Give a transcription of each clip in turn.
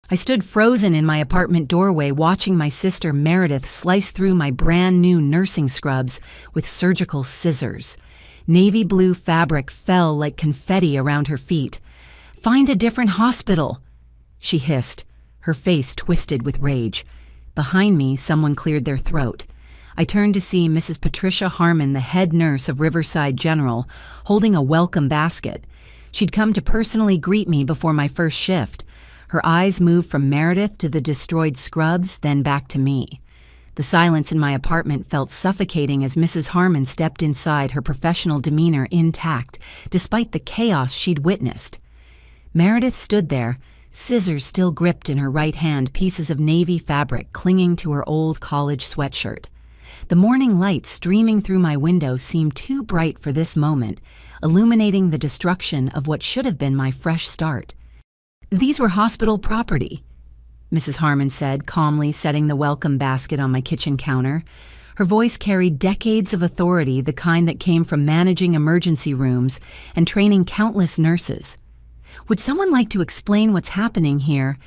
I stood frozen in my apartment doorway watching my sister Meredith slice through my brand new nursing scrubs with surgical scissors. Navy blue fabric fell like confetti around her feet. "Find a different hospital," she hissed, her face twisted with rage. Behind me, someone cleared their throat. I turned to see Mrs. Patricia Harmon, the head nurse of Riverside General, holding a welcome basket. She'd come to personally greet me before my first shift. Her eyes moved from Meredith to the destroyed scrubs, then back to me. The silence in my apartment felt suffocating as Mrs. Harmon stepped inside, her professional demeanor intact, despite the chaos she'd witnessed. Meredith stood there, scissors still gripped in her right hand, pieces of navy fabric clinging to her old college sweatshirt. The morning light streaming through my window seemed too bright for this moment, illuminating the destruction of what should have been my fresh start. "These were hospital property," Mrs. Harmon said, calmly setting the welcome basket on my kitchen counter. Her voice carried decades of authority, the kind that came from managing emergency rooms and training countless nurses. "Would someone like to explain what's happening here?"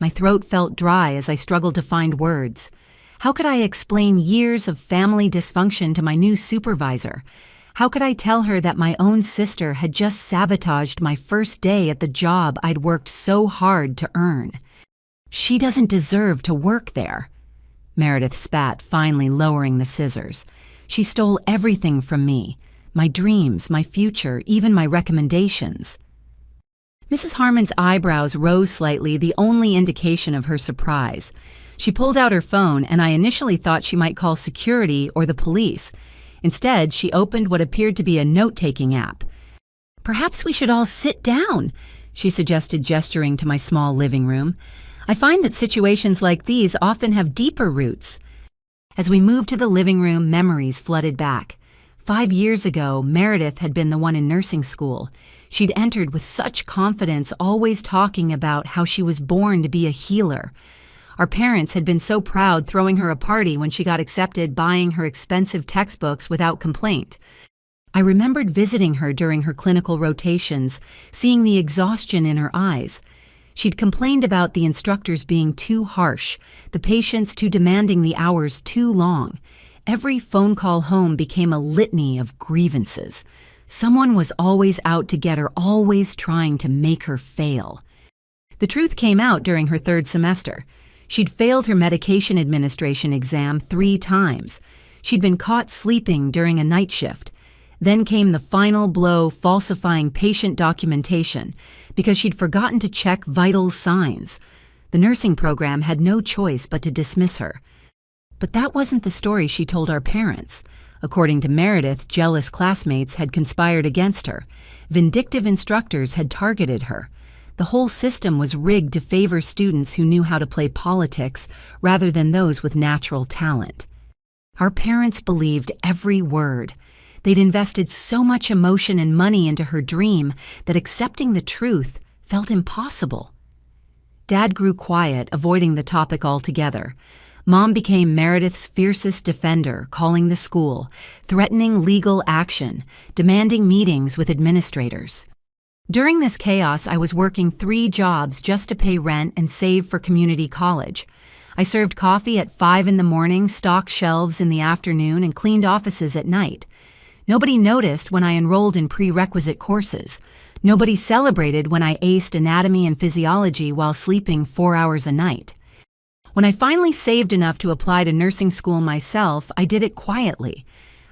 My throat felt dry as I struggled to find words. How could I explain years of family dysfunction to my new supervisor? How could I tell her that my own sister had just sabotaged my first day at the job I'd worked so hard to earn? "She doesn't deserve to work there," Meredith spat, finally lowering the scissors. "She stole everything from me, my dreams, my future, even my recommendations." Mrs. Harmon's eyebrows rose slightly, the only indication of her surprise. She pulled out her phone, and I initially thought she might call security or the police. Instead, she opened what appeared to be a note-taking app. "Perhaps we should all sit down," she suggested, gesturing to my small living room. "I find that situations like these often have deeper roots." As we moved to the living room, memories flooded back. 5 years ago, Meredith had been the one in nursing school. She'd entered with such confidence, always talking about how she was born to be a healer. Our parents had been so proud, throwing her a party when she got accepted, buying her expensive textbooks without complaint. I remembered visiting her during her clinical rotations, seeing the exhaustion in her eyes. She'd complained about the instructors being too harsh, the patients too demanding, the hours too long. Every phone call home became a litany of grievances. Someone was always out to get her, always trying to make her fail. The truth came out during her 3rd semester. She'd failed her medication administration exam 3 times. She'd been caught sleeping during a night shift. Then came the final blow, falsifying patient documentation because she'd forgotten to check vital signs. The nursing program had no choice but to dismiss her. But that wasn't the story she told our parents. According to Meredith, jealous classmates had conspired against her. Vindictive instructors had targeted her. The whole system was rigged to favor students who knew how to play politics rather than those with natural talent. Our parents believed every word. They'd invested so much emotion and money into her dream that accepting the truth felt impossible. Dad grew quiet, avoiding the topic altogether. Mom became Meredith's fiercest defender, calling the school, threatening legal action, demanding meetings with administrators. During this chaos, I was working 3 jobs just to pay rent and save for community college. I served coffee at 5 in the morning, stocked shelves in the afternoon, and cleaned offices at night. Nobody noticed when I enrolled in prerequisite courses. Nobody celebrated when I aced anatomy and physiology while sleeping 4 hours a night. When I finally saved enough to apply to nursing school myself, I did it quietly.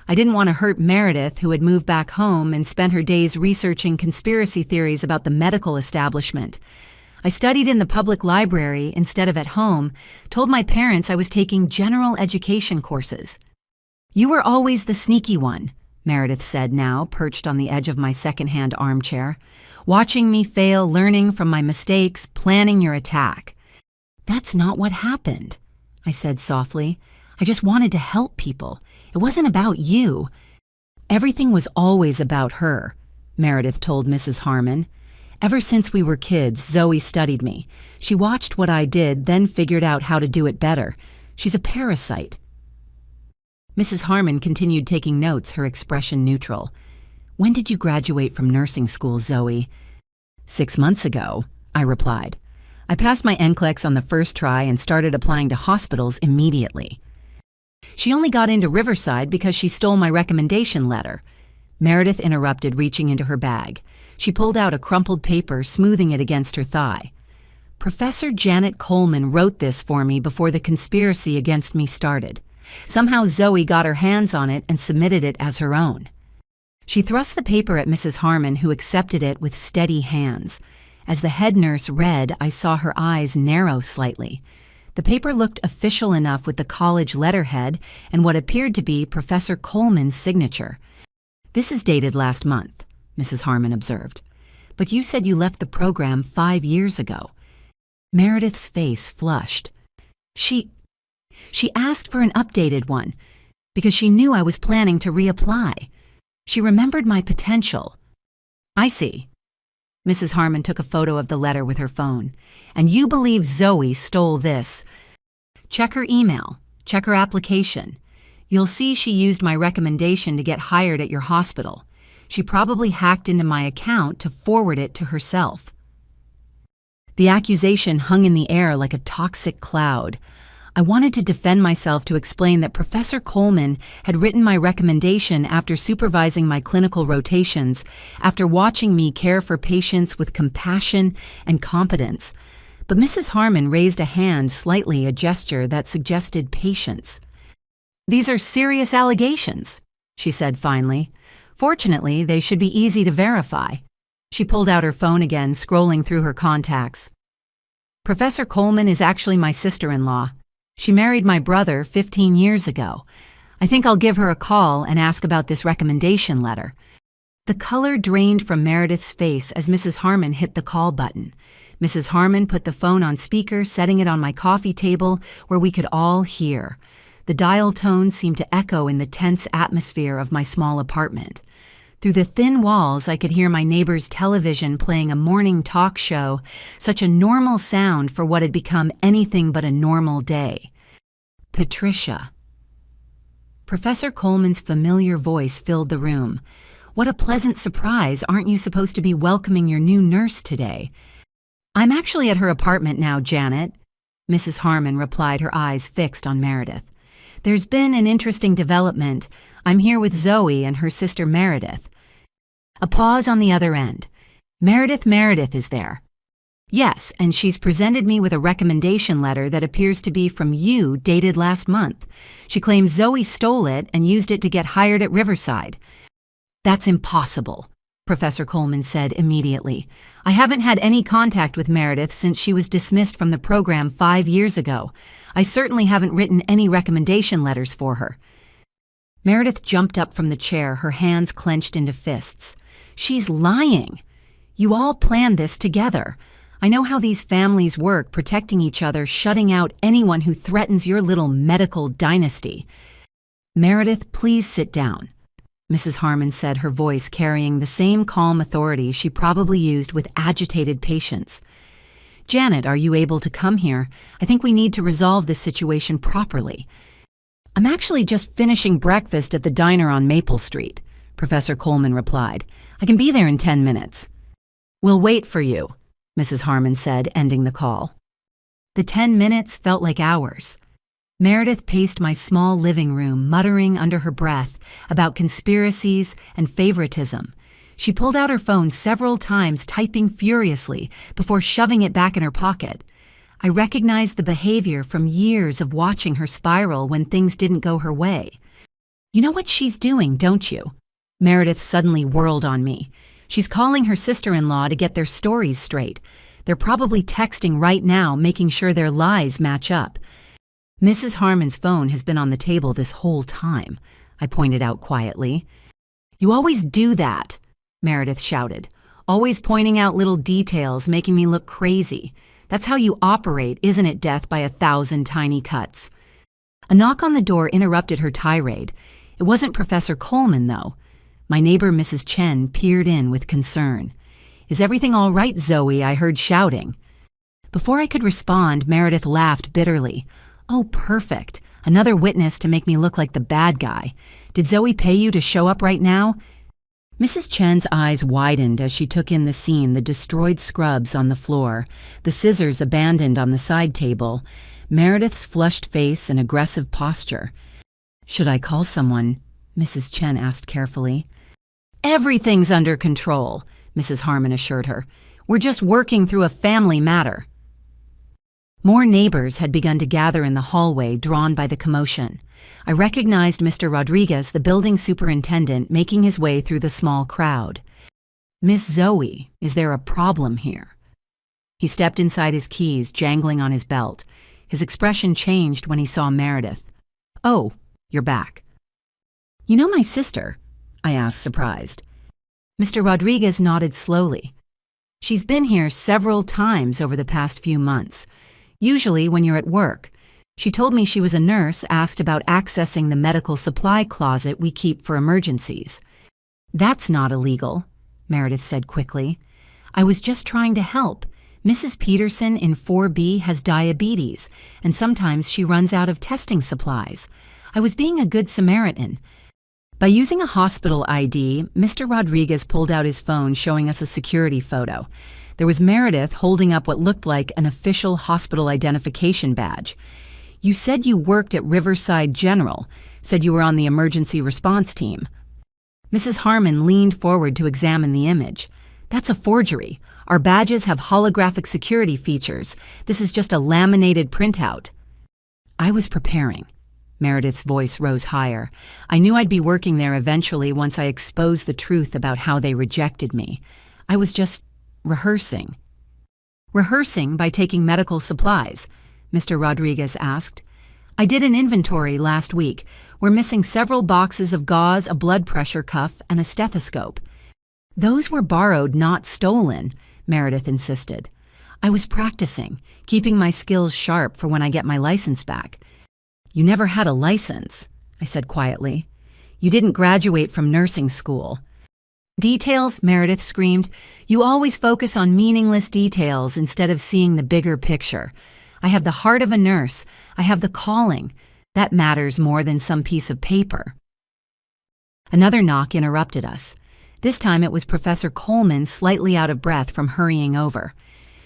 I didn't want to hurt Meredith, who had moved back home and spent her days researching conspiracy theories about the medical establishment. I studied in the public library instead of at home, told my parents I was taking general education courses. "You were always the sneaky one," Meredith said now, perched on the edge of my second-hand armchair. "Watching me fail, learning from my mistakes, planning your attack." "That's not what happened," I said softly. "I just wanted to help people. It wasn't about you." "Everything was always about her," Meredith told Mrs. Harmon. "Ever since we were kids, Zoe studied me. She watched what I did, then figured out how to do it better. She's a parasite." Mrs. Harmon continued taking notes, her expression neutral. "When did you graduate from nursing school, Zoe?" 6 months ago," I replied. I passed my NCLEX on the first try and started applying to hospitals immediately. She only got into Riverside because she stole my recommendation letter. Meredith interrupted, reaching into her bag. She pulled out a crumpled paper, smoothing it against her thigh. Professor Janet Coleman wrote this for me before the conspiracy against me started. Somehow Zoe got her hands on it and submitted it as her own. She thrust the paper at Mrs. Harmon, who accepted it with steady hands. As the head nurse read, I saw her eyes narrow slightly. The paper looked official enough with the college letterhead and what appeared to be Professor Coleman's signature. "This is dated last month," Mrs. Harmon observed. "But you said you left the program 5 years ago." Meredith's face flushed. She asked for an updated one because she knew I was planning to reapply. She remembered my potential. "I see." Mrs. Harmon took a photo of the letter with her phone. "And you believe Zoe stole this? Check her email. Check her application. You'll see she used my recommendation to get hired at your hospital. She probably hacked into my account to forward it to herself." The accusation hung in the air like a toxic cloud. I wanted to defend myself, to explain that Professor Coleman had written my recommendation after supervising my clinical rotations, after watching me care for patients with compassion and competence. But Mrs. Harmon raised a hand slightly, a gesture that suggested patience. "These are serious allegations," she said finally. "Fortunately, they should be easy to verify." She pulled out her phone again, scrolling through her contacts. "Professor Coleman is actually my sister-in-law. She married my brother 15 years ago. I think I'll give her a call and ask about this recommendation letter." The color drained from Meredith's face as Mrs. Harmon hit the call button. Mrs. Harmon put the phone on speaker, setting it on my coffee table where we could all hear. The dial tone seemed to echo in the tense atmosphere of my small apartment. Through the thin walls, I could hear my neighbor's television playing a morning talk show, such a normal sound for what had become anything but a normal day. Patricia. Professor Coleman's familiar voice filled the room. "What a pleasant surprise. Aren't you supposed to be welcoming your new nurse today?" "I'm actually at her apartment now, Janet," Mrs. Harmon replied, her eyes fixed on Meredith. "There's been an interesting development. I'm here with Zoe and her sister Meredith." A pause on the other end. Meredith is there." "Yes, and she's presented me with a recommendation letter that appears to be from you, dated last month. She claims Zoe stole it and used it to get hired at Riverside." "That's impossible," Professor Coleman said immediately. "I haven't had any contact with Meredith since she was dismissed from the program 5 years ago. I certainly haven't written any recommendation letters for her." Meredith jumped up from the chair, her hands clenched into fists. "She's lying. You all planned this together. I know how these families work, protecting each other, shutting out anyone who threatens your little medical dynasty." "Meredith, please sit down," Mrs. Harmon said, her voice carrying the same calm authority she probably used with agitated patients. "Janet, are you able to come here? I think we need to resolve this situation properly." "I'm actually just finishing breakfast at the diner on Maple Street," Professor Coleman replied. "I can be there in 10 minutes. "We'll wait for you," Mrs. Harmon said, ending the call. The 10 minutes felt like hours. Meredith paced my small living room, muttering under her breath about conspiracies and favoritism. She pulled out her phone several times, typing furiously before shoving it back in her pocket. I recognized the behavior from years of watching her spiral when things didn't go her way. "You know what she's doing, don't you?" Meredith suddenly whirled on me. "She's calling her sister-in-law to get their stories straight. They're probably texting right now, making sure their lies match up." "Mrs. Harmon's phone has been on the table this whole time," I pointed out quietly. "You always do that," Meredith shouted. "Always pointing out little details, making me look crazy. That's how you operate, isn't it, death by 1,000 tiny cuts?" A knock on the door interrupted her tirade. It wasn't Professor Coleman, though. My neighbor, Mrs. Chen, peered in with concern. "Is everything all right, Zoe?" I heard shouting. Before I could respond, Meredith laughed bitterly. "Oh, perfect. Another witness to make me look like the bad guy. Did Zoe pay you to show up right now?" Mrs. Chen's eyes widened as she took in the scene: the destroyed scrubs on the floor, the scissors abandoned on the side table, Meredith's flushed face and aggressive posture. "Should I call someone?" Mrs. Chen asked carefully. "Everything's under control," Mrs. Harmon assured her. "We're just working through a family matter." More neighbors had begun to gather in the hallway, drawn by the commotion. I recognized Mr. Rodriguez, the building superintendent, making his way through the small crowd. "Miss Zoe, is there a problem here?" He stepped inside his keys, jangling on his belt. His expression changed when he saw Meredith. "Oh, you're back." "You know my sister?" I asked, surprised. Mr. Rodriguez nodded slowly. "She's been here several times over the past few months, usually when you're at work. She told me she was a nurse asked about accessing the medical supply closet we keep for emergencies." "That's not illegal," Meredith said quickly. "I was just trying to help. Mrs. Peterson in 4B has diabetes, and sometimes she runs out of testing supplies. I was being a good Samaritan." By using a hospital ID, Mr. Rodriguez pulled out his phone, showing us a security photo. There was Meredith holding up what looked like an official hospital identification badge. "You said you worked at Riverside General, said you were on the emergency response team." Mrs. Harmon leaned forward to examine the image. "That's a forgery. Our badges have holographic security features. This is just a laminated printout." "I was preparing." Meredith's voice rose higher. "I knew I'd be working there eventually once I exposed the truth about how they rejected me. I was just rehearsing." "Rehearsing by taking medical supplies?" Mr. Rodriguez asked. "I did an inventory last week. We're missing several boxes of gauze, a blood pressure cuff, and a stethoscope." "Those were borrowed, not stolen," Meredith insisted. "I was practicing, keeping my skills sharp for when I get my license back." "You never had a license," I said quietly. "You didn't graduate from nursing school." "Details," Meredith screamed. "You always focus on meaningless details instead of seeing the bigger picture. I have the heart of a nurse. I have the calling. That matters more than some piece of paper." Another knock interrupted us. This time it was Professor Coleman, slightly out of breath from hurrying over.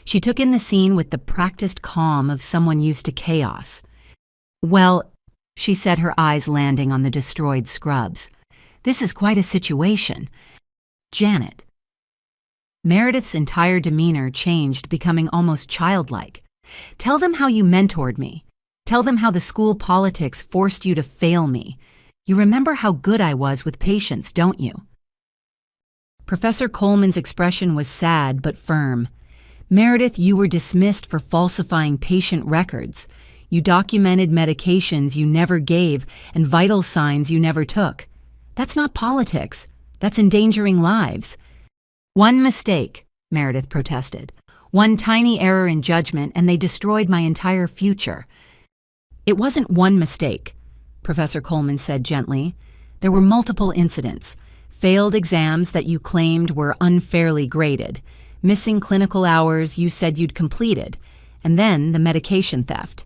She took in the scene with the practiced calm of someone used to chaos. "Well," she said, her eyes landing on the destroyed scrubs, "this is quite a situation. Janet." Meredith's entire demeanor changed, becoming almost childlike. "Tell them how you mentored me. Tell them how the school politics forced you to fail me. You remember how good I was with patients, don't you?" Professor Coleman's expression was sad but firm. "Meredith, you were dismissed for falsifying patient records. You documented medications you never gave and vital signs you never took. That's not politics. That's endangering lives." "One mistake," Meredith protested. "One tiny error in judgment, and they destroyed my entire future." "It wasn't one mistake," Professor Coleman said gently. "There were multiple incidents. Failed exams that you claimed were unfairly graded, missing clinical hours you said you'd completed, and then the medication theft."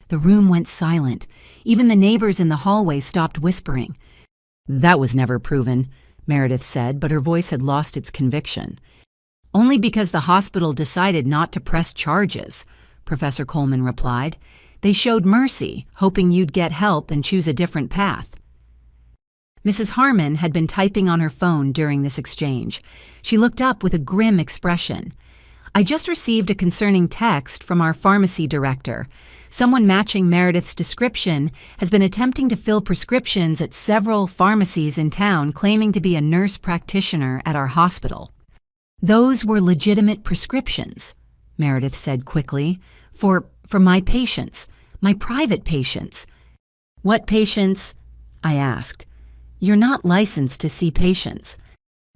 The room went silent. Even the neighbors in the hallway stopped whispering. "That was never proven," Meredith said, but her voice had lost its conviction. "Only because the hospital decided not to press charges," Professor Coleman replied. "They showed mercy, hoping you'd get help and choose a different path." Mrs. Harmon had been typing on her phone during this exchange. She looked up with a grim expression. "I just received a concerning text from our pharmacy director. Someone matching Meredith's description has been attempting to fill prescriptions at several pharmacies in town, claiming to be a nurse practitioner at our hospital." "Those were legitimate prescriptions," Meredith said quickly, for my patients, my private patients." "What patients?" I asked. "You're not licensed to see patients."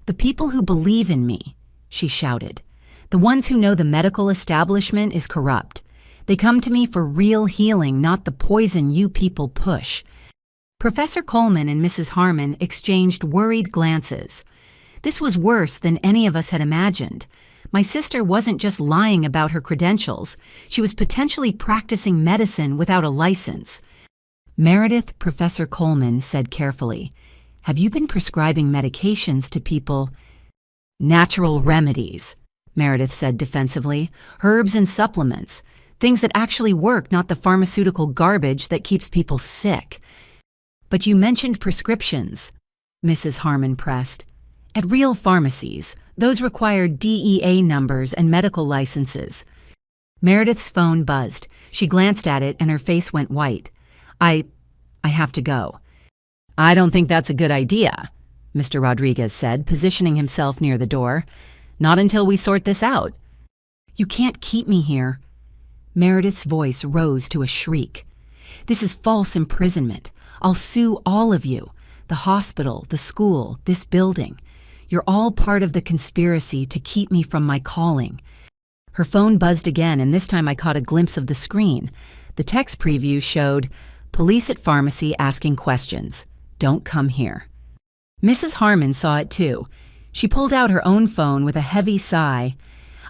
"The people who believe in me," she shouted. "The ones who know the medical establishment is corrupt. They come to me for real healing, not the poison you people push." Professor Coleman and Mrs. Harmon exchanged worried glances. This was worse than any of us had imagined. My sister wasn't just lying about her credentials. She was potentially practicing medicine without a license. "Meredith," Professor Coleman said carefully, Have you been prescribing medications to people? Natural remedies, Meredith said defensively. Herbs and supplements. Things that actually work, not the pharmaceutical garbage that keeps people sick. But you mentioned prescriptions, Mrs. Harmon pressed. At real pharmacies, those require DEA numbers and medical licenses. Meredith's phone buzzed. She glanced at it and her face went white. I have to go. I don't think that's a good idea, Mr. Rodriguez said, positioning himself near the door. Not until we sort this out. You can't keep me here. Meredith's voice rose to a shriek. This is false imprisonment. I'll sue all of you. The hospital, the school, this building. You're all part of the conspiracy to keep me from my calling. Her phone buzzed again, and this time I caught a glimpse of the screen. The text preview showed, "Police at pharmacy asking questions. Don't come here." Mrs. Harmon saw it too. She pulled out her own phone with a heavy sigh.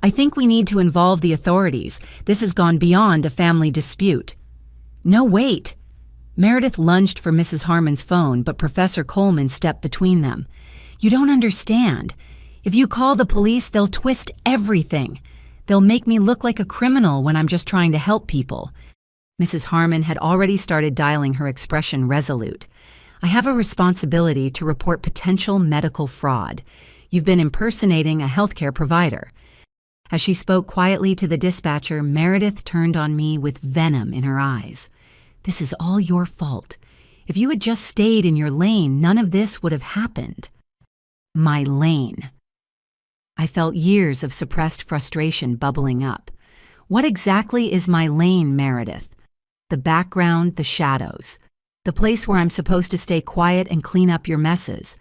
I think we need to involve the authorities. This has gone beyond a family dispute. No, wait. Meredith lunged for Mrs. Harmon's phone, but Professor Coleman stepped between them. You don't understand. If you call the police, they'll twist everything. They'll make me look like a criminal when I'm just trying to help people. Mrs. Harmon had already started dialing her expression resolute. I have a responsibility to report potential medical fraud. You've been impersonating a healthcare provider. As she spoke quietly to the dispatcher, Meredith turned on me with venom in her eyes. This is all your fault. If you had just stayed in your lane, none of this would have happened. My lane. I felt years of suppressed frustration bubbling up. What exactly is my lane, Meredith? The background, the shadows. The place where I'm supposed to stay quiet and clean up your messes.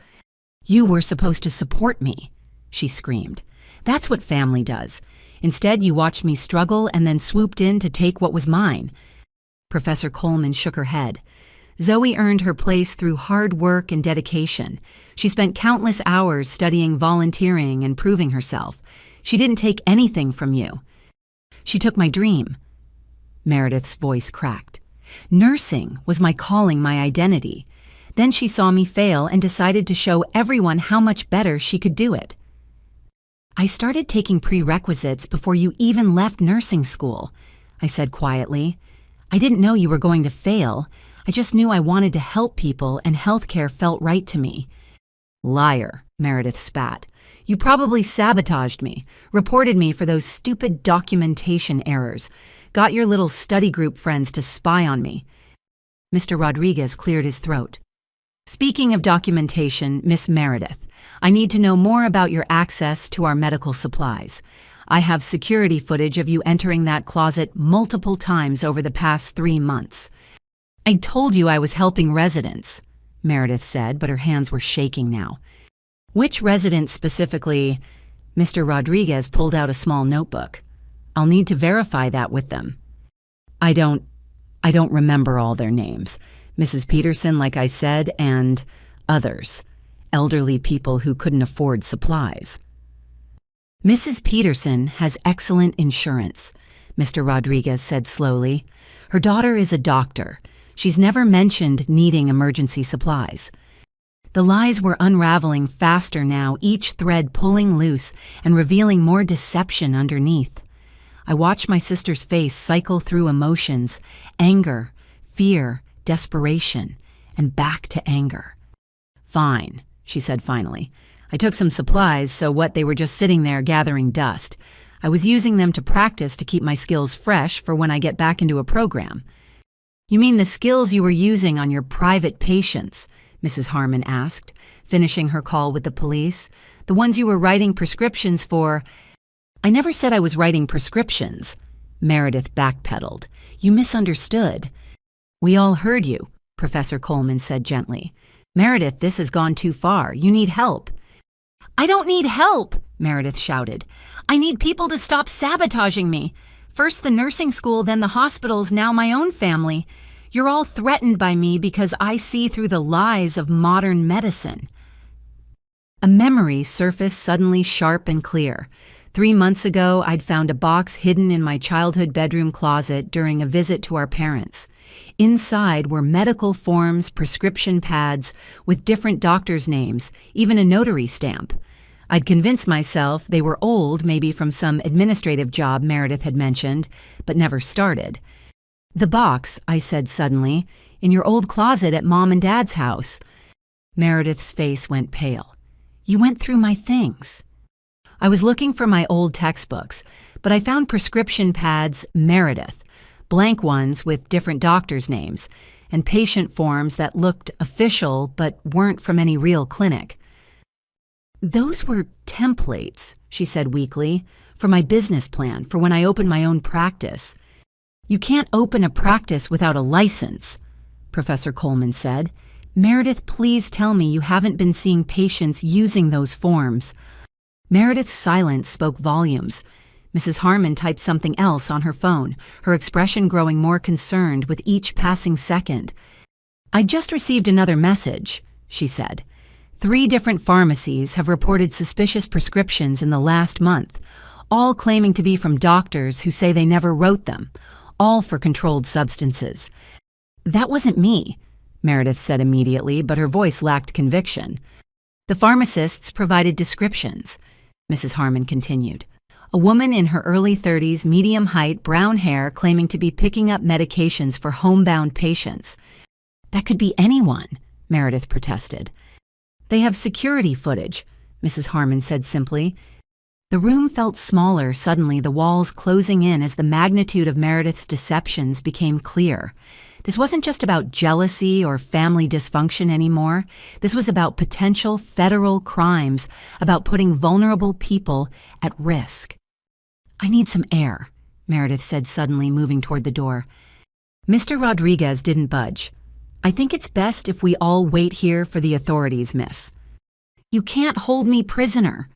You were supposed to support me, she screamed. That's what family does. Instead, you watched me struggle and then swooped in to take what was mine. Professor Coleman shook her head. Zoe earned her place through hard work and dedication. She spent countless hours studying volunteering and proving herself. She didn't take anything from you. She took my dream. Meredith's voice cracked. Nursing was my calling, my identity. Then she saw me fail and decided to show everyone how much better she could do it. I started taking prerequisites before you even left nursing school, I said quietly. I didn't know you were going to fail. I just knew I wanted to help people and healthcare felt right to me. Liar, Meredith spat. You probably sabotaged me, reported me for those stupid documentation errors, got your little study group friends to spy on me. Mr. Rodriguez cleared his throat. Speaking of documentation, Miss Meredith, I need to know more about your access to our medical supplies. I have security footage of you entering that closet multiple times over the past 3 months. I told you I was helping residents, Meredith said, but her hands were shaking now. Which residents specifically? Mr. Rodriguez pulled out a small notebook. I'll need to verify that with them. I don't remember all their names. Mrs. Peterson, like I said, and others. Elderly people who couldn't afford supplies. Mrs. Peterson has excellent insurance, Mr. Rodriguez said slowly. Her daughter is a doctor. She's never mentioned needing emergency supplies. The lies were unraveling faster now, each thread pulling loose and revealing more deception underneath. I watched my sister's face cycle through emotions, anger, fear, desperation, and back to anger. Fine, she said finally. I took some supplies, so what, they were just sitting there gathering dust. I was using them to practice to keep my skills fresh for when I get back into a program. You mean the skills you were using on your private patients? Mrs. Harmon asked, finishing her call with the police. The ones you were writing prescriptions for. I never said I was writing prescriptions. Meredith backpedaled. You misunderstood. We all heard you, Professor Coleman said gently. Meredith, this has gone too far. You need help. I don't need help, Meredith shouted. I need people to stop sabotaging me. First the nursing school, then the hospitals, now my own family. You're all threatened by me because I see through the lies of modern medicine. A memory surfaced suddenly sharp and clear. 3 months ago, I'd found a box hidden in my childhood bedroom closet during a visit to our parents. Inside were medical forms, prescription pads, with different doctors' names, even a notary stamp. I'd convinced myself they were old, maybe from some administrative job Meredith had mentioned, but never started. "The box," I said suddenly, "in your old closet at Mom and Dad's house." Meredith's face went pale. "You went through my things." I was looking for my old textbooks, but I found prescription pads Meredith, blank ones with different doctors' names, and patient forms that looked official but weren't from any real clinic. "Those were templates," she said weakly, "for my business plan, for when I open my own practice." "You can't open a practice without a license," Professor Coleman said. "Meredith, please tell me you haven't been seeing patients using those forms." Meredith's silence spoke volumes. Mrs. Harmon typed something else on her phone, her expression growing more concerned with each passing second. "I just received another message," she said. 3 different pharmacies have reported suspicious prescriptions in the last month, all claiming to be from doctors who say they never wrote them, all for controlled substances. "That wasn't me," Meredith said immediately, but her voice lacked conviction. "The pharmacists provided descriptions," Mrs. Harmon continued. "A woman in her early 30s, medium height, brown hair, claiming to be picking up medications for homebound patients." "That could be anyone," Meredith protested. "They have security footage," Mrs. Harmon said simply. The room felt smaller suddenly, the walls closing in as the magnitude of Meredith's deceptions became clear. This wasn't just about jealousy or family dysfunction anymore. This was about potential federal crimes, about putting vulnerable people at risk. "I need some air," Meredith said suddenly, moving toward the door. Mr. Rodriguez didn't budge. "I think it's best if we all wait here for the authorities, miss." "You can't hold me prisoner."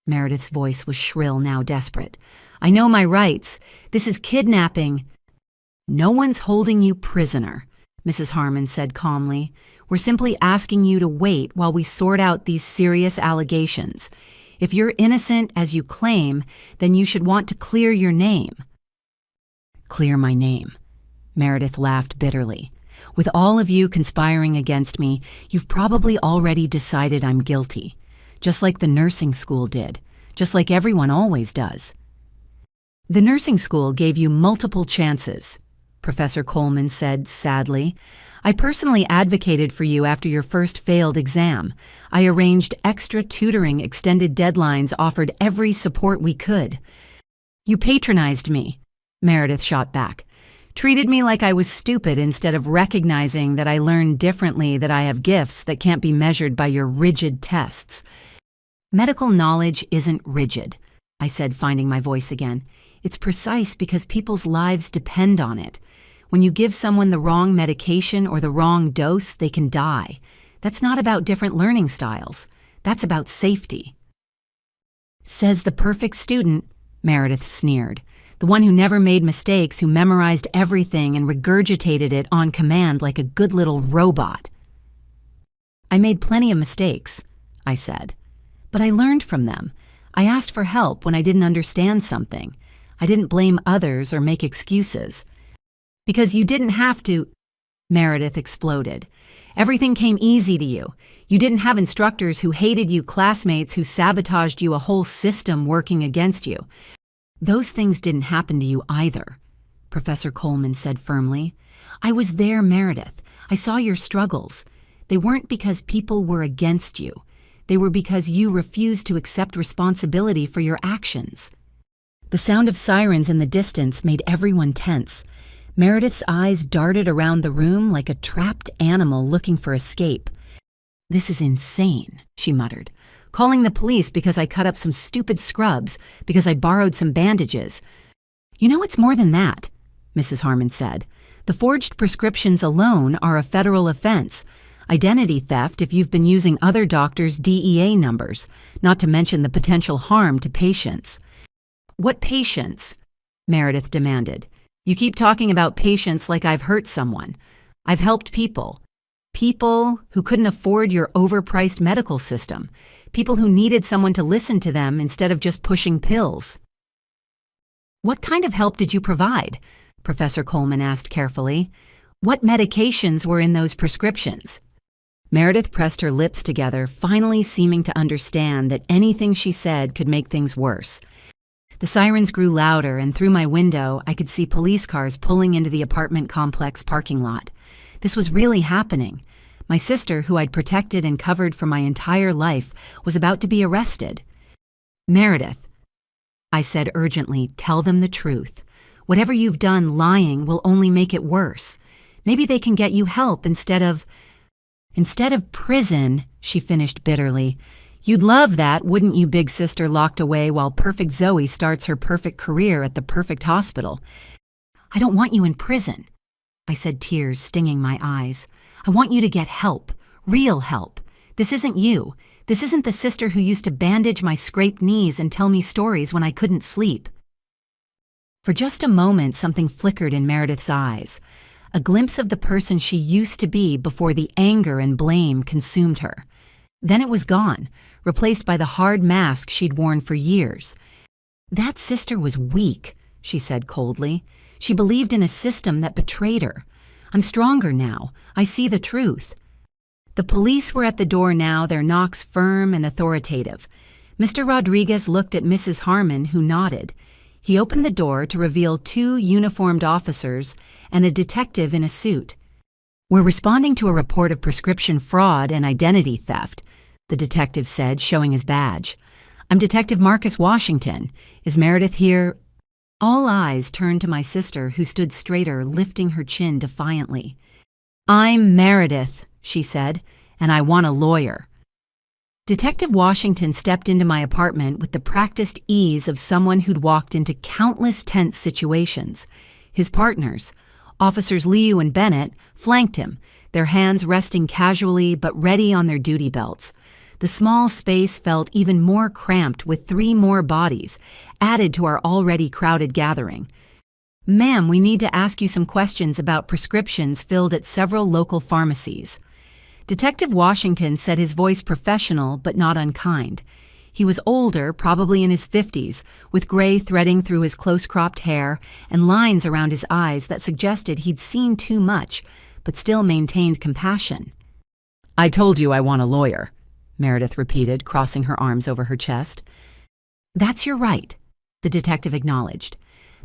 Meredith's voice was shrill, now desperate. "I know my rights. This is kidnapping." "No one's holding you prisoner," Mrs. Harmon said calmly. "We're simply asking you to wait while we sort out these serious allegations. If you're innocent, as you claim, then you should want to clear your name." "Clear my name," Meredith laughed bitterly. "With all of you conspiring against me, you've probably already decided I'm guilty. Just like the nursing school did. Just like everyone always does." "The nursing school gave you multiple chances," Professor Coleman said sadly. "I personally advocated for you after your first failed exam. I arranged extra tutoring, extended deadlines, offered every support we could." "You patronized me," Meredith shot back. "Treated me like I was stupid instead of recognizing that I learned differently, that I have gifts that can't be measured by your rigid tests." "Medical knowledge isn't rigid," I said, finding my voice again. "It's precise because people's lives depend on it. When you give someone the wrong medication or the wrong dose, they can die. That's not about different learning styles. That's about safety." "Says the perfect student," Meredith sneered. "The one who never made mistakes, who memorized everything and regurgitated it on command like a good little robot." "I made plenty of mistakes," I said. "But I learned from them. I asked for help when I didn't understand something. I didn't blame others or make excuses." "Because you didn't have to," Meredith exploded. "Everything came easy to you. You didn't have instructors who hated you, classmates who sabotaged you, a whole system working against you." "Those things didn't happen to you either," Professor Coleman said firmly. "I was there, Meredith. I saw your struggles. They weren't because people were against you. They were because you refused to accept responsibility for your actions." The sound of sirens in the distance made everyone tense. Meredith's eyes darted around the room like a trapped animal looking for escape. "This is insane," she muttered. "Calling the police because I cut up some stupid scrubs, because I borrowed some bandages." "You know, it's more than that," Mrs. Harmon said. "The forged prescriptions alone are a federal offense. Identity theft if you've been using other doctors' DEA numbers, not to mention the potential harm to patients." "What patients?" Meredith demanded. "You keep talking about patients like I've hurt someone. I've helped people. People who couldn't afford your overpriced medical system. people who needed someone to listen to them instead of just pushing pills. "What kind of help did you provide?" Professor Coleman asked carefully. "What medications were in those prescriptions?" Meredith pressed her lips together, finally seeming to understand that anything she said could make things worse. The sirens grew louder, and through my window, I could see police cars pulling into the apartment complex parking lot. This was really happening. My sister, who I'd protected and covered for my entire life, was about to be arrested. "Meredith," I said urgently, "tell them the truth. Whatever you've done lying will only make it worse. Maybe they can get you help instead of prison," she finished bitterly. "You'd love that, wouldn't you, big sister locked away while perfect Zoe starts her perfect career at the perfect hospital?" "I don't want you in prison," I said, tears stinging my eyes. "I want you to get help, real help. This isn't you. This isn't the sister who used to bandage my scraped knees and tell me stories when I couldn't sleep." For just a moment, something flickered in Meredith's eyes, a glimpse of the person she used to be before the anger and blame consumed her. Then it was gone, replaced by the hard mask she'd worn for years. "That sister was weak," she said coldly. "She believed in a system that betrayed her. I'm stronger now. I see the truth." The police were at the door now, their knocks firm and authoritative. Mr. Rodriguez looked at Mrs. Harmon, who nodded. He opened the door to reveal 2 uniformed officers and a detective in a suit. "We're responding to a report of prescription fraud and identity theft," the detective said, showing his badge. "I'm Detective Marcus Washington. Is Meredith here?" All eyes turned to my sister, who stood straighter, lifting her chin defiantly. "I'm Meredith," she said, "and I want a lawyer." Detective Washington stepped into my apartment with the practiced ease of someone who'd walked into countless tense situations. His partners, Officers Liu and Bennett, flanked him, their hands resting casually but ready on their duty belts. The small space felt even more cramped with 3 more bodies, added to our already crowded gathering. "Ma'am, we need to ask you some questions about prescriptions filled at several local pharmacies." Detective Washington said, his voice professional but not unkind. He was older, probably in his 50s, with gray threading through his close-cropped hair and lines around his eyes that suggested he'd seen too much, but still maintained compassion. "I told you I want a lawyer," Meredith repeated, crossing her arms over her chest. "That's your right," the detective acknowledged.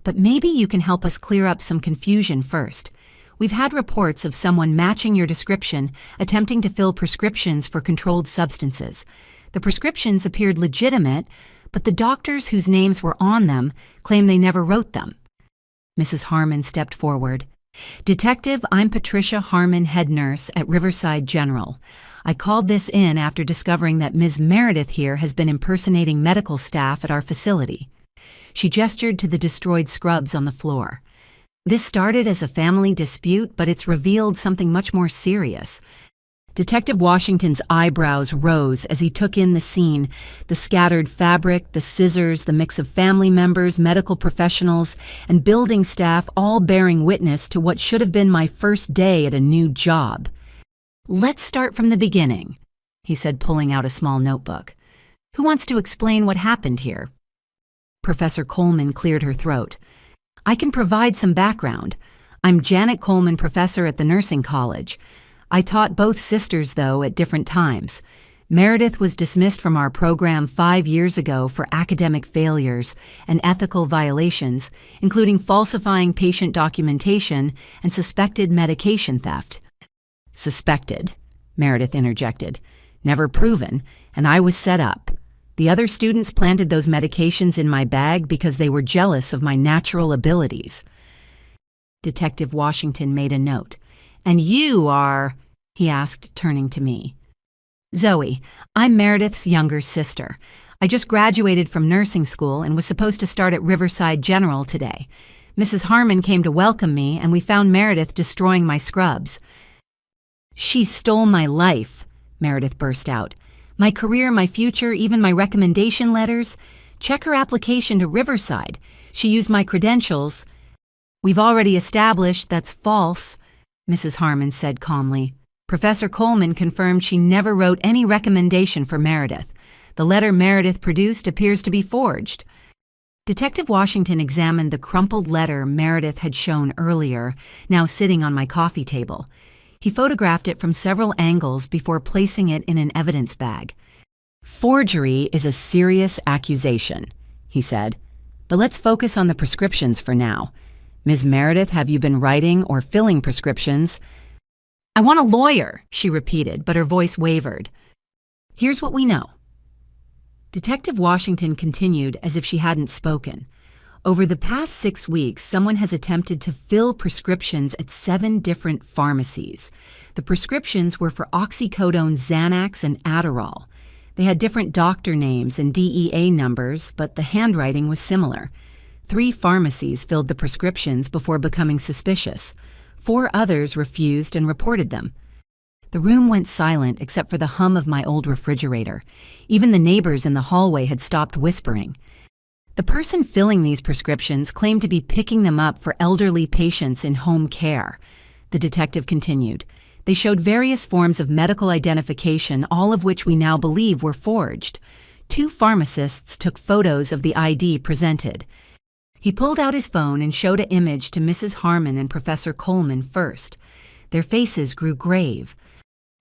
"But maybe you can help us clear up some confusion first. We've had reports of someone matching your description, attempting to fill prescriptions for controlled substances. The prescriptions appeared legitimate, but the doctors whose names were on them claim they never wrote them." Mrs. Harmon stepped forward. "Detective, I'm Patricia Harmon, head nurse at Riverside General. I called this in after discovering that Ms. Meredith here has been impersonating medical staff at our facility." She gestured to the destroyed scrubs on the floor. "This started as a family dispute, but it's revealed something much more serious." Detective Washington's eyebrows rose as he took in the scene, the scattered fabric, the scissors, the mix of family members, medical professionals, and building staff all bearing witness to what should have been my first day at a new job. "Let's start from the beginning," he said, pulling out a small notebook. "Who wants to explain what happened here?" Professor Coleman cleared her throat. "I can provide some background. I'm Janet Coleman, professor at the nursing college. I taught both sisters, though, at different times. Meredith was dismissed from our program 5 years ago for academic failures and ethical violations, including falsifying patient documentation and suspected medication theft." "Suspected," Meredith interjected. "Never proven, and I was set up. The other students planted those medications in my bag because they were jealous of my natural abilities." Detective Washington made a note. "And you are," he asked, turning to me. "Zoe, I'm Meredith's younger sister. I just graduated from nursing school and was supposed to start at Riverside General today. Mrs. Harmon came to welcome me, and we found Meredith destroying my scrubs." "She stole my life," Meredith burst out. "My career, my future, even my recommendation letters. Check her application to Riverside. She used my credentials." "We've already established that's false," Mrs. Harmon said calmly. "Professor Coleman confirmed she never wrote any recommendation for Meredith. The letter Meredith produced appears to be forged. Detective Washington examined the crumpled letter Meredith had shown earlier, now sitting on my coffee table. He photographed it from several angles before placing it in an evidence bag. "Forgery is a serious accusation," he said. "But let's focus on the prescriptions for now. Ms. Meredith, have you been writing or filling prescriptions?" "I want a lawyer," she repeated, but her voice wavered. "Here's what we know." Detective Washington continued as if she hadn't spoken. "Over the past 6 weeks, someone has attempted to fill prescriptions at 7 different pharmacies. The prescriptions were for oxycodone, Xanax, and Adderall. They had different doctor names and DEA numbers, but the handwriting was similar. 3 pharmacies filled the prescriptions before becoming suspicious. 4 others refused and reported them. The room went silent except for the hum of my old refrigerator. Even the neighbors in the hallway had stopped whispering. The person filling these prescriptions claimed to be picking them up for elderly patients in home care. The detective continued. They showed various forms of medical identification, all of which we now believe were forged. 2 pharmacists took photos of the ID presented. He pulled out his phone and showed an image to Mrs. Harmon and Professor Coleman first. Their faces grew grave.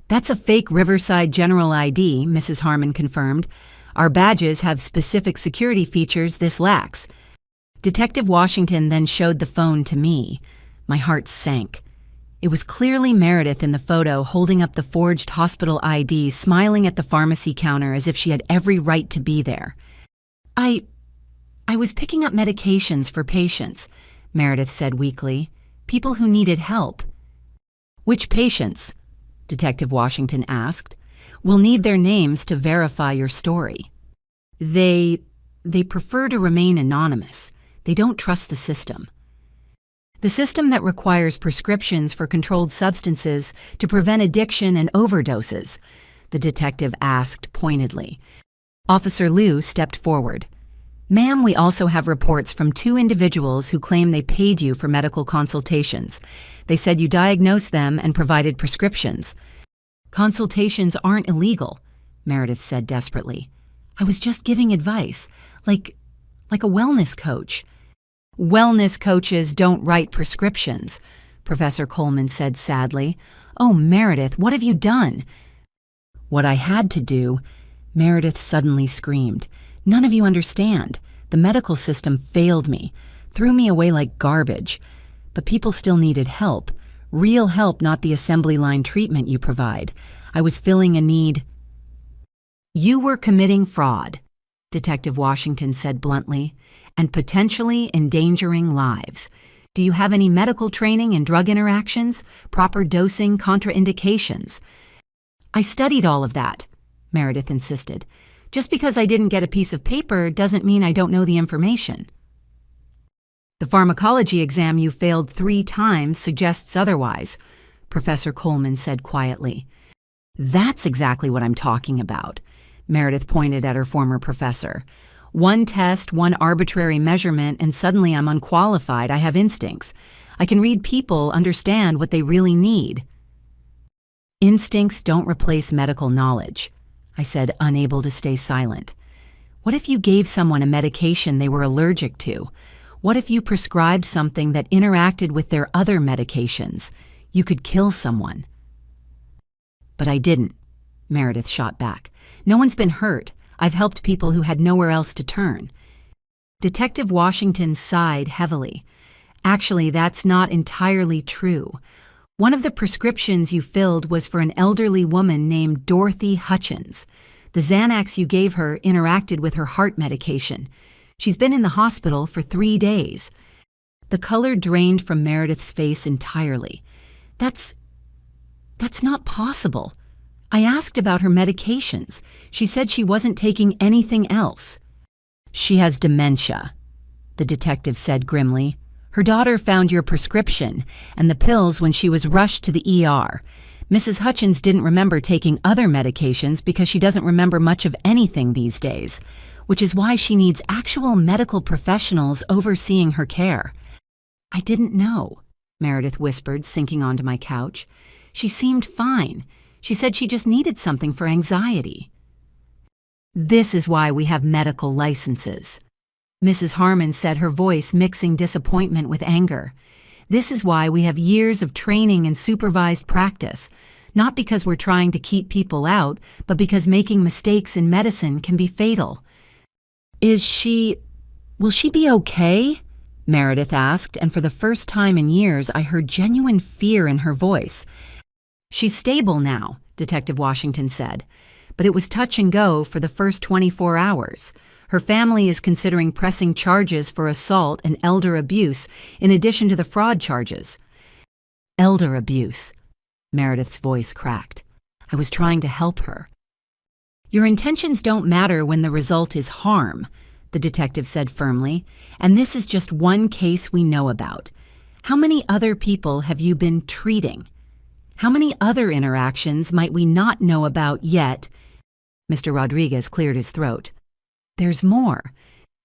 "That's a fake Riverside General ID," Mrs. Harmon confirmed. "Our badges have specific security features this lacks." Detective Washington then showed the phone to me. My heart sank. It was clearly Meredith in the photo, holding up the forged hospital ID, smiling at the pharmacy counter as if she had every right to be there. I was picking up medications for patients," Meredith said weakly. "People who needed help." "Which patients?" Detective Washington asked. "We'll need their names to verify your story." They prefer to remain anonymous. They don't trust the system. "The system that requires prescriptions for controlled substances to prevent addiction and overdoses?" the detective asked pointedly. Officer Liu stepped forward. "Ma'am, we also have reports from 2 individuals who claim they paid you for medical consultations. They said you diagnosed them and provided prescriptions." "Consultations aren't illegal," Meredith said desperately. "I was just giving advice, like a wellness coach." "Wellness coaches don't write prescriptions," Professor Coleman said sadly. "Oh, Meredith, what have you done?" "What I had to do," Meredith suddenly screamed. "None of you understand. The medical system failed me, threw me away like garbage. But people still needed help. Real help, not the assembly line treatment you provide. I was filling a need." "You were committing fraud," Detective Washington said bluntly, "and potentially endangering lives. Do you have any medical training in drug interactions, proper dosing, contraindications?" "I studied all of that," Meredith insisted. "Just because I didn't get a piece of paper doesn't mean I don't know the information." "The pharmacology exam you failed 3 times suggests otherwise," Professor Coleman said quietly. "That's exactly what I'm talking about," Meredith pointed at her former professor. "One test, one arbitrary measurement, and suddenly I'm unqualified. I have instincts. I can read people, understand what they really need." "Instincts don't replace medical knowledge," I said, unable to stay silent. "What if you gave someone a medication they were allergic to? What if you prescribed something that interacted with their other medications? You could kill someone." "But I didn't," Meredith shot back. "No one's been hurt. I've helped people who had nowhere else to turn." Detective Washington sighed heavily. "Actually, that's not entirely true. One of the prescriptions you filled was for an elderly woman named Dorothy Hutchins. The Xanax you gave her interacted with her heart medication. She's been in the hospital for 3 days." The color drained from Meredith's face entirely. That's not possible. I asked about her medications. She said she wasn't taking anything else." "She has dementia," the detective said grimly. "Her daughter found your prescription and the pills when she was rushed to the ER. Mrs. Hutchins didn't remember taking other medications because she doesn't remember much of anything these days, which is why she needs actual medical professionals overseeing her care." "I didn't know," Meredith whispered, sinking onto my couch. "She seemed fine. She said she just needed something for anxiety." This is why we have medical licenses." Mrs. Harmon said, her voice mixing disappointment with anger. "This is why we have years of training and supervised practice, not because we're trying to keep people out, but because making mistakes in medicine can be fatal." Will she be okay?" Meredith asked, and for the first time in years I heard genuine fear in her voice. "She's stable now," Detective Washington said, "but it was touch and go for the first 24 hours. Her family is considering pressing charges for assault and elder abuse in addition to the fraud charges." "Elder abuse," Meredith's voice cracked. "I was trying to help her." "Your intentions don't matter when the result is harm," the detective said firmly, "and this is just one case we know about. How many other people have you been treating? How many other interactions might we not know about yet?" Mr. Rodriguez cleared his throat. "There's more.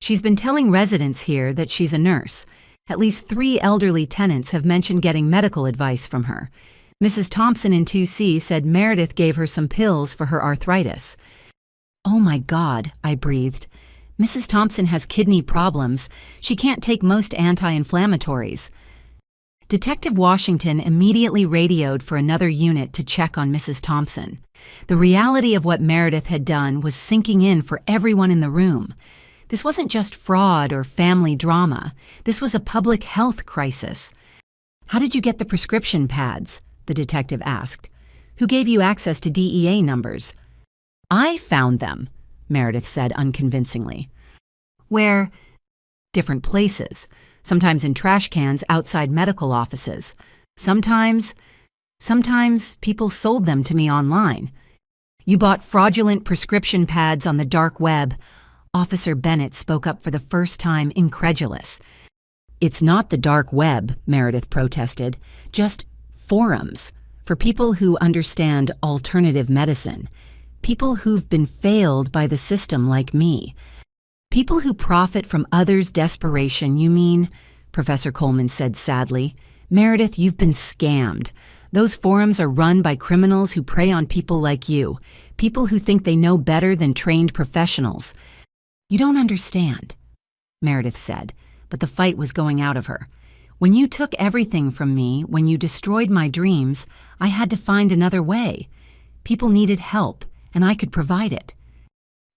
She's been telling residents here that she's a nurse. At least 3 elderly tenants have mentioned getting medical advice from her. Mrs. Thompson in 2C said Meredith gave her some pills for her arthritis." "Oh my God," I breathed. "Mrs. Thompson has kidney problems. She can't take most anti-inflammatories." Detective Washington immediately radioed for another unit to check on Mrs. Thompson. The reality of what Meredith had done was sinking in for everyone in the room. This wasn't just fraud or family drama. This was a public health crisis. "How did you get the prescription pads?" the detective asked. "Who gave you access to DEA numbers?" "I found them," Meredith said unconvincingly. "Where?" "Different places. Sometimes in trash cans outside medical offices. Sometimes people sold them to me online." "You bought fraudulent prescription pads on the dark web." Officer Bennett spoke up for the first time, incredulous. "It's not the dark web," Meredith protested. "Just forums for people who understand alternative medicine. People who've been failed by the system like me. People who profit from others' desperation, you mean?" Professor Coleman said sadly. "Meredith, you've been scammed. Those forums are run by criminals who prey on people like you, people who think they know better than trained professionals." "You don't understand," Meredith said, but the fight was going out of her. "When you took everything from me, when you destroyed my dreams, I had to find another way. People needed help, and I could provide it."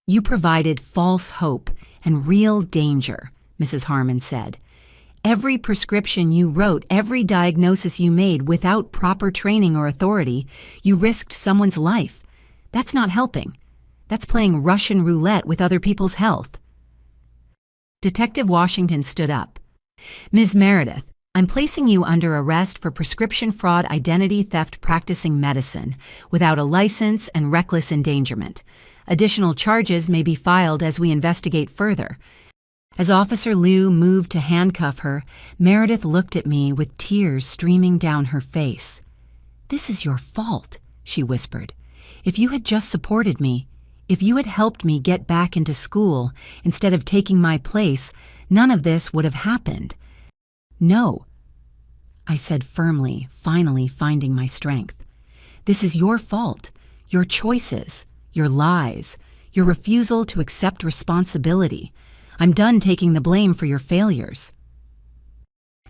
"You provided false hope and real danger," Mrs. Harmon said. "Every prescription you wrote, every diagnosis you made without proper training or authority, you risked someone's life. That's not helping. That's playing Russian roulette with other people's health." Detective Washington stood up. "Ms. Meredith, I'm placing you under arrest for prescription fraud, identity theft practicing medicine without a license and reckless endangerment. Additional charges may be filed as we investigate further." As Officer Liu moved to handcuff her, Meredith looked at me with tears streaming down her face. "This is your fault," she whispered. "If you had just supported me, if you had helped me get back into school instead of taking my place, none of this would have happened." "No," I said firmly, finally finding my strength. "This is your fault, your choices, your lies, your refusal to accept responsibility. I'm done taking the blame for your failures."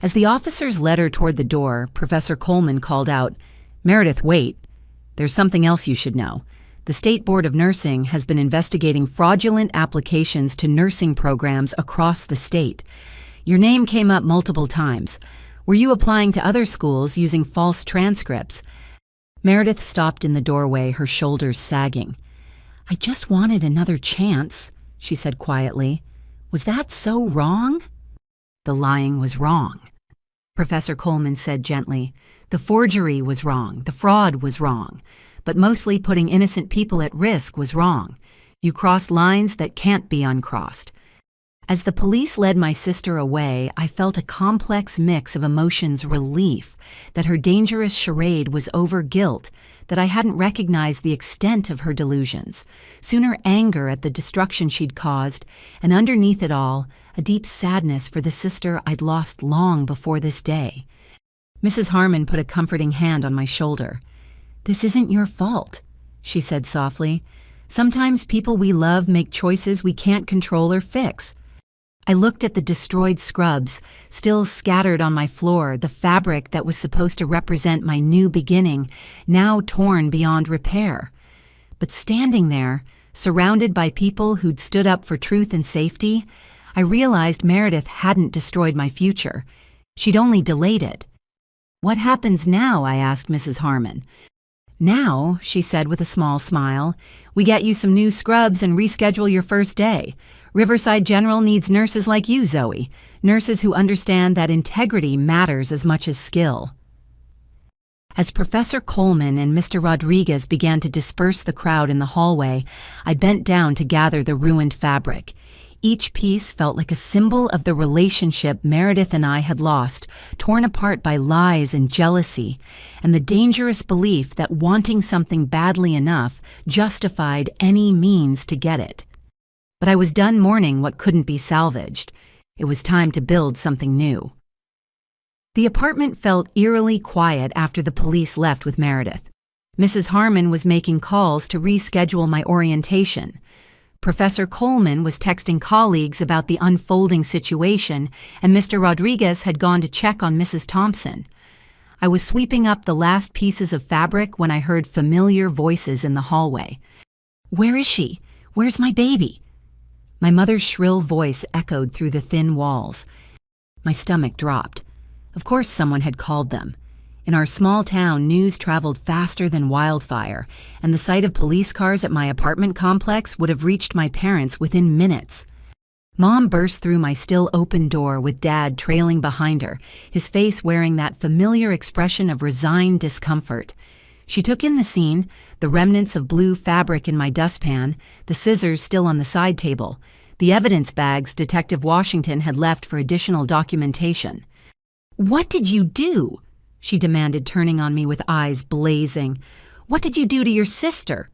As the officers led her toward the door, Professor Coleman called out, "Meredith, wait. There's something else you should know. The State Board of Nursing has been investigating fraudulent applications to nursing programs across the state. Your name came up multiple times. Were you applying to other schools using false transcripts?" Meredith stopped in the doorway, her shoulders sagging. "I just wanted another chance," she said quietly. "Was that so wrong?" "The lying was wrong," Professor Coleman said gently. "The forgery was wrong. The fraud was wrong. But mostly putting innocent people at risk was wrong. You crossed lines that can't be uncrossed." As the police led my sister away, I felt a complex mix of emotions: relief that her dangerous charade was over guilt, that I hadn't recognized the extent of her delusions, sooner anger at the destruction she'd caused, and underneath it all, a deep sadness for the sister I'd lost long before this day. Mrs. Harmon put a comforting hand on my shoulder. "This isn't your fault," she said softly. Sometimes people we love make choices we can't control or fix. I looked at the destroyed scrubs, still scattered on my floor, the fabric that was supposed to represent my new beginning, now torn beyond repair. But standing there, surrounded by people who'd stood up for truth and safety, I realized Meredith hadn't destroyed my future. She'd only delayed it. "What happens now?" I asked Mrs. Harmon. "Now," she said with a small smile, "we get you some new scrubs and reschedule your first day. Riverside General needs nurses like you, Zoe, nurses who understand that integrity matters as much as skill." As Professor Coleman and Mr. Rodriguez began to disperse the crowd in the hallway, I bent down to gather the ruined fabric. Each piece felt like a symbol of the relationship Meredith and I had lost, torn apart by lies and jealousy, and the dangerous belief that wanting something badly enough justified any means to get it. But I was done mourning what couldn't be salvaged. It was time to build something new. The apartment felt eerily quiet after the police left with Meredith. Mrs. Harmon was making calls to reschedule my orientation. Professor Coleman was texting colleagues about the unfolding situation, and Mr. Rodriguez had gone to check on Mrs. Thompson. I was sweeping up the last pieces of fabric when I heard familiar voices in the hallway. "Where is she? Where's my baby?" My mother's shrill voice echoed through the thin walls. My stomach dropped. Of course someone had called them. In our small town, news traveled faster than wildfire, and the sight of police cars at my apartment complex would have reached my parents within minutes. Mom burst through my still open door with Dad trailing behind her, his face wearing that familiar expression of resigned discomfort. She took in the scene, the remnants of blue fabric in my dustpan, the scissors still on the side table, the evidence bags Detective Washington had left for additional documentation. "What did you do?" she demanded, turning on me with eyes blazing. "What did you do to your sister?"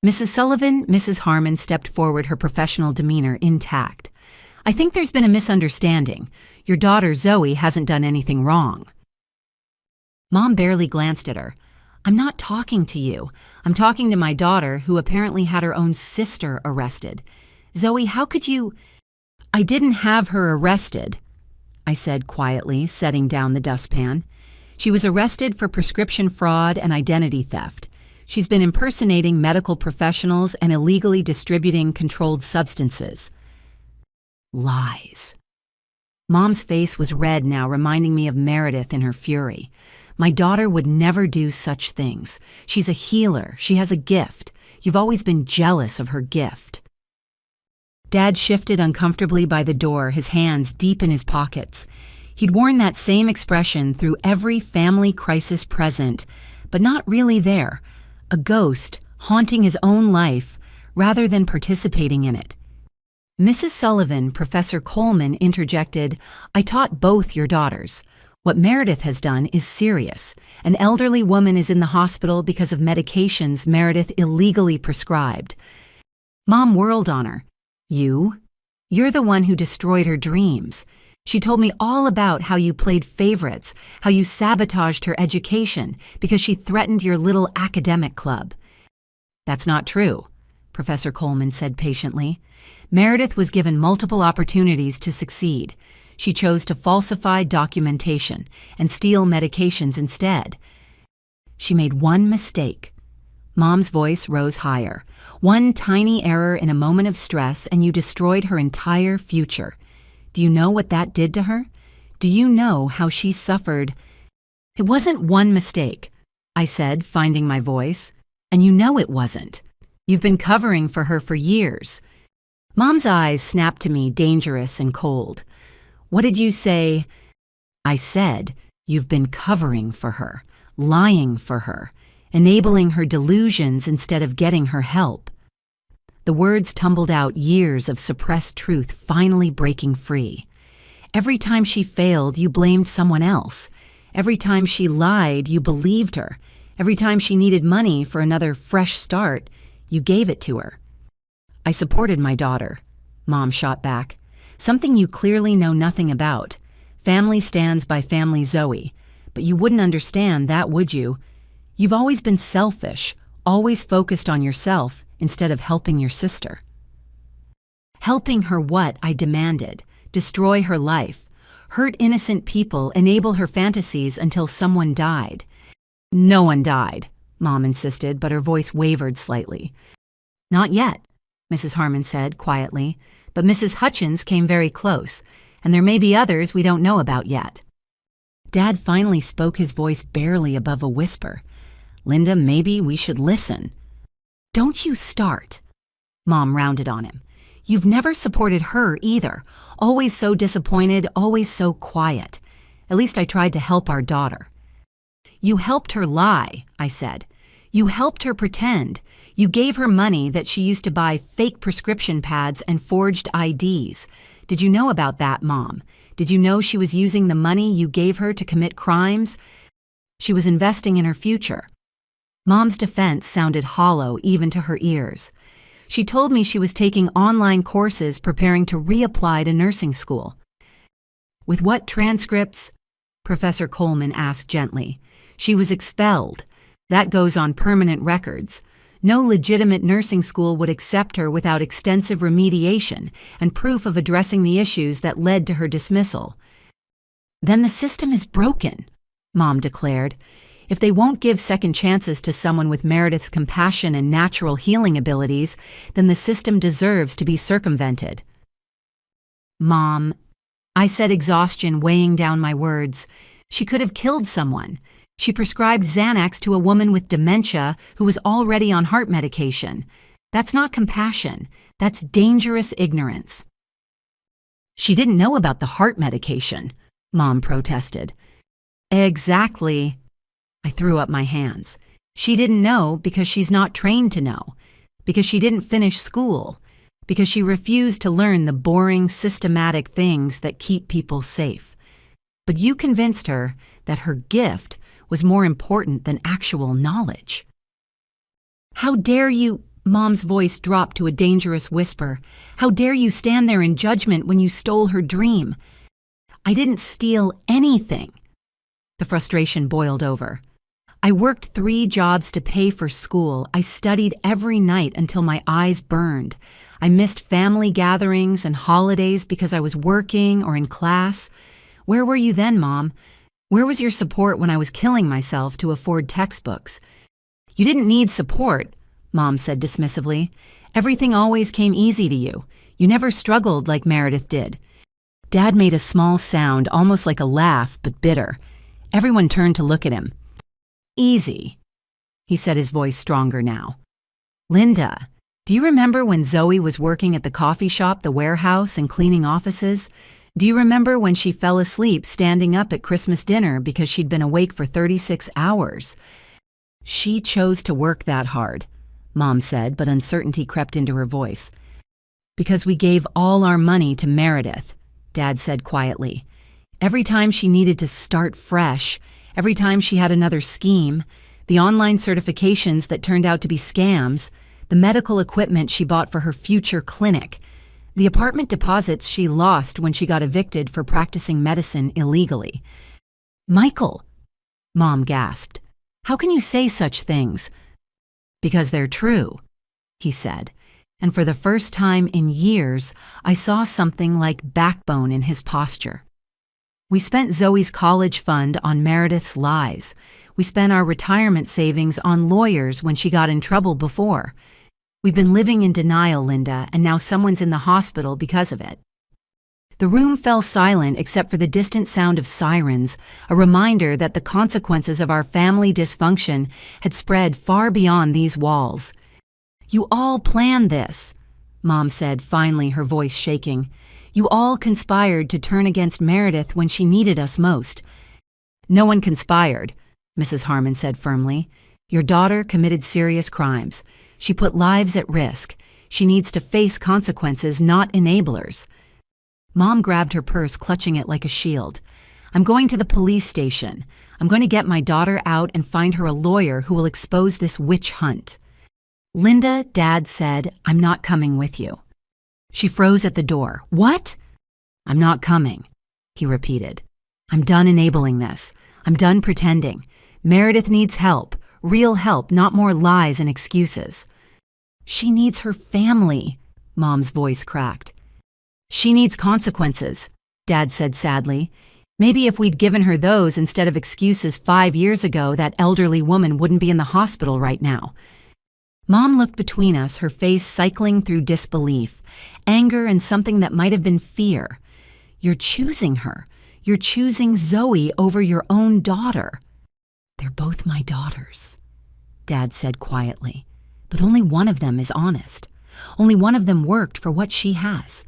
Mrs. Harmon stepped forward, her professional demeanor intact. "I think there's been a misunderstanding. Your daughter, Zoe, hasn't done anything wrong." Mom barely glanced at her. "I'm not talking to you. I'm talking to my daughter, who apparently had her own sister arrested. Zoe, how could you—" "I didn't have her arrested," I said quietly, setting down the dustpan. "She was arrested for prescription fraud and identity theft. She's been impersonating medical professionals and illegally distributing controlled substances." Lies. Mom's face was red now, reminding me of Meredith in her fury. My daughter would never do such things. She's a healer. She has a gift. You've always been jealous of her gift. Dad shifted uncomfortably by the door, his hands deep in his pockets. He'd worn that same expression through every family crisis present, but not really there, a ghost haunting his own life rather than participating in it. Mrs. Sullivan, Professor Coleman, interjected, "I taught both your daughters. What Meredith has done is serious. An elderly woman is in the hospital because of medications Meredith illegally prescribed." Mom whirled on her. You're the one who destroyed her dreams. She told me all about how you played favorites, how you sabotaged her education because she threatened your little academic club." "That's not true," Professor Coleman said patiently. "Meredith was given multiple opportunities to succeed. She chose to falsify documentation and steal medications instead. She made one mistake." Mom's voice rose higher. "One tiny error in a moment of stress, and you destroyed her entire future. Do you know what that did to her? Do you know how she suffered?" "It wasn't one mistake," I said, finding my voice. "And you know it wasn't. You've been covering for her for years." Mom's eyes snapped to me, dangerous and cold. "What did you say?" I said, "You've been covering for her, lying for her, enabling her delusions instead of getting her help." The words tumbled out, years of suppressed truth finally breaking free. Every time she failed, you blamed someone else. Every time she lied, you believed her. Every time she needed money for another fresh start, you gave it to her. "I supported my daughter," Mom shot back. "Something you clearly know nothing about. Family stands by family, Zoe. But you wouldn't understand that, would you? You've always been selfish, always focused on yourself, instead of helping your sister. Helping her what? I demanded. Destroy her life. Hurt innocent people, enable her fantasies until someone died. No one died, Mom insisted, but her voice wavered slightly. Not yet, Mrs. Harmon said quietly, but Mrs. Hutchins came very close, and there may be others we don't know about yet. Dad finally spoke, his voice barely above a whisper. Linda, maybe we should listen. Don't you start, Mom rounded on him. You've never supported her either. Always so disappointed, always so quiet. At least I tried to help our daughter. You helped her lie, I said. You helped her pretend. You gave her money that she used to buy fake prescription pads and forged IDs. Did you know about that, Mom? Did you know she was using the money you gave her to commit crimes? She was investing in her future. Mom's defense sounded hollow even to her ears. She told me she was taking online courses preparing to reapply to nursing school. With what transcripts? Professor Coleman asked gently. She was expelled. That goes on permanent records. No legitimate nursing school would accept her without extensive remediation and proof of addressing the issues that led to her dismissal. Then the system is broken, Mom declared. If they won't give second chances to someone with Meredith's compassion and natural healing abilities, then the system deserves to be circumvented. Mom, I said, exhaustion weighing down my words. She could have killed someone. She prescribed Xanax to a woman with dementia who was already on heart medication. That's not compassion. That's dangerous ignorance. She didn't know about the heart medication, Mom protested. Exactly. I threw up my hands. She didn't know because she's not trained to know, because she didn't finish school, because she refused to learn the boring, systematic things that keep people safe. But you convinced her that her gift was more important than actual knowledge. How dare you? Mom's voice dropped to a dangerous whisper. How dare you stand there in judgment when you stole her dream? I didn't steal anything. The frustration boiled over. I worked 3 jobs to pay for school. I studied every night until my eyes burned. I missed family gatherings and holidays because I was working or in class. Where were you then, Mom? Where was your support when I was killing myself to afford textbooks? You didn't need support, Mom said dismissively. Everything always came easy to you. You never struggled like Meredith did. Dad made a small sound, almost like a laugh, but bitter. Everyone turned to look at him. Easy, he said, his voice stronger now. Linda, do you remember when Zoe was working at the coffee shop, the warehouse, and cleaning offices? Do you remember when she fell asleep standing up at Christmas dinner because she'd been awake for 36 hours? She chose to work that hard, Mom said, but uncertainty crept into her voice. Because we gave all our money to Meredith, Dad said quietly. Every time she needed to start fresh, every time she had another scheme, the online certifications that turned out to be scams, the medical equipment she bought for her future clinic, the apartment deposits she lost when she got evicted for practicing medicine illegally. Michael, Mom gasped. How can you say such things? Because they're true, he said, and for the first time in years, I saw something like backbone in his posture. We spent Zoe's college fund on Meredith's lies. We spent our retirement savings on lawyers when she got in trouble before. We've been living in denial, Linda, and now someone's in the hospital because of it. The room fell silent except for the distant sound of sirens, a reminder that the consequences of our family dysfunction had spread far beyond these walls. You all planned this, Mom said, finally, her voice shaking. You all conspired to turn against Meredith when she needed us most. No one conspired, Mrs. Harmon said firmly. Your daughter committed serious crimes. She put lives at risk. She needs to face consequences, not enablers. Mom grabbed her purse, clutching it like a shield. I'm going to the police station. I'm going to get my daughter out and find her a lawyer who will expose this witch hunt. Linda, Dad said, I'm not coming with you. She froze at the door. What? I'm not coming, he repeated. I'm done enabling this. I'm done pretending. Meredith needs help, real help, not more lies and excuses. She needs her family, Mom's voice cracked. She needs consequences, Dad said sadly. Maybe if we'd given her those instead of excuses 5 years ago, that elderly woman wouldn't be in the hospital right now. Mom looked between us, her face cycling through disbelief, anger, and something that might have been fear. You're choosing her. You're choosing Zoe over your own daughter. They're both my daughters, Dad said quietly, but only one of them is honest. Only one of them worked for what she has.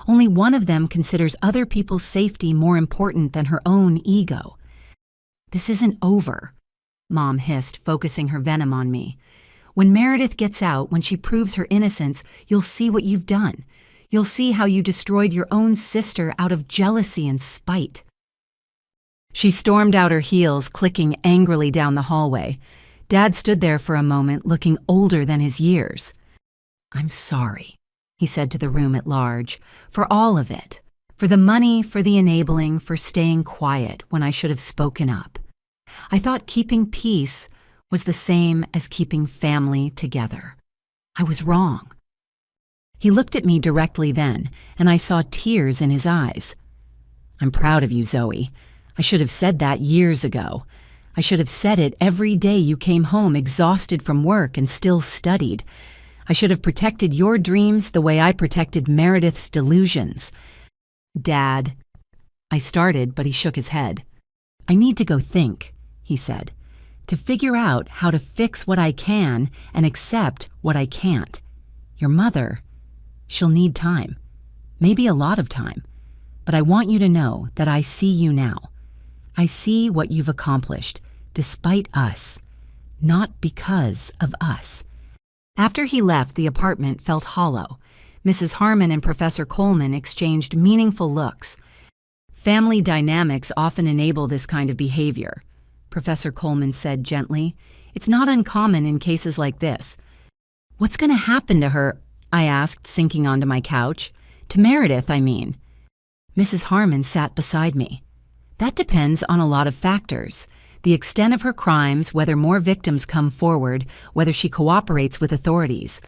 Only one of them considers other people's safety more important than her own ego. This isn't over, Mom hissed, focusing her venom on me. When Meredith gets out, when she proves her innocence, you'll see what you've done. You'll see how you destroyed your own sister out of jealousy and spite. She stormed out her heels, clicking angrily down the hallway. Dad stood there for a moment, looking older than his years. I'm sorry, he said to the room at large, for all of it. For the money, for the enabling, for staying quiet when I should have spoken up. I thought keeping peace was the same as keeping family together. I was wrong. He looked at me directly then, and I saw tears in his eyes. I'm proud of you, Zoe. I should have said that years ago. I should have said it every day you came home exhausted from work and still studied. I should have protected your dreams the way I protected Meredith's delusions. Dad, I started, but he shook his head. I need to go think, he said, to figure out how to fix what I can and accept what I can't. Your mother, she'll need time, maybe a lot of time, but I want you to know that I see you now. I see what you've accomplished, despite us, not because of us. After he left, the apartment felt hollow. Mrs. Harmon and Professor Coleman exchanged meaningful looks. Family dynamics often enable this kind of behavior, Professor Coleman said gently. It's not uncommon in cases like this. What's going to happen to her? I asked, sinking onto my couch. To Meredith, I mean. Mrs. Harmon sat beside me. That depends on a lot of factors. The extent of her crimes, whether more victims come forward, whether she cooperates with authorities.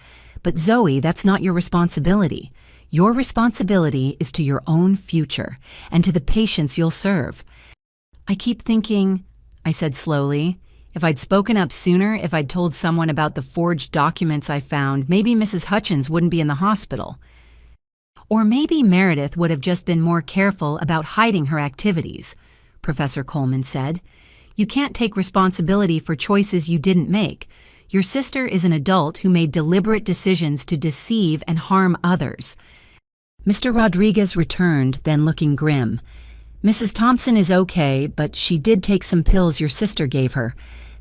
But Zoe, that's not your responsibility. Your responsibility is to your own future and to the patients you'll serve. I keep thinking, I said slowly, if I'd spoken up sooner, if I'd told someone about the forged documents I found, maybe Mrs. Hutchins wouldn't be in the hospital. Or maybe Meredith would have just been more careful about hiding her activities, Professor Coleman said. You can't take responsibility for choices you didn't make. Your sister is an adult who made deliberate decisions to deceive and harm others. Mr. Rodriguez returned, then looking grim. Mrs. Thompson is okay, but she did take some pills your sister gave her.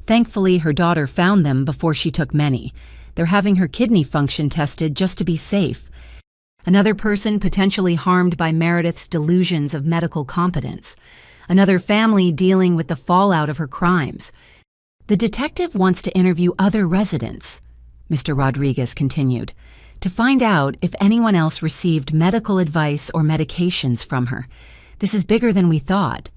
Thankfully, her daughter found them before she took many. They're having her kidney function tested just to be safe. Another person potentially harmed by Meredith's delusions of medical competence. Another family dealing with the fallout of her crimes. The detective wants to interview other residents, Mr. Rodriguez continued, to find out if anyone else received medical advice or medications from her. This is bigger than we thought.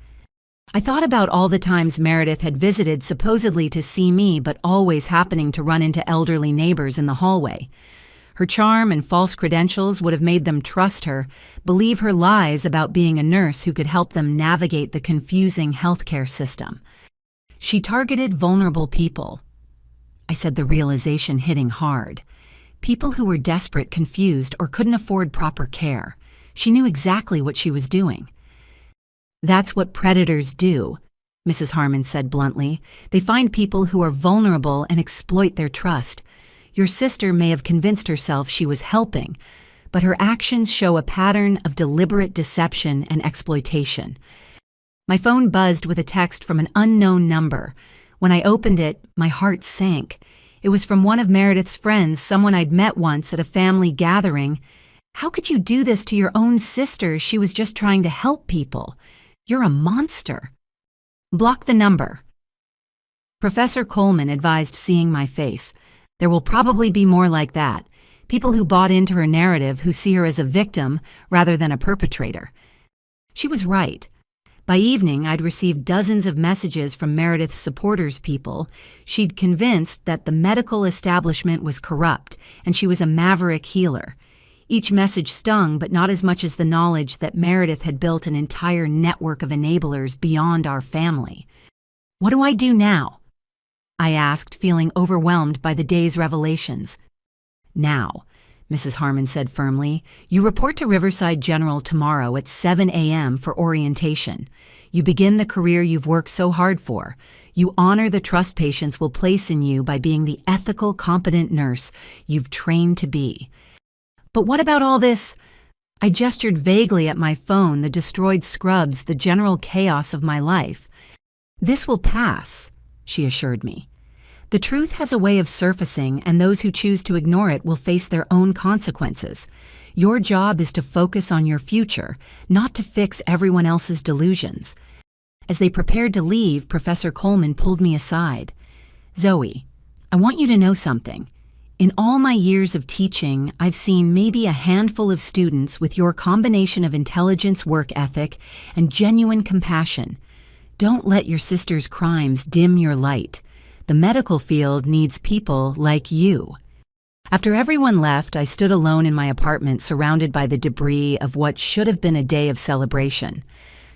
I thought about all the times Meredith had visited supposedly to see me, but always happening to run into elderly neighbors in the hallway. Her charm and false credentials would have made them trust her, believe her lies about being a nurse who could help them navigate the confusing healthcare system. She targeted vulnerable people. I said, the realization hitting hard. People who were desperate, confused, or couldn't afford proper care. She knew exactly what she was doing. That's what predators do, Mrs. Harmon said bluntly. They find people who are vulnerable and exploit their trust. Your sister may have convinced herself she was helping, but her actions show a pattern of deliberate deception and exploitation. My phone buzzed with a text from an unknown number. When I opened it, my heart sank. It was from one of Meredith's friends, someone I'd met once at a family gathering. How could you do this to your own sister? She was just trying to help people. You're a monster. Block the number. Professor Coleman advised seeing my face. There will probably be more like that. People who bought into her narrative, who see her as a victim rather than a perpetrator. She was right. By evening, I'd received dozens of messages from Meredith's supporters people. She'd convinced that the medical establishment was corrupt and she was a maverick healer. Each message stung, but not as much as the knowledge that Meredith had built an entire network of enablers beyond our family. "What do I do now?" I asked, feeling overwhelmed by the day's revelations. "Now," Mrs. Harmon said firmly, "you report to Riverside General tomorrow at 7 a.m. for orientation. You begin the career you've worked so hard for. You honor the trust patients will place in you by being the ethical, competent nurse you've trained to be." "But what about all this?" I gestured vaguely at my phone, the destroyed scrubs, the general chaos of my life. "This will pass," she assured me. "The truth has a way of surfacing, and those who choose to ignore it will face their own consequences. Your job is to focus on your future, not to fix everyone else's delusions." As they prepared to leave, Professor Coleman pulled me aside. "Zoe, I want you to know something. In all my years of teaching, I've seen maybe a handful of students with your combination of intelligence, work ethic, and genuine compassion. Don't let your sister's crimes dim your light. The medical field needs people like you." After everyone left, I stood alone in my apartment surrounded by the debris of what should have been a day of celebration.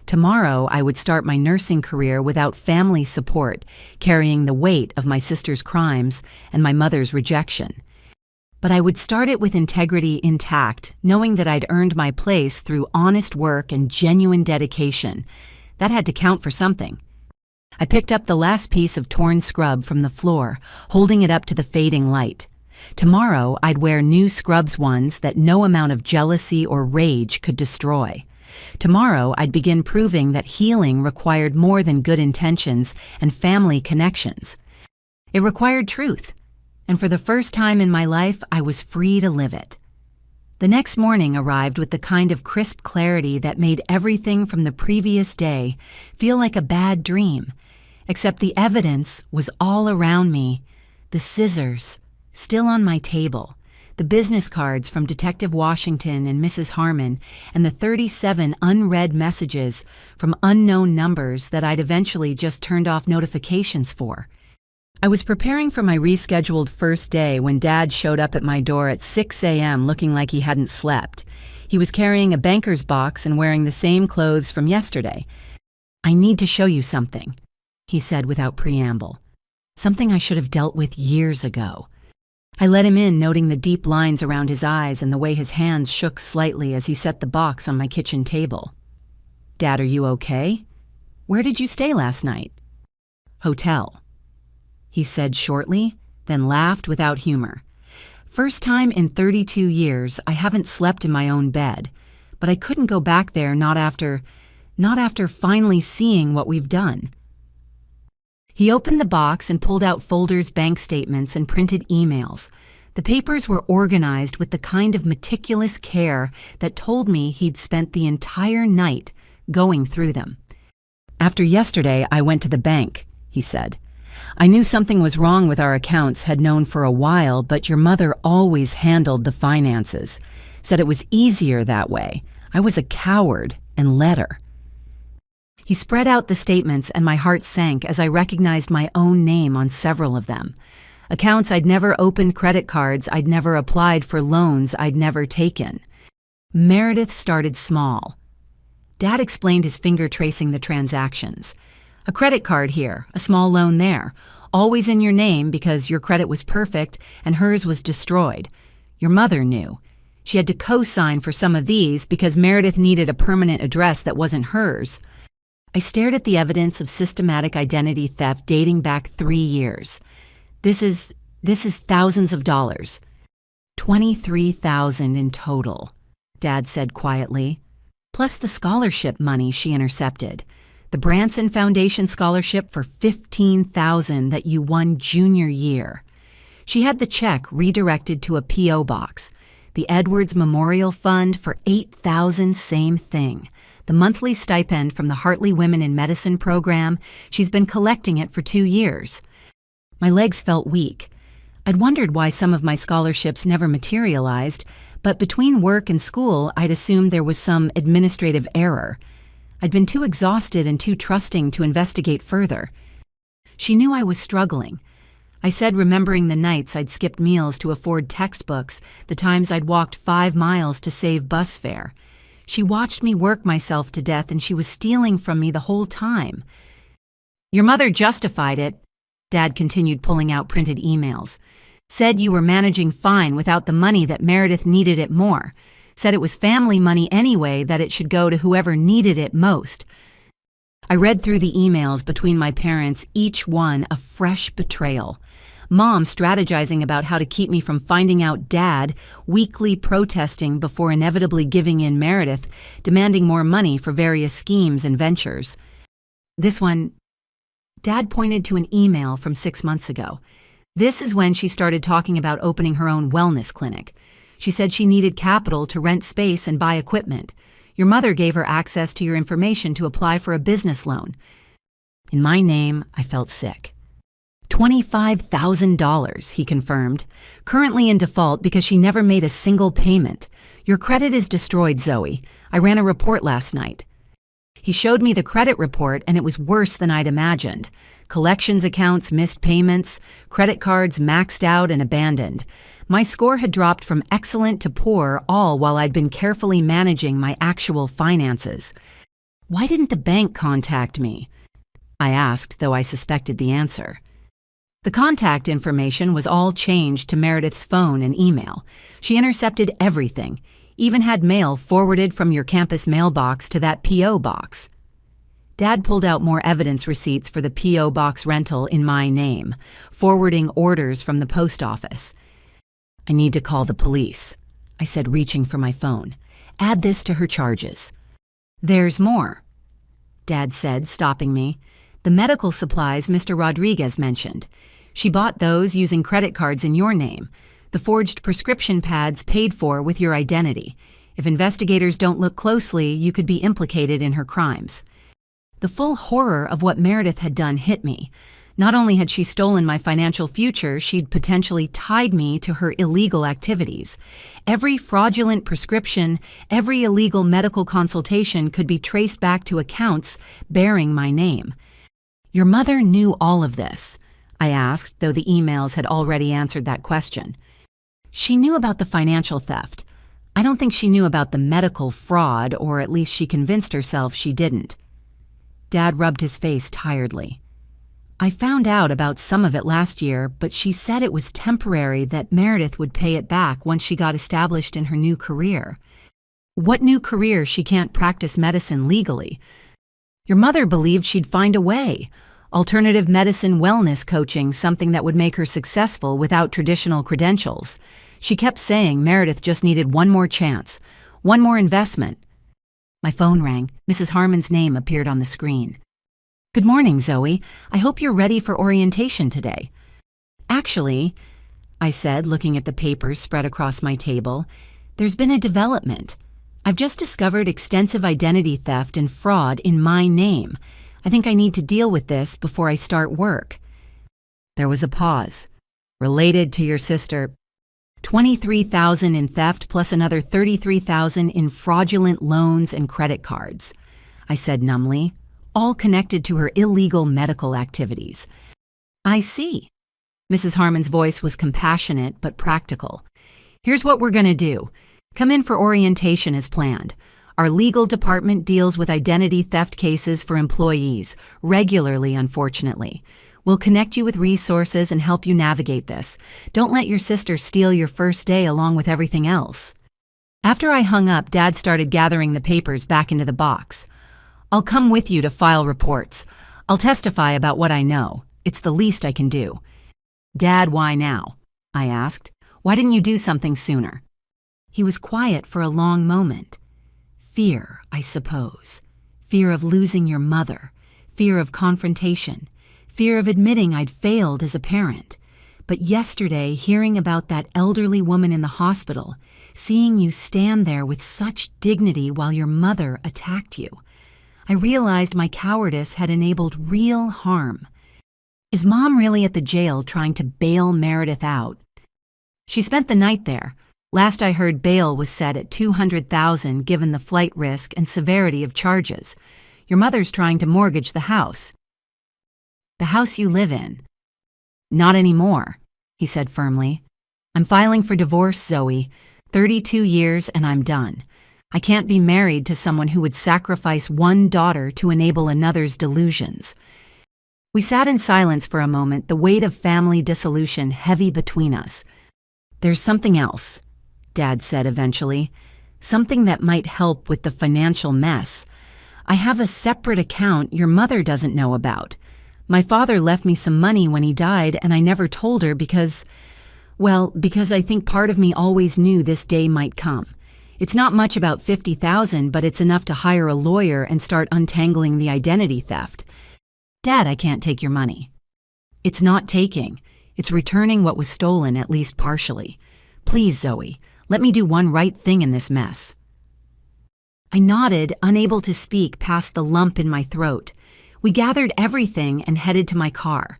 Tomorrow, I would start my nursing career without family support, carrying the weight of my sister's crimes and my mother's rejection. But I would start it with integrity intact, knowing that I'd earned my place through honest work and genuine dedication. That had to count for something. I picked up the last piece of torn scrub from the floor, holding it up to the fading light. Tomorrow, I'd wear new scrubs, ones that no amount of jealousy or rage could destroy. Tomorrow, I'd begin proving that healing required more than good intentions and family connections. It required truth, and for the first time in my life, I was free to live it. The next morning arrived with the kind of crisp clarity that made everything from the previous day feel like a bad dream, except the evidence was all around me. The scissors, still on my table, the business cards from Detective Washington and Mrs. Harmon, and the 37 unread messages from unknown numbers that I'd eventually just turned off notifications for. I was preparing for my rescheduled first day when Dad showed up at my door at 6 a.m. looking like he hadn't slept. He was carrying a banker's box and wearing the same clothes from yesterday. "I need to show you something," he said without preamble. Something I should have dealt with years ago. I let him in, noting the deep lines around his eyes and the way his hands shook slightly as he set the box on my kitchen table. "Dad, are you okay? Where did you stay last night?" "Hotel," he said shortly, then laughed without humor. "First time in 32 years, I haven't slept in my own bed, but I couldn't go back there not after finally seeing what we've done." He opened the box and pulled out folders, bank statements, and printed emails. The papers were organized with the kind of meticulous care that told me he'd spent the entire night going through them. "After yesterday, I went to the bank," he said. "I knew something was wrong with our accounts, had known for a while, but your mother always handled the finances. Said it was easier that way. I was a coward and let her." He spread out the statements and my heart sank as I recognized my own name on several of them. Accounts I'd never opened, credit cards I'd never applied for, loans I'd never taken. Meredith started small. Dad explained his finger tracing the transactions. "A credit card here, a small loan there, always in your name because your credit was perfect and hers was destroyed. Your mother knew. She had to co-sign for some of these because Meredith needed a permanent address that wasn't hers." I stared at the evidence of systematic identity theft dating back 3 years. This is thousands of dollars. $23,000 in total, Dad said quietly, plus the scholarship money she intercepted. The Branson Foundation scholarship for $15,000 that you won junior year. She had the check redirected to a P.O. box. The Edwards Memorial Fund for $8,000, same thing. The monthly stipend from the Hartley Women in Medicine program, she's been collecting it for 2 years. My legs felt weak. I'd wondered why some of my scholarships never materialized, but between work and school, I'd assumed there was some administrative error. I'd been too exhausted and too trusting to investigate further. She knew I was struggling. I said, remembering the nights I'd skipped meals to afford textbooks, the times I'd walked 5 miles to save bus fare. She watched me work myself to death, and she was stealing from me the whole time. Your mother justified it. Dad continued pulling out printed emails. Said you were managing fine without the money, that Meredith needed it more. Said it was family money anyway, that it should go to whoever needed it most. I read through the emails between my parents, each one a fresh betrayal. Mom strategizing about how to keep me from finding out, Dad weekly protesting before inevitably giving in, Meredith demanding more money for various schemes and ventures. This one, Dad pointed to an email from 6 months ago. This is when she started talking about opening her own wellness clinic. She said she needed capital to rent space and buy equipment. Your mother gave her access to your information to apply for a business loan. In my name, I felt sick. $25,000, he confirmed. Currently in default because she never made a single payment. Your credit is destroyed, Zoe. I ran a report last night. He showed me the credit report, and it was worse than I'd imagined. Collections accounts missed payments, credit cards maxed out and abandoned. My score had dropped from excellent to poor, all while I'd been carefully managing my actual finances. Why didn't the bank contact me? I asked, though I suspected the answer. The contact information was all changed to Meredith's phone and email. She intercepted everything, even had mail forwarded from your campus mailbox to that P.O. box. Dad pulled out more evidence receipts for the P.O. box rental in my name, forwarding orders from the post office. I need to call the police, I said, reaching for my phone. Add this to her charges. There's more, Dad said, stopping me. The medical supplies Mr. Rodriguez mentioned. She bought those using credit cards in your name. The forged prescription pads paid for with your identity. If investigators don't look closely, you could be implicated in her crimes. The full horror of what Meredith had done hit me. Not only had she stolen my financial future, she'd potentially tied me to her illegal activities. Every fraudulent prescription, every illegal medical consultation could be traced back to accounts bearing my name. Your mother knew all of this, I asked, though the emails had already answered that question. She knew about the financial theft. I don't think she knew about the medical fraud, or at least she convinced herself she didn't. Dad rubbed his face tiredly. I found out about some of it last year, but she said it was temporary, that Meredith would pay it back once she got established in her new career. What new career? She can't practice medicine legally. Your mother believed she'd find a way. Alternative medicine wellness coaching, something that would make her successful without traditional credentials. She kept saying Meredith just needed one more chance, one more investment. My phone rang. Mrs. Harmon's name appeared on the screen. Good morning, Zoe. I hope you're ready for orientation today. Actually, I said, looking at the papers spread across my table, there's been a development. I've just discovered extensive identity theft and fraud in my name. I think I need to deal with this before I start work. There was a pause. Related to your sister, $23,000 in theft plus another $33,000 in fraudulent loans and credit cards, I said numbly, all connected to her illegal medical activities. I see. Mrs. Harmon's voice was compassionate but practical. Here's what we're going to do. Come in for orientation as planned. Our legal department deals with identity theft cases for employees, regularly, unfortunately. We'll connect you with resources and help you navigate this. Don't let your sister steal your first day along with everything else. After I hung up, Dad started gathering the papers back into the box. I'll come with you to file reports. I'll testify about what I know. It's the least I can do. Dad, why now? I asked. Why didn't you do something sooner? He was quiet for a long moment. Fear, I suppose. Fear of losing your mother. Fear of confrontation. Fear of admitting I'd failed as a parent. But yesterday, hearing about that elderly woman in the hospital, seeing you stand there with such dignity while your mother attacked you, I realized my cowardice had enabled real harm. Is Mom really at the jail trying to bail Meredith out? She spent the night there. Last I heard, bail was set at $200,000 given the flight risk and severity of charges. Your mother's trying to mortgage the house. The house you live in. Not anymore, he said firmly. I'm filing for divorce, Zoe. 32 years and I'm done. I can't be married to someone who would sacrifice one daughter to enable another's delusions. We sat in silence for a moment, the weight of family dissolution heavy between us. There's something else, Dad said eventually. Something that might help with the financial mess. I have a separate account your mother doesn't know about. My father left me some money when he died and I never told her because I think part of me always knew this day might come. It's not much, about $50,000, but it's enough to hire a lawyer and start untangling the identity theft. Dad, I can't take your money. It's not taking. It's returning what was stolen, at least partially. Please, Zoe, let me do one right thing in this mess. I nodded, unable to speak past the lump in my throat. We gathered everything and headed to my car.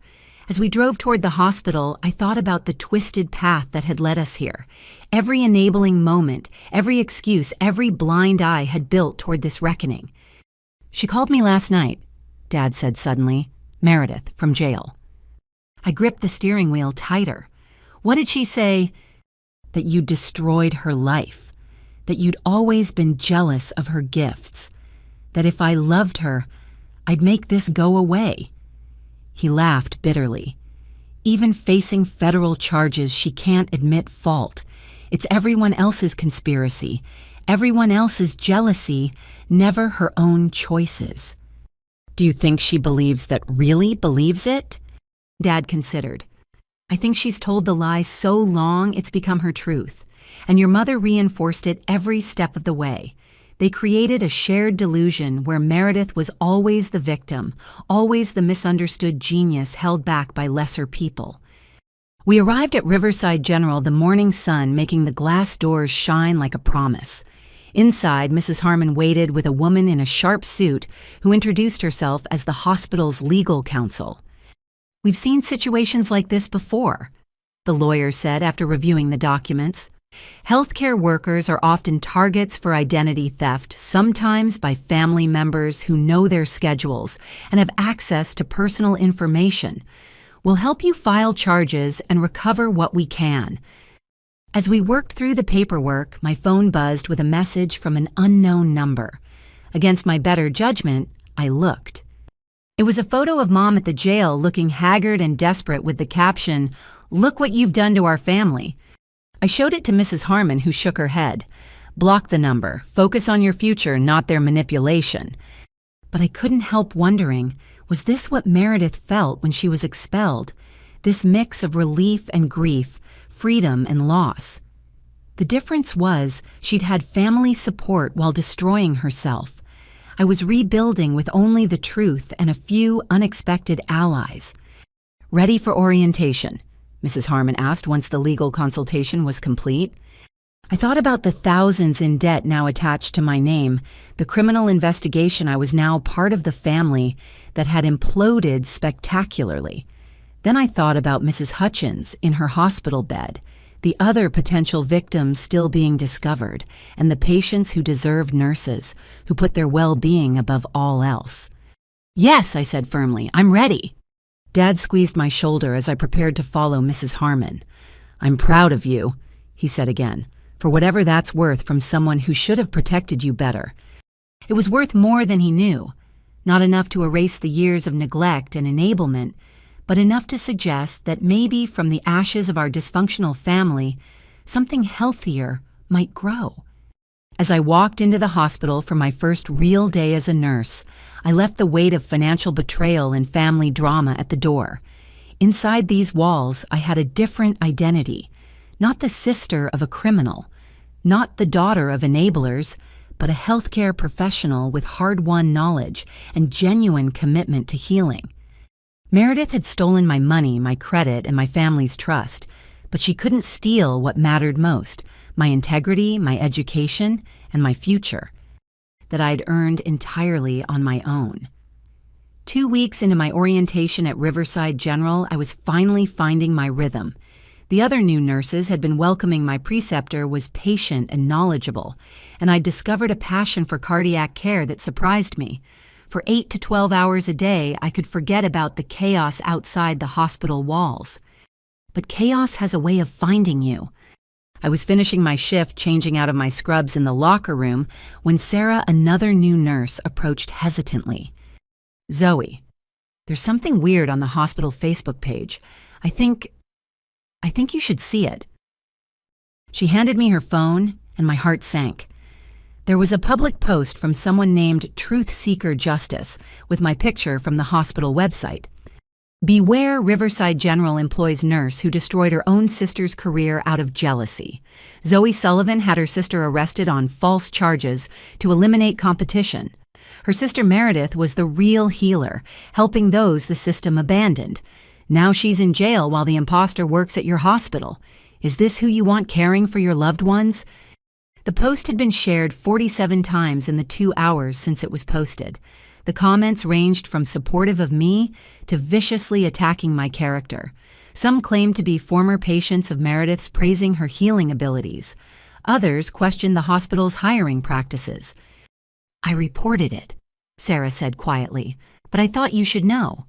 As we drove toward the hospital, I thought about the twisted path that had led us here. Every enabling moment, every excuse, every blind eye had built toward this reckoning. She called me last night, Dad said suddenly. Meredith, from jail. I gripped the steering wheel tighter. What did she say? That you destroyed her life. That you'd always been jealous of her gifts. That if I loved her, I'd make this go away. He laughed bitterly. Even facing federal charges, she can't admit fault. It's everyone else's conspiracy, everyone else's jealousy, never her own choices. Do you think she really believes it? Dad considered. I think she's told the lie so long it's become her truth. And your mother reinforced it every step of the way. They created a shared delusion where Meredith was always the victim, always the misunderstood genius held back by lesser people. We arrived at Riverside General, the morning sun making the glass doors shine like a promise. Inside, Mrs. Harmon waited with a woman in a sharp suit who introduced herself as the hospital's legal counsel. We've seen situations like this before, the lawyer said after reviewing the documents. Healthcare workers are often targets for identity theft, sometimes by family members who know their schedules and have access to personal information. We'll help you file charges and recover what we can. As we worked through the paperwork, my phone buzzed with a message from an unknown number. Against my better judgment, I looked. It was a photo of Mom at the jail looking haggard and desperate with the caption, "Look what you've done to our family." I showed it to Mrs. Harmon, who shook her head. Block the number. Focus on your future, not their manipulation. But I couldn't help wondering, was this what Meredith felt when she was expelled? This mix of relief and grief, freedom and loss. The difference was she'd had family support while destroying herself. I was rebuilding with only the truth and a few unexpected allies. Ready for orientation? Mrs. Harmon asked once the legal consultation was complete. I thought about the thousands in debt now attached to my name, the criminal investigation I was now part of the family that had imploded spectacularly. Then I thought about Mrs. Hutchins in her hospital bed, the other potential victims still being discovered, and the patients who deserved nurses, who put their well-being above all else. Yes, I said firmly, I'm ready. Dad squeezed my shoulder as I prepared to follow Mrs. Harmon. I'm proud of you, he said again, for whatever that's worth from someone who should have protected you better. It was worth more than he knew, not enough to erase the years of neglect and enablement, but enough to suggest that maybe from the ashes of our dysfunctional family, something healthier might grow. As I walked into the hospital for my first real day as a nurse, I left the weight of financial betrayal and family drama at the door. Inside these walls, I had a different identity, not the sister of a criminal, not the daughter of enablers, but a healthcare professional with hard-won knowledge and genuine commitment to healing. Meredith had stolen my money, my credit, and my family's trust, but she couldn't steal what mattered most, my integrity, my education, and my future, that I'd earned entirely on my own. 2 weeks into my orientation at Riverside General, I was finally finding my rhythm. The other new nurses had been welcoming my preceptor was patient and knowledgeable, and I'd discovered a passion for cardiac care that surprised me. For 8 to 12 hours a day, I could forget about the chaos outside the hospital walls. But chaos has a way of finding you. I was finishing my shift, changing out of my scrubs in the locker room, when Sarah, another new nurse, approached hesitantly. "Zoe, there's something weird on the hospital Facebook page. I think you should see it." She handed me her phone, and my heart sank. There was a public post from someone named Truth Seeker Justice with my picture from the hospital website. "Beware Riverside General employs nurse who destroyed her own sister's career out of jealousy. Zoe Sullivan had her sister arrested on false charges to eliminate competition. Her sister Meredith was the real healer, helping those the system abandoned. Now she's in jail while the imposter works at your hospital. Is this who you want caring for your loved ones?" The post had been shared 47 times in the 2 hours since it was posted. The comments ranged from supportive of me to viciously attacking my character. Some claimed to be former patients of Meredith's praising her healing abilities. Others questioned the hospital's hiring practices. "I reported it," Sarah said quietly, "but I thought you should know."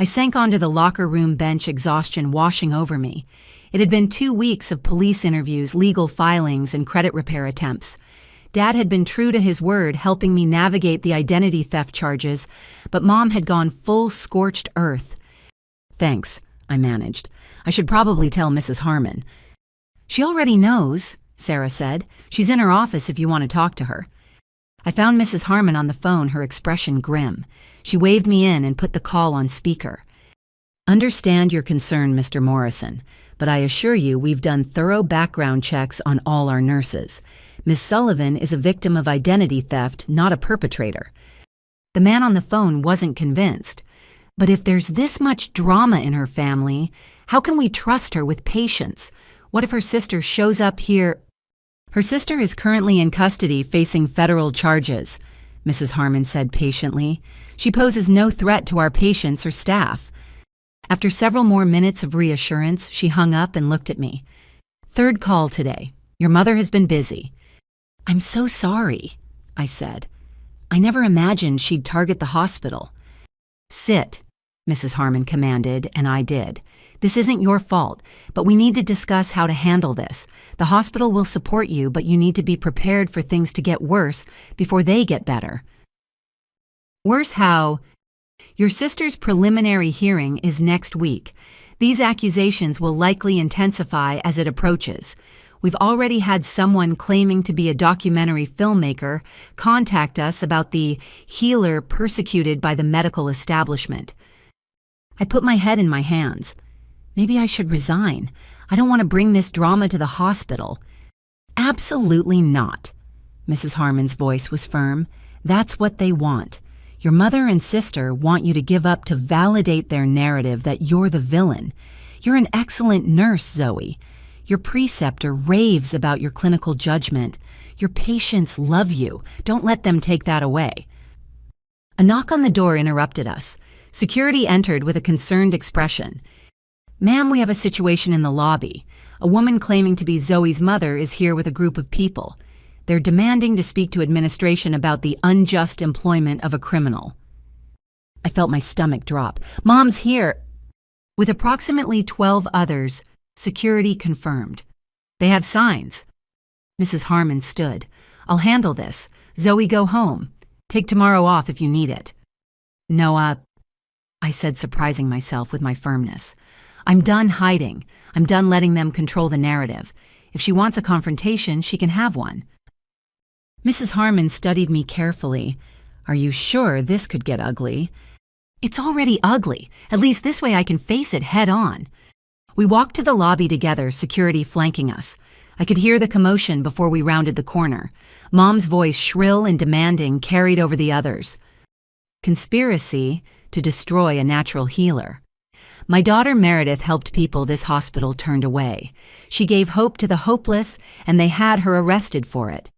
I sank onto the locker room bench, exhaustion washing over me. It had been 2 weeks of police interviews, legal filings, and credit repair attempts. Dad had been true to his word, helping me navigate the identity theft charges, but Mom had gone full scorched earth. "Thanks," I managed. "I should probably tell Mrs. Harmon." "She already knows," Sarah said. "She's in her office if you want to talk to her." I found Mrs. Harmon on the phone, her expression grim. She waved me in and put the call on speaker. "Understand your concern, Mr. Morrison, but I assure you we've done thorough background checks on all our nurses. Ms. Sullivan is a victim of identity theft, not a perpetrator." The man on the phone wasn't convinced. "But if there's this much drama in her family, how can we trust her with patients? What if her sister shows up here?" "Her sister is currently in custody facing federal charges," Mrs. Harmon said patiently. "She poses no threat to our patients or staff." After several more minutes of reassurance, she hung up and looked at me. "Third call today. Your mother has been busy." "I'm so sorry," I said. "I never imagined she'd target the hospital." "Sit," Mrs. Harmon commanded, and I did. "This isn't your fault, but we need to discuss how to handle this. The hospital will support you, but you need to be prepared for things to get worse before they get better." "Worse how?" "Your sister's preliminary hearing is next week. These accusations will likely intensify as it approaches. We've already had someone claiming to be a documentary filmmaker contact us about the healer persecuted by the medical establishment." I put my head in my hands. Maybe I should resign. I don't want to bring this drama to the hospital. "Absolutely not." Mrs. Harmon's voice was firm. "That's what they want. Your mother and sister want you to give up to validate their narrative that you're the villain. You're an excellent nurse, Zoe. Your preceptor raves about your clinical judgment. Your patients love you. Don't let them take that away." A knock on the door interrupted us. Security entered with a concerned expression. "Ma'am, we have a situation in the lobby. A woman claiming to be Zoe's mother is here with a group of people. They're demanding to speak to administration about the unjust employment of a criminal." I felt my stomach drop. "Mom's here." With approximately 12 others, security confirmed. "They have signs." Mrs. Harmon stood. "I'll handle this. Zoe, go home. Take tomorrow off if you need it." "No, I said, surprising myself with my firmness. "I'm done hiding. I'm done letting them control the narrative. If she wants a confrontation, she can have one." Mrs. Harmon studied me carefully. "Are you sure this could get ugly?" "It's already ugly. At least this way I can face it head on." We walked to the lobby together, security flanking us. I could hear the commotion before we rounded the corner. Mom's voice, shrill and demanding, carried over the others. "Conspiracy to destroy a natural healer. My daughter Meredith helped people this hospital turned away. She gave hope to the hopeless, and they had her arrested for it."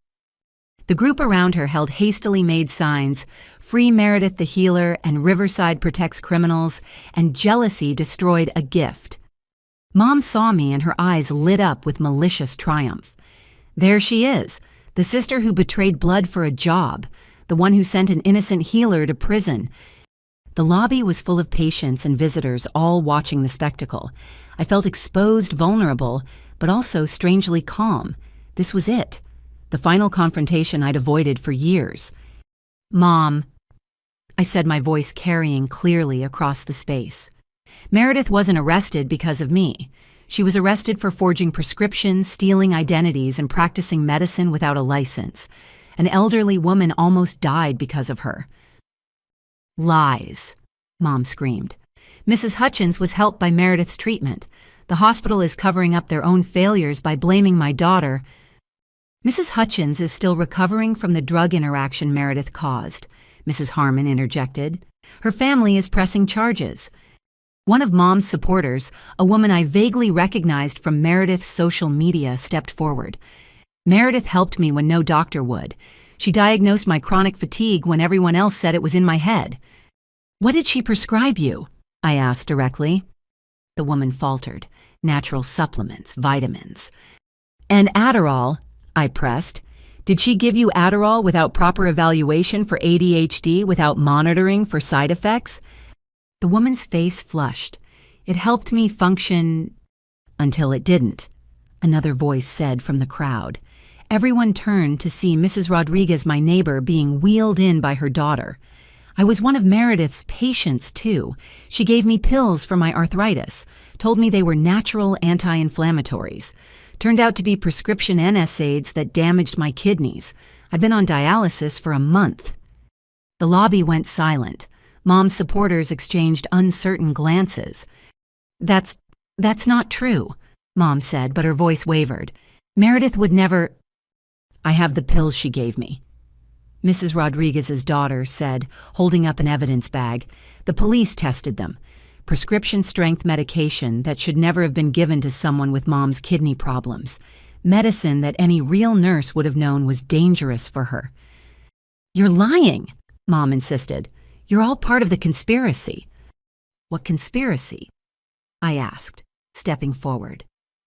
The group around her held hastily made signs, "Free Meredith the Healer" and "Riverside protects criminals," and "Jealousy destroyed a gift." Mom saw me and her eyes lit up with malicious triumph. There she is, the sister who betrayed blood for a job, the one who sent an innocent healer to prison. The lobby was full of patients and visitors, all watching the spectacle. I felt exposed, vulnerable, but also strangely calm. This was it. The final confrontation I'd avoided for years. "Mom," I said, my voice carrying clearly across the space. "Meredith wasn't arrested because of me. She was arrested for forging prescriptions, stealing identities, and practicing medicine without a license. An elderly woman almost died because of her." "Lies," Mom screamed. "Mrs. Hutchins was helped by Meredith's treatment. The hospital is covering up their own failures by blaming my daughter." "Mrs. Hutchins is still recovering from the drug interaction Meredith caused," Mrs. Harmon interjected. "Her family is pressing charges." One of Mom's supporters, a woman I vaguely recognized from Meredith's social media, stepped forward. "Meredith helped me when no doctor would. She diagnosed my chronic fatigue when everyone else said it was in my head." "What did she prescribe you?" I asked directly. The woman faltered. "Natural supplements, vitamins." "And Adderall," I pressed. "Did she give you Adderall without proper evaluation for ADHD, without monitoring for side effects?" The woman's face flushed. "It helped me function until it didn't," another voice said from the crowd. Everyone turned to see Mrs. Rodriguez, my neighbor, being wheeled in by her daughter. I was one of Meredith's patients, too. She gave me pills for my arthritis, told me they were natural anti-inflammatories. Turned out to be prescription NSAIDs that damaged my kidneys. I've been on dialysis for a month. The lobby went silent. Mom's supporters exchanged uncertain glances. That's not true," Mom said, but her voice wavered. "Meredith would never—" "I have the pills she gave me," Mrs. Rodriguez's daughter said, holding up an evidence bag. "The police tested them. Prescription-strength medication that should never have been given to someone with Mom's kidney problems. Medicine that any real nurse would have known was dangerous for her." "You're lying," Mom insisted. "You're all part of the conspiracy." "What conspiracy?" I asked, stepping forward.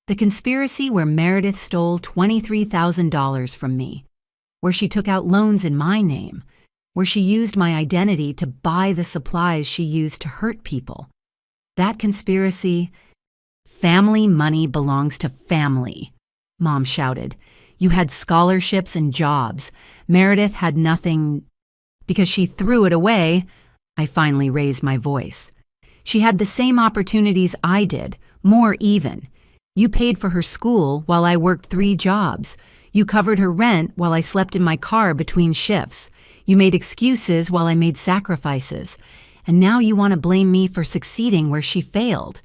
"The conspiracy where Meredith stole $23,000 from me, where she took out loans in my name, where she used my identity to buy the supplies she used to hurt people. That conspiracy—" "Family money belongs to family," Mom shouted. "You had scholarships and jobs. Meredith had nothing because she threw it away." I finally raised my voice. "She had the same opportunities I did, more even. You paid for her school while I worked 3 jobs. You covered her rent while I slept in my car between shifts. You made excuses while I made sacrifices. And now you want to blame me for succeeding where she failed.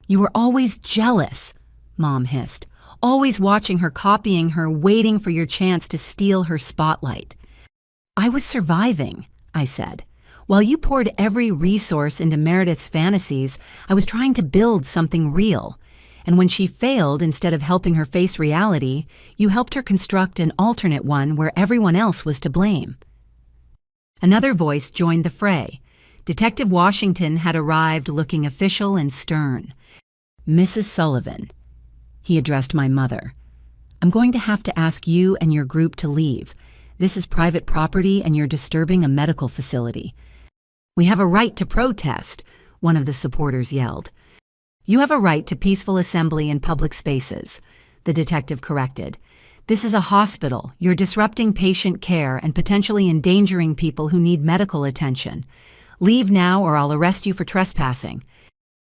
You were always jealous," Mom hissed. "Always watching her, copying her, waiting for your chance to steal her spotlight." "I was surviving," I said. "While you poured every resource into Meredith's fantasies, I was trying to build something real. And when she failed, instead of helping her face reality, you helped her construct an alternate one where everyone else was to blame." Another voice joined the fray. Detective Washington had arrived looking official and stern. "Mrs. Sullivan," he addressed my mother, "I'm going to have to ask you and your group to leave. This is private property and you're disturbing a medical facility." "We have a right to protest," one of the supporters yelled. "You have a right to peaceful assembly in public spaces," the detective corrected. "This is a hospital. You're disrupting patient care and potentially endangering people who need medical attention. Leave now or I'll arrest you for trespassing."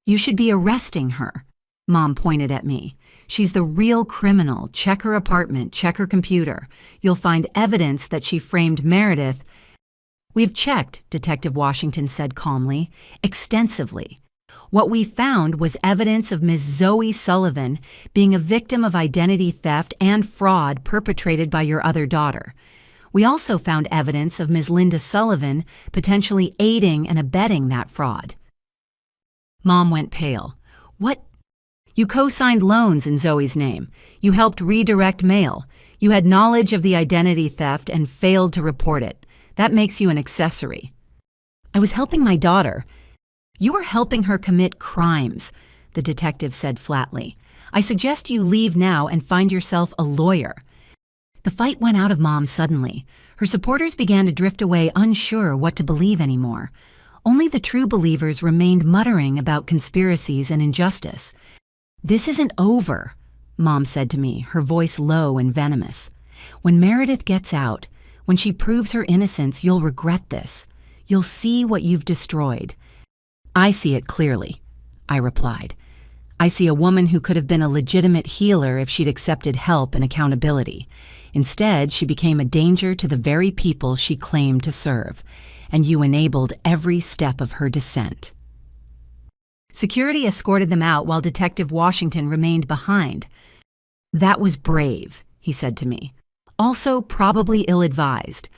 "You should be arresting her," Mom pointed at me. "She's the real criminal. Check her apartment, check her computer. You'll find evidence that she framed Meredith." "We've checked," Detective Washington said calmly, "extensively. What we found was evidence of Ms. Zoe Sullivan being a victim of identity theft and fraud perpetrated by your other daughter. We also found evidence of Ms. Linda Sullivan potentially aiding and abetting that fraud." Mom went pale. "What? You co-signed loans in Zoe's name. You helped redirect mail. You had knowledge of the identity theft and failed to report it. That makes you an accessory." "I was helping my daughter." "You were helping her commit crimes," the detective said flatly. "I suggest you leave now and find yourself a lawyer." The fight went out of Mom suddenly. Her supporters began to drift away, unsure what to believe anymore. Only the true believers remained muttering about conspiracies and injustice. "This isn't over," Mom said to me, her voice low and venomous. "When Meredith gets out, when she proves her innocence, you'll regret this. You'll see what you've destroyed." "I see it clearly," I replied. "I see a woman who could have been a legitimate healer if she'd accepted help and accountability. Instead, she became a danger to the very people she claimed to serve, and you enabled every step of her descent." Security escorted them out while Detective Washington remained behind. "That was brave," he said to me. "Also probably ill-advised.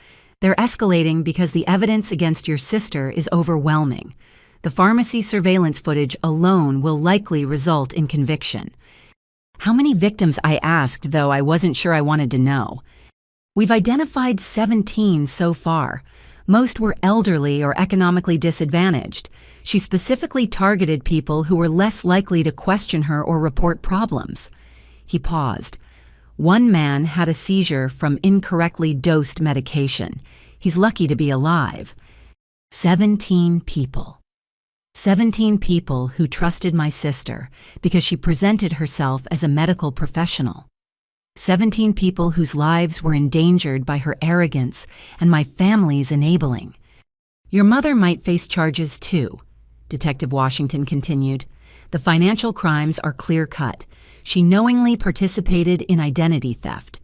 They're escalating because the evidence against your sister is overwhelming. The pharmacy surveillance footage alone will likely result in conviction." "How many victims?" I asked, though I wasn't sure I wanted to know. "We've identified 17 so far. Most were elderly or economically disadvantaged. She specifically targeted people who were less likely to question her or report problems." He paused. "One man had a seizure from incorrectly dosed medication. He's lucky to be alive." 17 people. 17 people who trusted my sister because she presented herself as a medical professional. 17 people whose lives were endangered by her arrogance and my family's enabling. "Your mother might face charges too," Detective Washington continued. "The financial crimes are clear-cut. She knowingly participated in identity theft."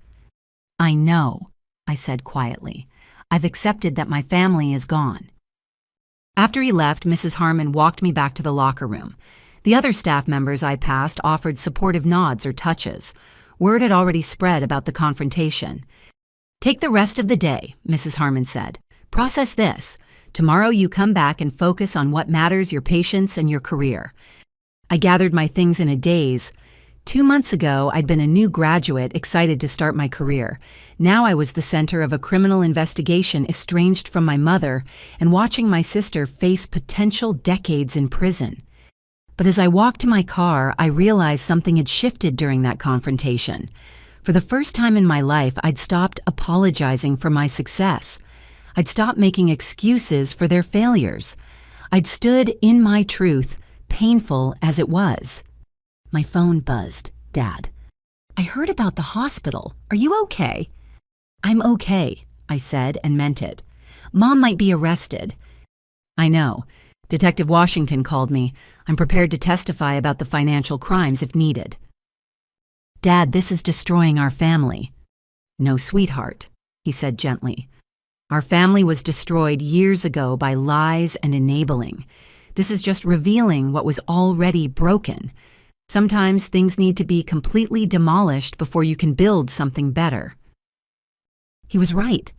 "I know," I said quietly. "I've accepted that my family is gone." After he left, Mrs. Harmon walked me back to the locker room. The other staff members I passed offered supportive nods or touches. Word had already spread about the confrontation. "Take the rest of the day," Mrs. Harmon said. "Process this. Tomorrow you come back and focus on what matters, your patients and your career." I gathered my things in a daze. 2 months ago, I'd been a new graduate excited to start my career. Now I was the center of a criminal investigation, estranged from my mother and watching my sister face potential decades in prison. But as I walked to my car, I realized something had shifted during that confrontation. For the first time in my life, I'd stopped apologizing for my success. I'd stopped making excuses for their failures. I'd stood in my truth, painful as it was. My phone buzzed. "Dad." "I heard about the hospital. Are you okay?" "I'm okay," I said and meant it. "Mom might be arrested." "I know. Detective Washington called me. I'm prepared to testify about the financial crimes if needed." "Dad, this is destroying our family." "No, sweetheart," he said gently. "Our family was destroyed years ago by lies and enabling. This is just revealing what was already broken. Sometimes things need to be completely demolished before you can build something better." He was right.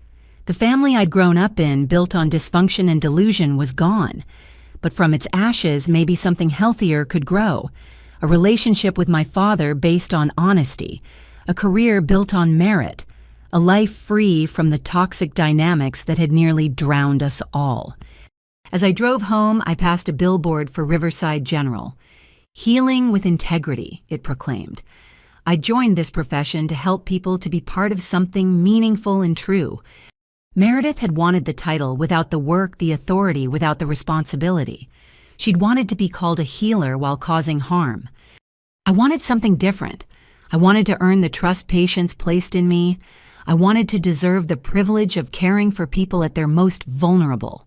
The family I'd grown up in, built on dysfunction and delusion, was gone. But from its ashes, maybe something healthier could grow. A relationship with my father based on honesty. A career built on merit. A life free from the toxic dynamics that had nearly drowned us all. As I drove home, I passed a billboard for Riverside General. "Healing with integrity," it proclaimed. I joined this profession to help people to be part of something meaningful and true. Meredith had wanted the title without the work, the authority, without the responsibility. She'd wanted to be called a healer while causing harm. I wanted something different. I wanted to earn the trust patients placed in me. I wanted to deserve the privilege of caring for people at their most vulnerable.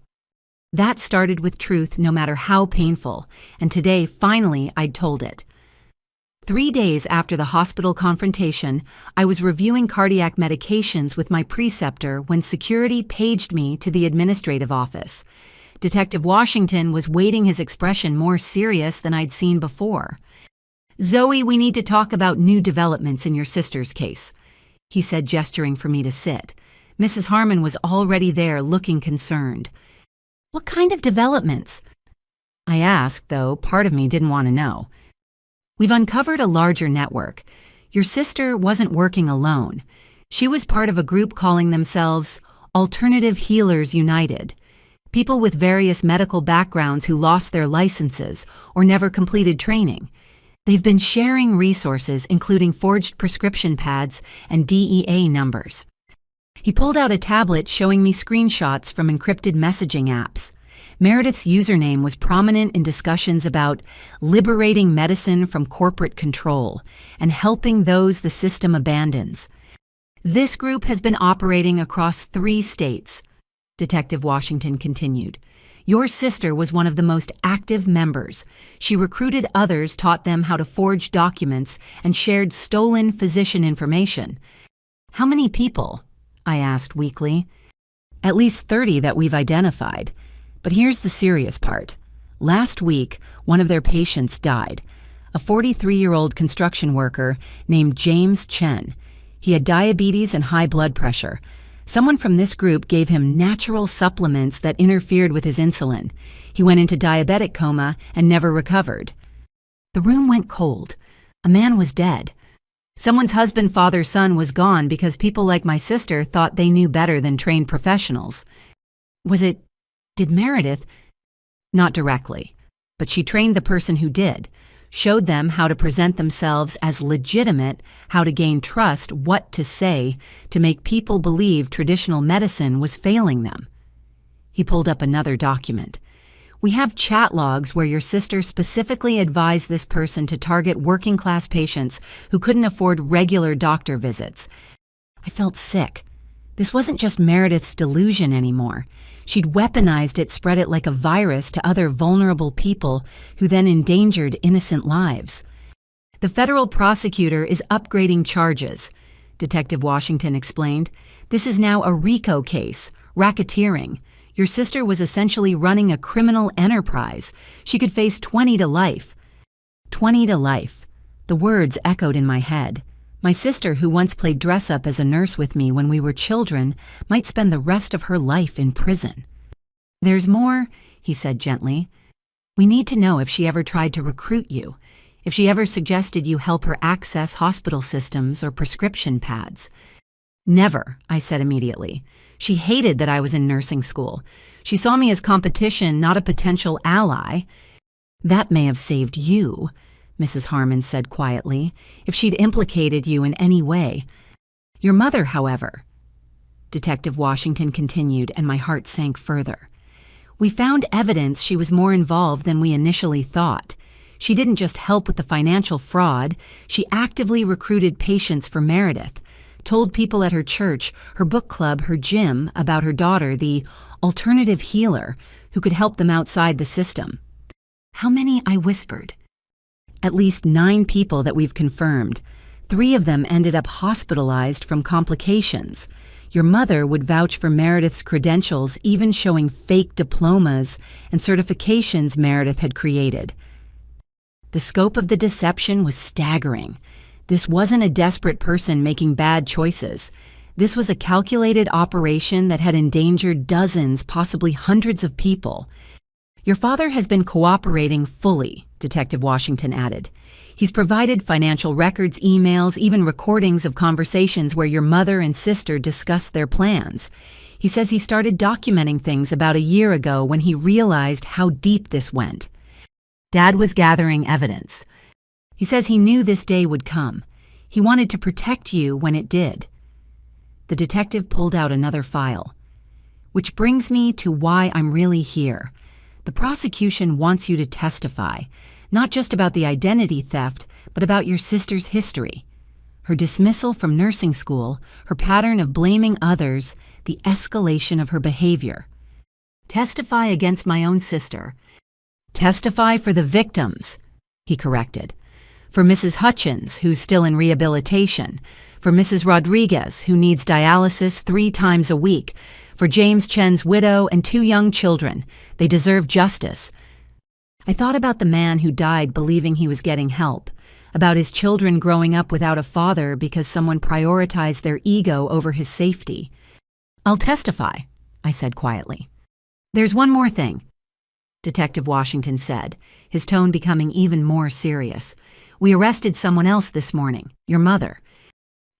That started with truth, no matter how painful, and today, finally, I'd told it. 3 days after the hospital confrontation, I was reviewing cardiac medications with my preceptor when security paged me to the administrative office. Detective Washington was waiting, his expression more serious than I'd seen before. "Zoe, we need to talk about new developments in your sister's case," he said, gesturing for me to sit. Mrs. Harmon was already there, looking concerned. "What kind of developments?" I asked, though part of me didn't want to know. "We've uncovered a larger network. Your sister wasn't working alone. She was part of a group calling themselves Alternative Healers United. People with various medical backgrounds who lost their licenses or never completed training. They've been sharing resources, including forged prescription pads and DEA numbers. He pulled out a tablet showing me screenshots from encrypted messaging apps. Meredith's username was prominent in discussions about liberating medicine from corporate control and helping those the system abandons. This group has been operating across 3 states, Detective Washington continued. Your sister was one of the most active members. She recruited others, taught them how to forge documents, and shared stolen physician information. How many people? I asked weakly. At least 30 that we've identified. But here's the serious part. Last week, one of their patients died. A 43-year-old construction worker named James Chen. He had diabetes and high blood pressure. Someone from this group gave him natural supplements that interfered with his insulin. He went into diabetic coma and never recovered. The room went cold. A man was dead. Someone's husband, father, son was gone because people like my sister thought they knew better than trained professionals. Did Meredith? Not directly, but she trained the person who did, showed them how to present themselves as legitimate, how to gain trust, what to say, to make people believe traditional medicine was failing them. He pulled up another document. We have chat logs where your sister specifically advised this person to target working-class patients who couldn't afford regular doctor visits. I felt sick. This wasn't just Meredith's delusion anymore. She'd weaponized it, spread it like a virus to other vulnerable people who then endangered innocent lives. The federal prosecutor is upgrading charges, Detective Washington explained. This is now a RICO case, racketeering. Your sister was essentially running a criminal enterprise. She could face 20 to life. 20 to life. The words echoed in my head. My sister, who once played dress-up as a nurse with me when we were children, might spend the rest of her life in prison. There's more, he said gently. We need to know if she ever tried to recruit you, if she ever suggested you help her access hospital systems or prescription pads. Never, I said immediately. She hated that I was in nursing school. She saw me as competition, not a potential ally. That may have saved you, Mrs. Harmon said quietly, if she'd implicated you in any way. Your mother, however, Detective Washington continued, and my heart sank further. We found evidence she was more involved than we initially thought. She didn't just help with the financial fraud, she actively recruited patients for Meredith, told people at her church, her book club, her gym about her daughter, the alternative healer, who could help them outside the system. How many? I whispered. At least 9 people that we've confirmed. 3 of them ended up hospitalized from complications. Your mother would vouch for Meredith's credentials, even showing fake diplomas and certifications Meredith had created. The scope of the deception was staggering. This wasn't a desperate person making bad choices. This was a calculated operation that had endangered dozens, possibly hundreds of people. Your father has been cooperating fully, Detective Washington added. He's provided financial records, emails, even recordings of conversations where your mother and sister discussed their plans. He says he started documenting things about a year ago when he realized how deep this went. Dad was gathering evidence. He says he knew this day would come. He wanted to protect you when it did. The detective pulled out another file. Which brings me to why I'm really here. The prosecution wants you to testify, not just about the identity theft, but about your sister's history. Her dismissal from nursing school, her pattern of blaming others, the escalation of her behavior. Testify against my own sister. Testify for the victims, he corrected. For Mrs. Hutchins, who's still in rehabilitation. For Mrs. Rodriguez, who needs dialysis 3 times a week. For James Chen's widow and 2 young children. They deserve justice. I thought about the man who died believing he was getting help, about his children growing up without a father because someone prioritized their ego over his safety. I'll testify, I said quietly. There's one more thing, Detective Washington said, his tone becoming even more serious. We arrested someone else this morning, your mother.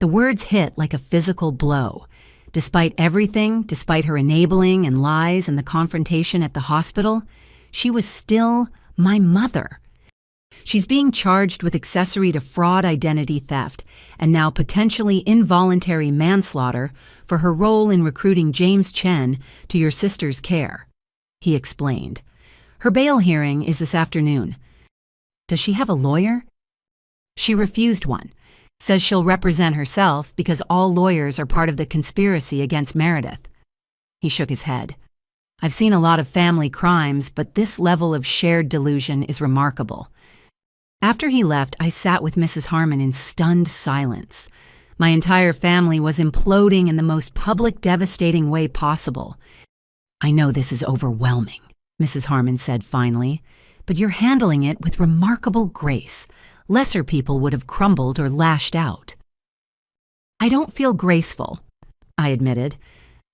The words hit like a physical blow. Despite everything, despite her enabling and lies and the confrontation at the hospital, she was still my mother. She's being charged with accessory to fraud identity theft and now potentially involuntary manslaughter for her role in recruiting James Chen to your sister's care," he explained. "Her bail hearing is this afternoon." "Does she have a lawyer?" "She refused one. Says she'll represent herself because all lawyers are part of the conspiracy against Meredith." He shook his head. "I've seen a lot of family crimes, but this level of shared delusion is remarkable." After he left, I sat with Mrs. Harmon in stunned silence. My entire family was imploding in the most public, devastating way possible. "I know this is overwhelming," Mrs. Harmon said finally, "but you're handling it with remarkable grace. Lesser people would have crumbled or lashed out." "I don't feel graceful," I admitted.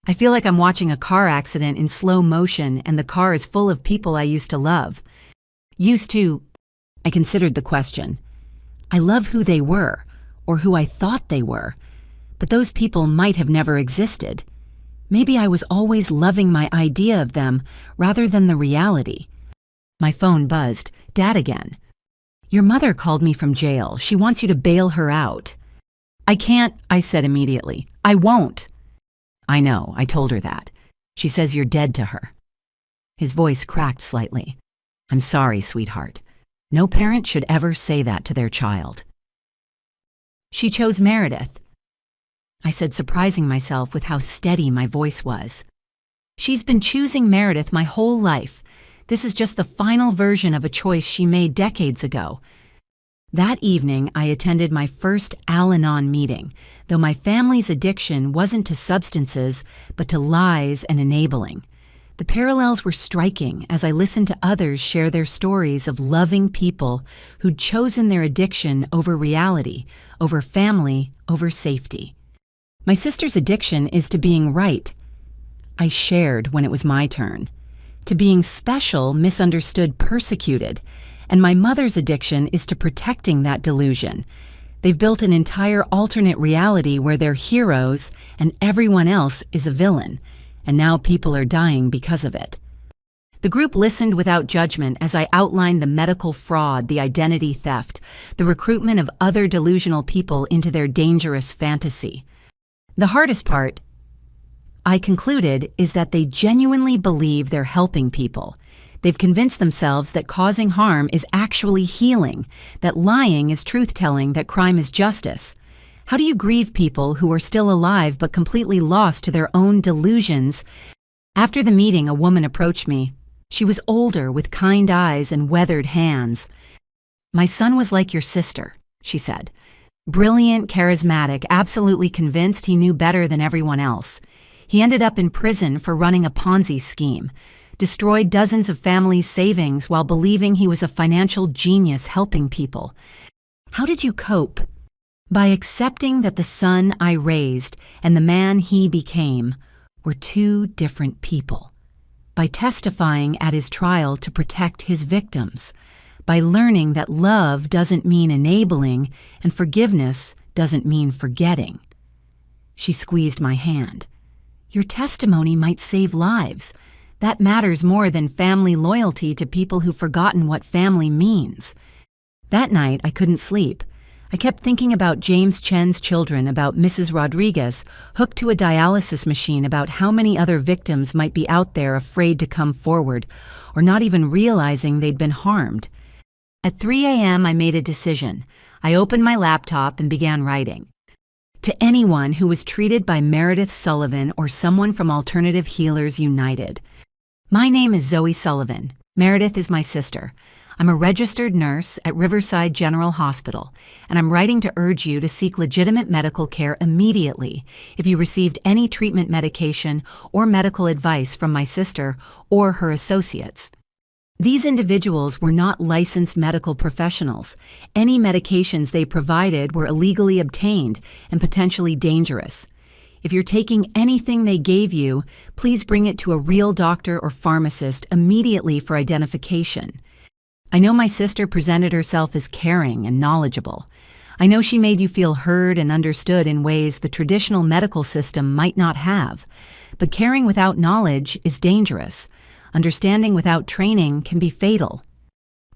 "I feel like I'm watching a car accident in slow motion and the car is full of people I used to love." "Used to?" I considered the question. "I love who they were, or who I thought they were, but those people might have never existed. Maybe I was always loving my idea of them rather than the reality." My phone buzzed. "Dad again." "Your mother called me from jail. She wants you to bail her out." "I can't," I said immediately. "I won't." "I know, I told her that. She says you're dead to her." His voice cracked slightly. "I'm sorry, sweetheart. No parent should ever say that to their child." "She chose Meredith," I said, surprising myself with how steady my voice was. "She's been choosing Meredith my whole life. This is just the final version of a choice she made decades ago." That evening, I attended my first Al-Anon meeting, though my family's addiction wasn't to substances, but to lies and enabling. The parallels were striking as I listened to others share their stories of loving people who'd chosen their addiction over reality, over family, over safety. My sister's addiction is to being right. I shared when it was my turn. To being special, misunderstood, persecuted. And my mother's addiction is to protecting that delusion. They've built an entire alternate reality where they're heroes and everyone else is a villain. And now people are dying because of it. The group listened without judgment as I outlined the medical fraud, the identity theft, the recruitment of other delusional people into their dangerous fantasy. The hardest part, I concluded, is that they genuinely believe they're helping people. They've convinced themselves that causing harm is actually healing, that lying is truth-telling, that crime is justice. How do you grieve people who are still alive but completely lost to their own delusions? After the meeting, a woman approached me. She was older, with kind eyes and weathered hands. "My son was like your sister," she said. "Brilliant, charismatic, absolutely convinced he knew better than everyone else. He ended up in prison for running a Ponzi scheme, destroyed dozens of families' savings while believing he was a financial genius helping people. How did you cope?" "By accepting that the son I raised and the man he became were two different people. By testifying at his trial to protect his victims. By learning that love doesn't mean enabling and forgiveness doesn't mean forgetting." She squeezed my hand. "Your testimony might save lives. That matters more than family loyalty to people who've forgotten what family means." That night, I couldn't sleep. I kept thinking about James Chen's children, about Mrs. Rodriguez, hooked to a dialysis machine, about how many other victims might be out there afraid to come forward, or not even realizing they'd been harmed. At 3 a.m., I made a decision. I opened my laptop and began writing. To anyone who was treated by Meredith Sullivan or someone from Alternative Healers United. My name is Zoe Sullivan. Meredith is my sister. I'm a registered nurse at Riverside General Hospital, and I'm writing to urge you to seek legitimate medical care immediately if you received any treatment medication or medical advice from my sister or her associates. These individuals were not licensed medical professionals. Any medications they provided were illegally obtained and potentially dangerous. If you're taking anything they gave you, please bring it to a real doctor or pharmacist immediately for identification. I know my sister presented herself as caring and knowledgeable. I know she made you feel heard and understood in ways the traditional medical system might not have. But caring without knowledge is dangerous. Understanding without training can be fatal.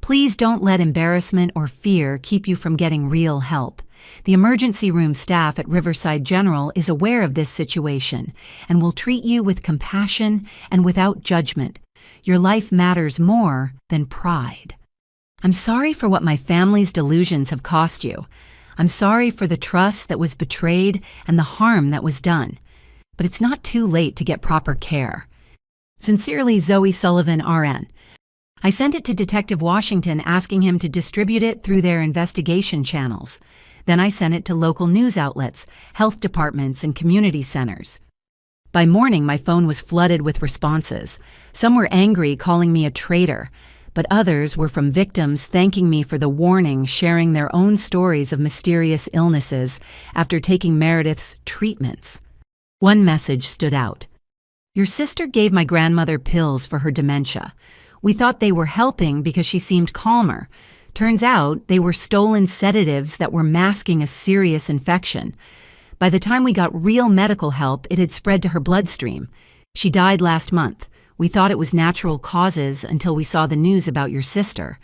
Please don't let embarrassment or fear keep you from getting real help. The emergency room staff at Riverside General is aware of this situation and will treat you with compassion and without judgment. Your life matters more than pride. I'm sorry for what my family's delusions have cost you. I'm sorry for the trust that was betrayed and the harm that was done. But it's not too late to get proper care. Sincerely, Zoe Sullivan, RN. I sent it to Detective Washington asking him to distribute it through their investigation channels. Then I sent it to local news outlets, health departments, and community centers. By morning, my phone was flooded with responses. Some were angry, calling me a traitor, but others were from victims thanking me for the warning, sharing their own stories of mysterious illnesses after taking Meredith's treatments. One message stood out. Your sister gave my grandmother pills for her dementia. We thought they were helping because she seemed calmer. Turns out they were stolen sedatives that were masking a serious infection. By the time we got real medical help, it had spread to her bloodstream. She died last month. We thought it was natural causes until we saw the news about your sister.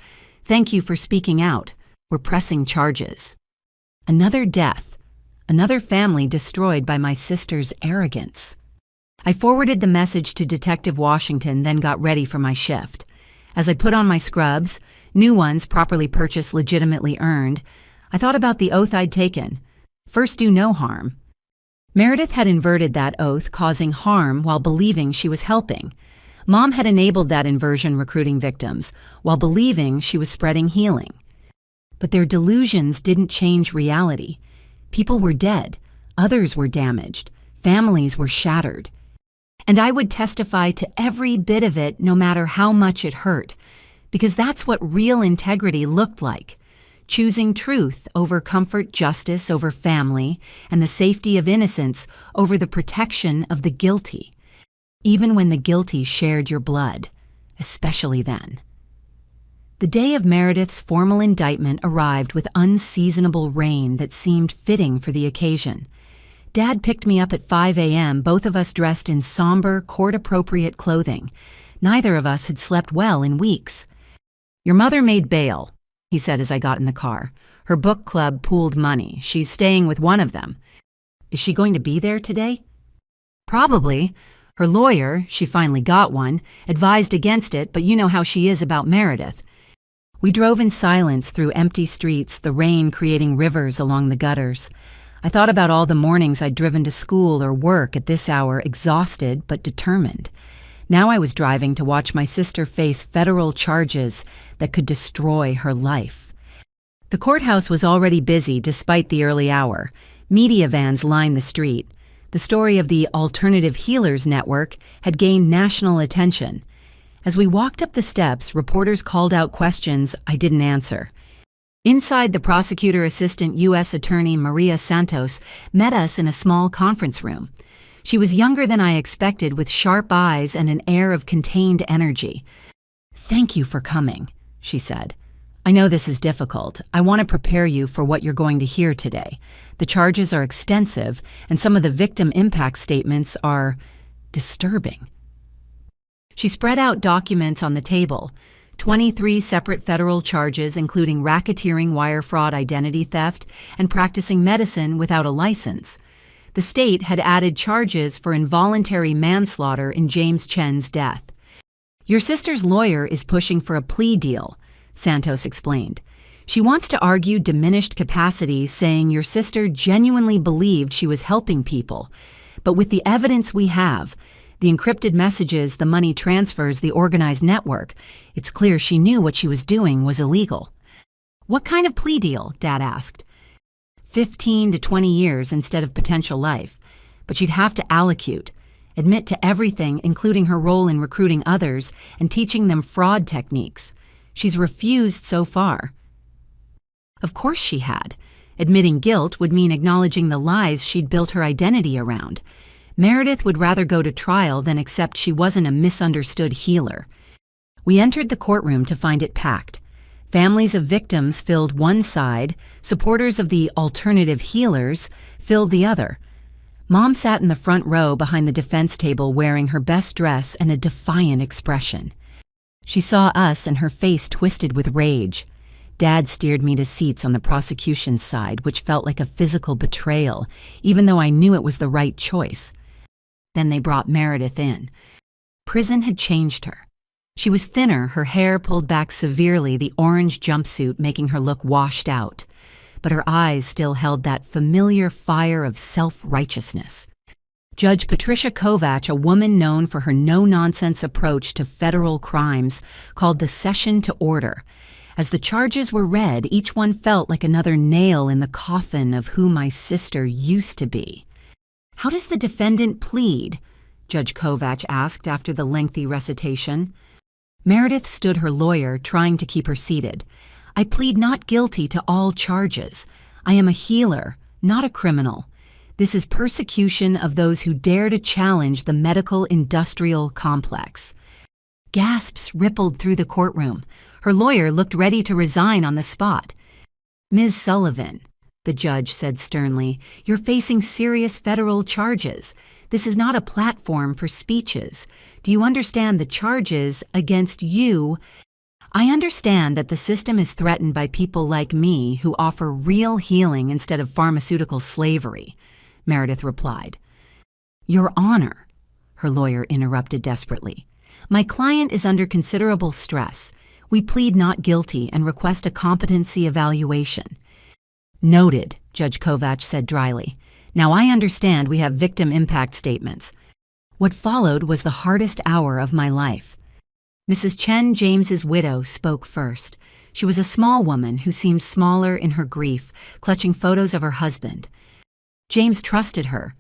Thank you for speaking out. We're pressing charges. Another death. Another family destroyed by my sister's arrogance. I forwarded the message to Detective Washington, then got ready for my shift. As I put on my scrubs, new ones properly purchased, legitimately earned, I thought about the oath I'd taken. First, do no harm. Meredith had inverted that oath, causing harm while believing she was helping. Mom had enabled that inversion, recruiting victims, while believing she was spreading healing. But their delusions didn't change reality. People were dead, others were damaged, families were shattered. And I would testify to every bit of it, no matter how much it hurt, because that's what real integrity looked like. Choosing truth over comfort, justice over family, and the safety of innocence over the protection of the guilty. Even when the guilty shared your blood, especially then. The day of Meredith's formal indictment arrived with unseasonable rain that seemed fitting for the occasion. Dad picked me up at 5 a.m., both of us dressed in somber, court-appropriate clothing. Neither of us had slept well in weeks. Your mother made bail, he said as I got in the car. Her book club pooled money. She's staying with one of them. Is she going to be there today? Probably. Her lawyer, she finally got one, advised against it, but you know how she is about Meredith. We drove in silence through empty streets, the rain creating rivers along the gutters. I thought about all the mornings I'd driven to school or work at this hour, exhausted but determined. Now I was driving to watch my sister face federal charges that could destroy her life. The courthouse was already busy despite the early hour. Media vans lined the street. The story of the Alternative Healers Network had gained national attention. As we walked up the steps, reporters called out questions I didn't answer. Inside, the prosecutor assistant U.S. Attorney Maria Santos met us in a small conference room. She was younger than I expected, with sharp eyes and an air of contained energy. "Thank you for coming," she said. "I know this is difficult. I want to prepare you for what you're going to hear today. The charges are extensive, and some of the victim impact statements are disturbing." She spread out documents on the table. 23 separate federal charges, including racketeering, wire fraud, identity theft, and practicing medicine without a license. The state had added charges for involuntary manslaughter in James Chen's death. Your sister's lawyer is pushing for a plea deal, Santos explained. She wants to argue diminished capacity, saying your sister genuinely believed she was helping people. But with the evidence we have, the encrypted messages, the money transfers, the organized network, it's clear she knew what she was doing was illegal. "What kind of plea deal?" Dad asked. 15 to 20 years instead of potential life. But she'd have to allocute, admit to everything, including her role in recruiting others and teaching them fraud techniques. She's refused so far. Of course she had. Admitting guilt would mean acknowledging the lies she'd built her identity around. Meredith would rather go to trial than accept she wasn't a misunderstood healer. We entered the courtroom to find it packed. Families of victims filled one side, supporters of the alternative healers filled the other. Mom sat in the front row behind the defense table wearing her best dress and a defiant expression. She saw us and her face twisted with rage. Dad steered me to seats on the prosecution's side, which felt like a physical betrayal, even though I knew it was the right choice. Then they brought Meredith in. Prison had changed her. She was thinner, her hair pulled back severely, the orange jumpsuit making her look washed out. But her eyes still held that familiar fire of self-righteousness. Judge Patricia Kovach, a woman known for her no-nonsense approach to federal crimes, called the session to order. As the charges were read, each one felt like another nail in the coffin of who my sister used to be. "How does the defendant plead?" Judge Kovach asked after the lengthy recitation. Meredith stood her lawyer, trying to keep her seated. "I plead not guilty to all charges. I am a healer, not a criminal. This is persecution of those who dare to challenge the medical-industrial complex." Gasps rippled through the courtroom. Her lawyer looked ready to resign on the spot. "Ms. Sullivan," the judge said sternly, "you're facing serious federal charges. This is not a platform for speeches. Do you understand the charges against you?" "I understand that the system is threatened by people like me who offer real healing instead of pharmaceutical slavery," Meredith replied. "Your Honor," her lawyer interrupted desperately, "my client is under considerable stress. We plead not guilty and request a competency evaluation." "Noted," Judge Kovach said dryly. "Now I understand we have victim impact statements." What followed was the hardest hour of my life. Mrs. Chen James's widow spoke first. She was a small woman who seemed smaller in her grief, clutching photos of her husband. James trusted her.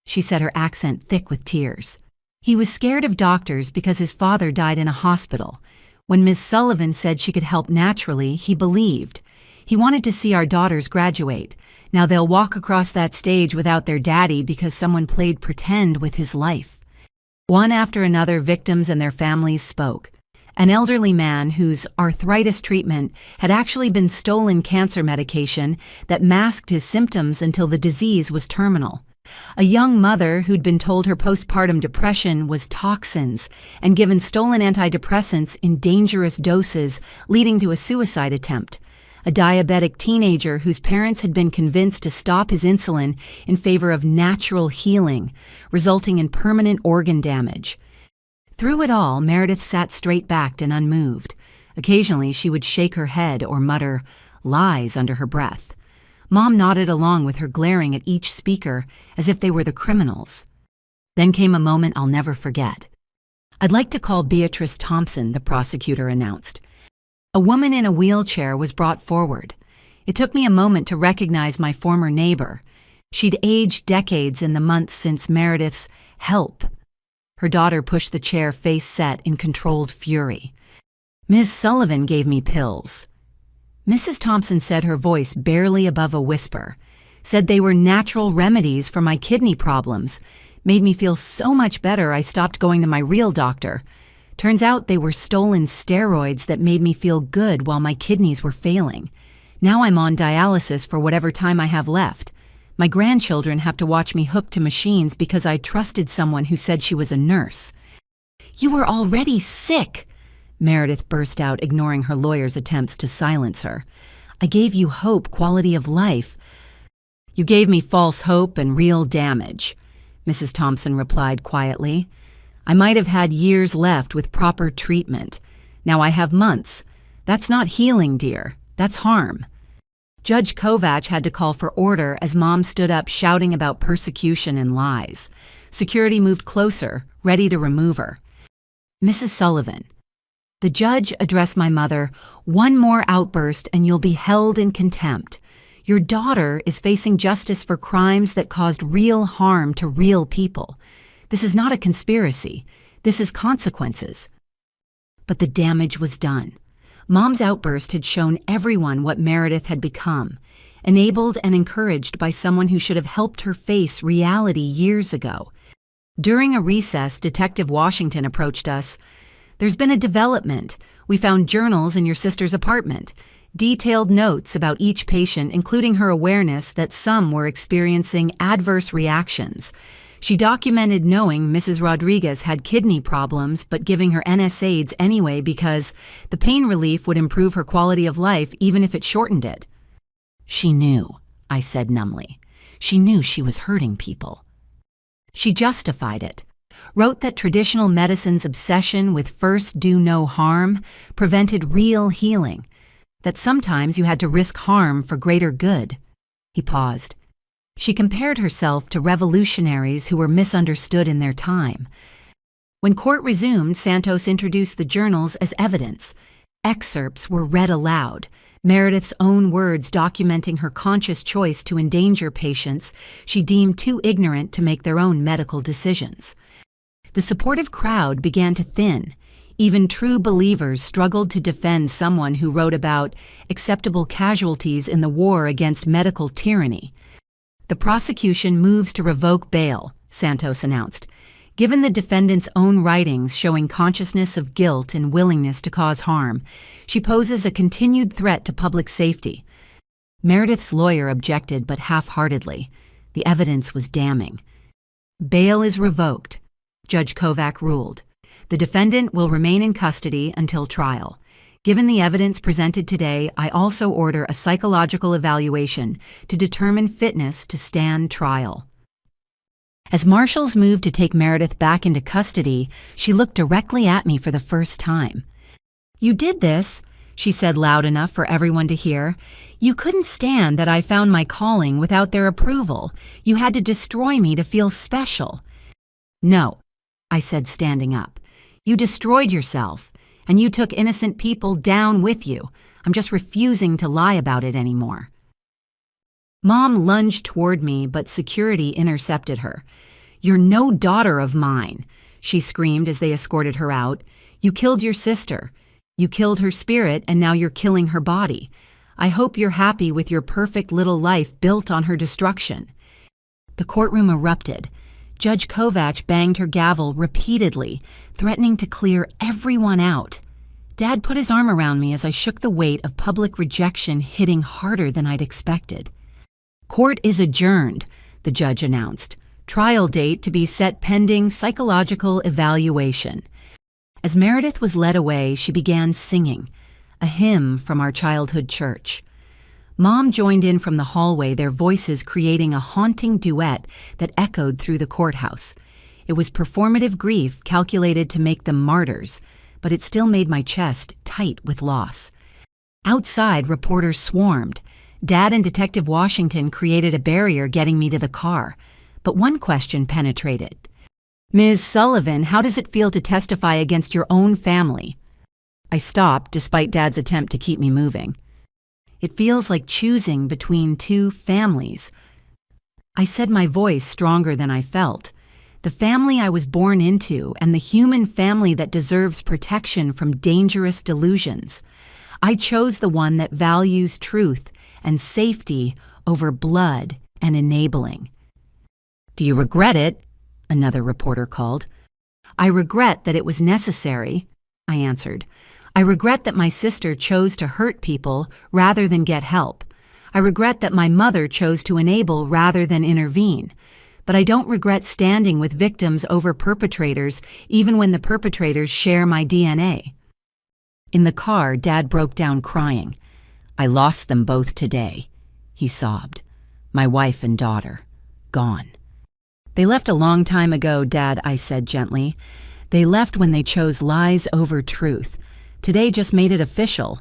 She said, her accent thick with tears. He was scared of doctors because his father died in a hospital. When Ms. Sullivan said she could help naturally, he believed. He wanted to see our daughters graduate. Now they'll walk across that stage without their daddy because someone played pretend with his life. One after another, victims and their families spoke. An elderly man whose arthritis treatment had actually been stolen cancer medication that masked his symptoms until the disease was terminal. A young mother who'd been told her postpartum depression was toxins and given stolen antidepressants in dangerous doses, leading to a suicide attempt. A diabetic teenager whose parents had been convinced to stop his insulin in favor of natural healing, resulting in permanent organ damage. Through it all, Meredith sat straight-backed and unmoved. Occasionally, she would shake her head or mutter lies under her breath. Mom nodded along with her, glaring at each speaker as if they were the criminals. Then came a moment I'll never forget. "I'd like to call Beatrice Thompson," the prosecutor announced. A woman in a wheelchair was brought forward. It took me a moment to recognize my former neighbor. She'd aged decades in the months since Meredith's help. Her daughter pushed the chair face set in controlled fury. "Ms. Sullivan gave me pills." Mrs. Thompson said, her voice barely above a whisper, said they were natural remedies for my kidney problems. Made me feel so much better I stopped going to my real doctor. Turns out they were stolen steroids that made me feel good while my kidneys were failing. Now I'm on dialysis for whatever time I have left. My grandchildren have to watch me hooked to machines because I trusted someone who said she was a nurse. "You were already sick," Meredith burst out, ignoring her lawyer's attempts to silence her. "I gave you hope, quality of life." "You gave me false hope and real damage," Mrs. Thompson replied quietly. "I might have had years left with proper treatment. Now I have months. That's not healing, dear. That's harm." Judge Kovach had to call for order as Mom stood up shouting about persecution and lies. Security moved closer, ready to remove her. "Mrs. Sullivan," the judge addressed my mother, "one more outburst and you'll be held in contempt. Your daughter is facing justice for crimes that caused real harm to real people. This is not a conspiracy. This is consequences." But the damage was done. Mom's outburst had shown everyone what Meredith had become, enabled and encouraged by someone who should have helped her face reality years ago. During a recess, Detective Washington approached us. "There's been a development. We found journals in your sister's apartment. Detailed notes about each patient, including her awareness that some were experiencing adverse reactions. She documented knowing Mrs. Rodriguez had kidney problems but giving her NSAIDs anyway because the pain relief would improve her quality of life even if it shortened it. She knew, I said numbly. She knew she was hurting people. She justified it, wrote that traditional medicine's obsession with first do no harm prevented real healing, that sometimes you had to risk harm for greater good. He paused. She compared herself to revolutionaries who were misunderstood in their time. When court resumed, Santos introduced the journals as evidence. Excerpts were read aloud, Meredith's own words documenting her conscious choice to endanger patients she deemed too ignorant to make their own medical decisions. The supportive crowd began to thin. Even true believers struggled to defend someone who wrote about acceptable casualties in the war against medical tyranny. The prosecution moves to revoke bail, Santos announced. Given the defendant's own writings showing consciousness of guilt and willingness to cause harm, she poses a continued threat to public safety. Meredith's lawyer objected, but half-heartedly. The evidence was damning. Bail is revoked, Judge Kovac ruled. The defendant will remain in custody until trial. Given the evidence presented today, I also order a psychological evaluation to determine fitness to stand trial. As marshals moved to take Meredith back into custody, she looked directly at me for the first time. "You did this," she said loud enough for everyone to hear. "You couldn't stand that I found my calling without their approval. You had to destroy me to feel special." "No," I said, standing up. "You destroyed yourself. And you took innocent people down with you. I'm just refusing to lie about it anymore." Mom lunged toward me, but security intercepted her. "You're no daughter of mine," she screamed as they escorted her out. "You killed your sister. You killed her spirit, and now you're killing her body. I hope you're happy with your perfect little life built on her destruction." The courtroom erupted. Judge Kovac banged her gavel repeatedly, threatening to clear everyone out. Dad put his arm around me as I shook the weight of public rejection hitting harder than I'd expected. "Court is adjourned," the judge announced. "Trial date to be set pending psychological evaluation." As Meredith was led away, she began singing, a hymn from our childhood church. Mom joined in from the hallway, their voices creating a haunting duet that echoed through the courthouse. It was performative grief calculated to make them martyrs, but it still made my chest tight with loss. Outside, reporters swarmed. Dad and Detective Washington created a barrier getting me to the car. But one question penetrated. "Ms. Sullivan, how does it feel to testify against your own family?" I stopped, despite Dad's attempt to keep me moving. "It feels like choosing between two families." I said, my voice stronger than I felt. "The family I was born into and the human family that deserves protection from dangerous delusions. I chose the one that values truth and safety over blood and enabling." "Do you regret it?" another reporter called. "I regret that it was necessary," I answered. "I regret that my sister chose to hurt people rather than get help. I regret that my mother chose to enable rather than intervene. But I don't regret standing with victims over perpetrators, even when the perpetrators share my DNA." In the car, Dad broke down crying. "I lost them both today," he sobbed. "My wife and daughter, gone." "They left a long time ago, Dad," I said gently. "They left when they chose lies over truth. Today just made it official."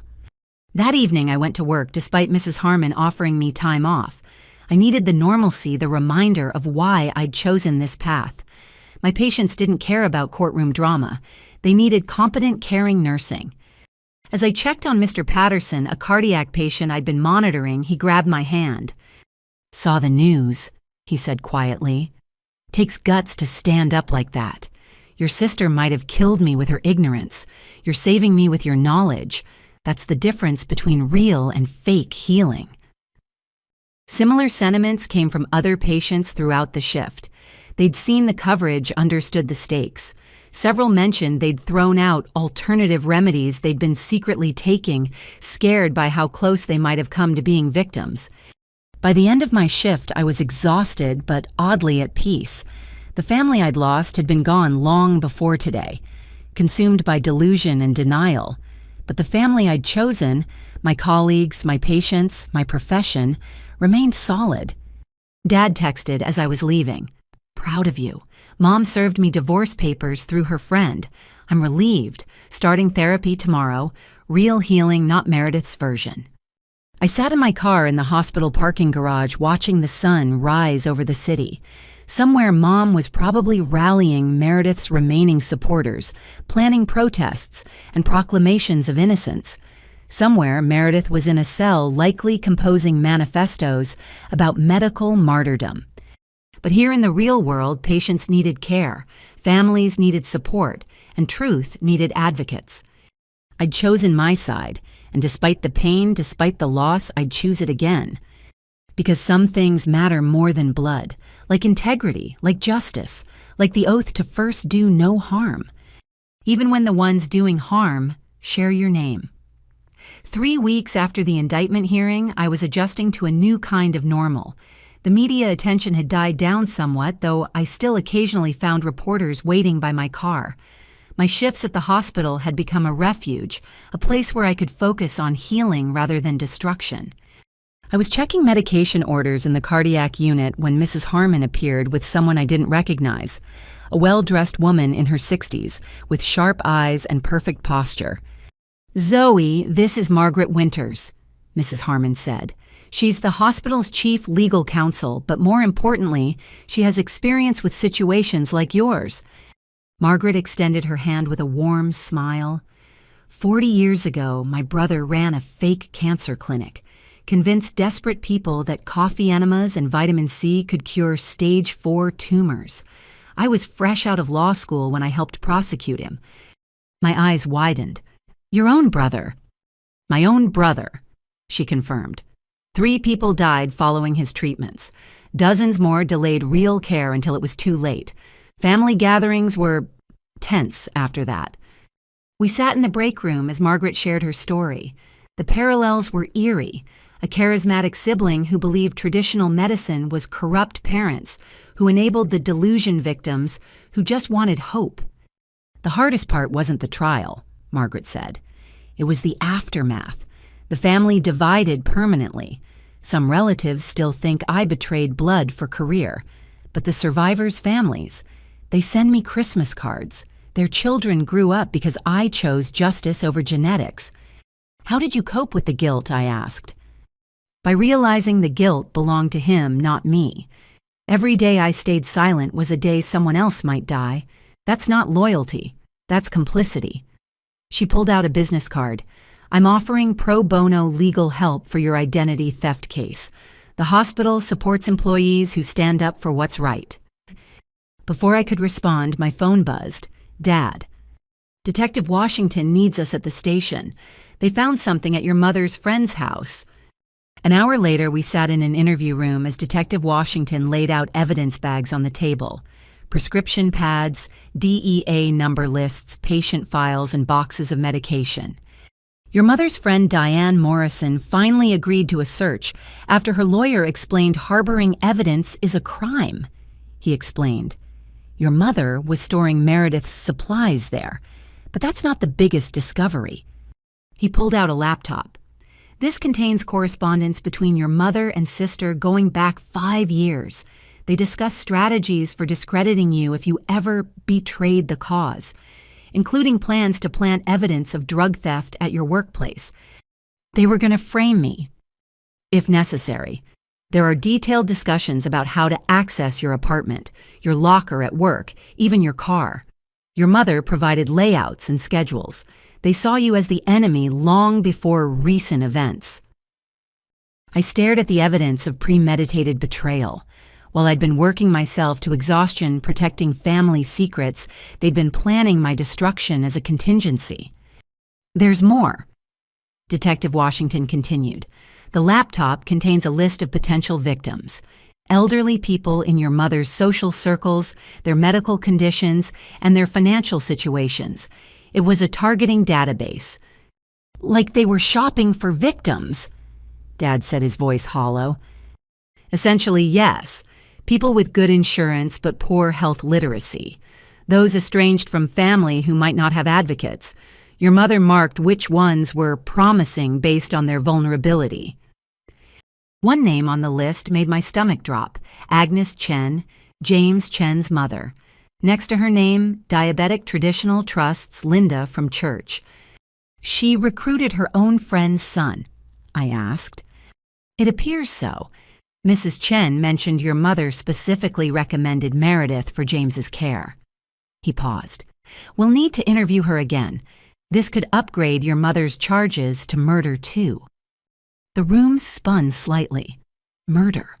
That evening I went to work despite Mrs. Harmon offering me time off. I needed the normalcy, the reminder of why I'd chosen this path. My patients didn't care about courtroom drama. They needed competent, caring nursing. As I checked on Mr. Patterson, a cardiac patient I'd been monitoring, he grabbed my hand. "Saw the news," he said quietly. "Takes guts to stand up like that. Your sister might have killed me with her ignorance. You're saving me with your knowledge. That's the difference between real and fake healing." Similar sentiments came from other patients throughout the shift. They'd seen the coverage, understood the stakes. Several mentioned they'd thrown out alternative remedies they'd been secretly taking, scared by how close they might have come to being victims. By the end of my shift, I was exhausted but oddly at peace. The family I'd lost had been gone long before today, consumed by delusion and denial. But the family I'd chosen, my colleagues, my patients, my profession, remained solid. Dad texted as I was leaving. "Proud of you. Mom served me divorce papers through her friend. I'm relieved. Starting therapy tomorrow. Real healing, not Meredith's version." I sat in my car in the hospital parking garage watching the sun rise over the city. Somewhere Mom was probably rallying Meredith's remaining supporters, planning protests and proclamations of innocence. Somewhere Meredith was in a cell likely composing manifestos about medical martyrdom. But here in the real world, patients needed care, families needed support, and truth needed advocates. I'd chosen my side, and despite the pain, despite the loss, I'd choose it again. Because some things matter more than blood, like integrity, like justice, like the oath to first do no harm. Even when the ones doing harm share your name. 3 weeks after the indictment hearing, I was adjusting to a new kind of normal. The media attention had died down somewhat, though I still occasionally found reporters waiting by my car. My shifts at the hospital had become a refuge, a place where I could focus on healing rather than destruction. I was checking medication orders in the cardiac unit when Mrs. Harmon appeared with someone I didn't recognize, a well-dressed woman in her 60s, with sharp eyes and perfect posture. "Zoe, this is Margaret Winters," Mrs. Harmon said. "She's the hospital's chief legal counsel, but more importantly, she has experience with situations like yours." Margaret extended her hand with a warm smile. 40 years ago, my brother ran a fake cancer clinic, convinced desperate people that coffee enemas and vitamin C could cure stage 4 tumors. I was fresh out of law school when I helped prosecute him. My eyes widened. "Your own brother?" "My own brother," she confirmed. 3 people died following his treatments. Dozens more delayed real care until it was too late. Family gatherings were tense after that. We sat in the break room as Margaret shared her story. The parallels were eerie. A charismatic sibling who believed traditional medicine was corrupt parents who enabled the delusion victims who just wanted hope. "The hardest part wasn't the trial," Margaret said. "It was the aftermath. The family divided permanently. Some relatives still think I betrayed blood for career. But the survivors' families, they send me Christmas cards. Their children grew up because I chose justice over genetics." "How did you cope with the guilt?" I asked. "By realizing the guilt belonged to him, not me. Every day I stayed silent was a day someone else might die. That's not loyalty. That's complicity." She pulled out a business card. "I'm offering pro bono legal help for your identity theft case. The hospital supports employees who stand up for what's right." Before I could respond, my phone buzzed. "Dad, Detective Washington needs us at the station. They found something at your mother's friend's house." An hour later, we sat in an interview room as Detective Washington laid out evidence bags on the table. Prescription pads, DEA number lists, patient files, and boxes of medication. "Your mother's friend Diane Morrison finally agreed to a search after her lawyer explained harboring evidence is a crime," he explained. "Your mother was storing Meredith's supplies there, but that's not the biggest discovery." He pulled out a laptop. "This contains correspondence between your mother and sister going back 5 years. They discuss strategies for discrediting you if you ever betrayed the cause, including plans to plant evidence of drug theft at your workplace. They were going to frame me, if necessary. There are detailed discussions about how to access your apartment, your locker at work, even your car. Your mother provided layouts and schedules. They saw you as the enemy long before recent events." I stared at the evidence of premeditated betrayal. While I'd been working myself to exhaustion protecting family secrets, they'd been planning my destruction as a contingency. "There's more," Detective Washington continued. "The laptop contains a list of potential victims. Elderly people in your mother's social circles, their medical conditions, and their financial situations. It was a targeting database." "Like they were shopping for victims," Dad said, his voice hollow. "Essentially, yes. People with good insurance but poor health literacy. Those estranged from family who might not have advocates. Your mother marked which ones were promising based on their vulnerability. One name on the list made my stomach drop: Agnes Chen, James Chen's mother. Next to her name, Diabetic Traditional Trust's Linda from church. She recruited her own friend's son, I asked. It appears so. Mrs. Chen mentioned your mother specifically recommended Meredith for James's care. He paused. We'll need to interview her again. This could upgrade your mother's charges to murder too. The room spun slightly. Murder.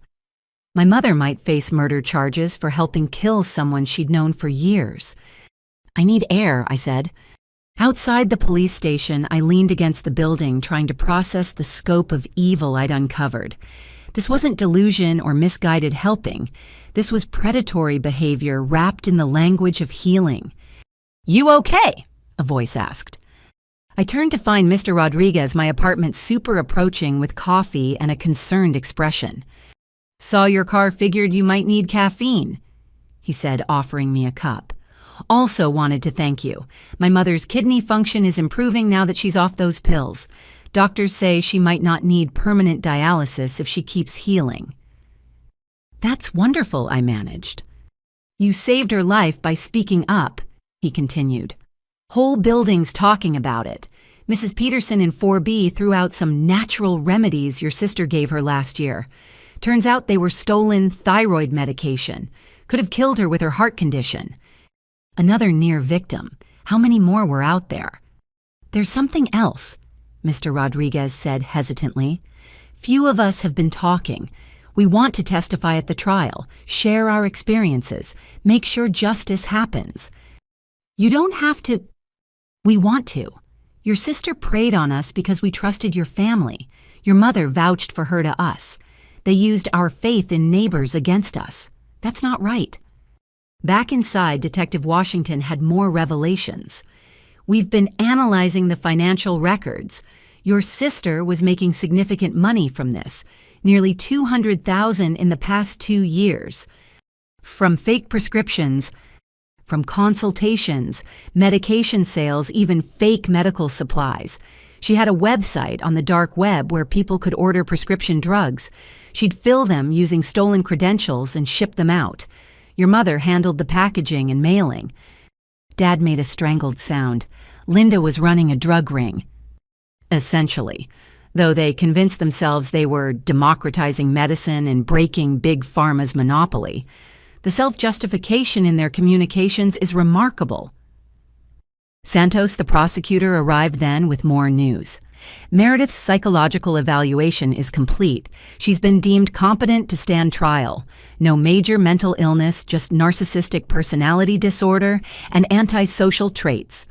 My mother might face murder charges for helping kill someone she'd known for years. I need air, I said. Outside the police station, I leaned against the building, trying to process the scope of evil I'd uncovered. This wasn't delusion or misguided helping. This was predatory behavior wrapped in the language of healing. "You okay?" a voice asked. I turned to find Mr. Rodriguez, my apartment super approaching with coffee and a concerned expression. "Saw your car, figured you might need caffeine," he said, offering me a cup. "Also wanted to thank you. My mother's kidney function is improving now that she's off those pills. Doctors say she might not need permanent dialysis if she keeps healing." "That's wonderful," I managed. "You saved her life by speaking up," he continued. "Whole buildings talking about it. Mrs. Peterson in 4B threw out some natural remedies your sister gave her last year. Turns out they were stolen thyroid medication. Could have killed her with her heart condition." Another near victim. How many more were out there? "There's something else," Mr. Rodriguez said hesitantly. "Few of us have been talking. We want to testify at the trial, share our experiences, make sure justice happens. You don't have to. We want to. Your sister preyed on us because we trusted your family. Your mother vouched for her to us. They used our faith in neighbors against us. That's not right." Back inside, Detective Washington had more revelations. "We've been analyzing the financial records. Your sister was making significant money from this, nearly $200,000 in the past 2 years. From fake prescriptions, from consultations, medication sales, even fake medical supplies. She had a website on the dark web where people could order prescription drugs. She'd fill them using stolen credentials and ship them out. Your mother handled the packaging and mailing." Dad made a strangled sound. "Linda was running a drug ring." "Essentially, though they convinced themselves they were democratizing medicine and breaking Big Pharma's monopoly. The self-justification in their communications is remarkable." Santos, the prosecutor, arrived then with more news. "Meredith's psychological evaluation is complete. She's been deemed competent to stand trial. No major mental illness, just narcissistic personality disorder and antisocial traits.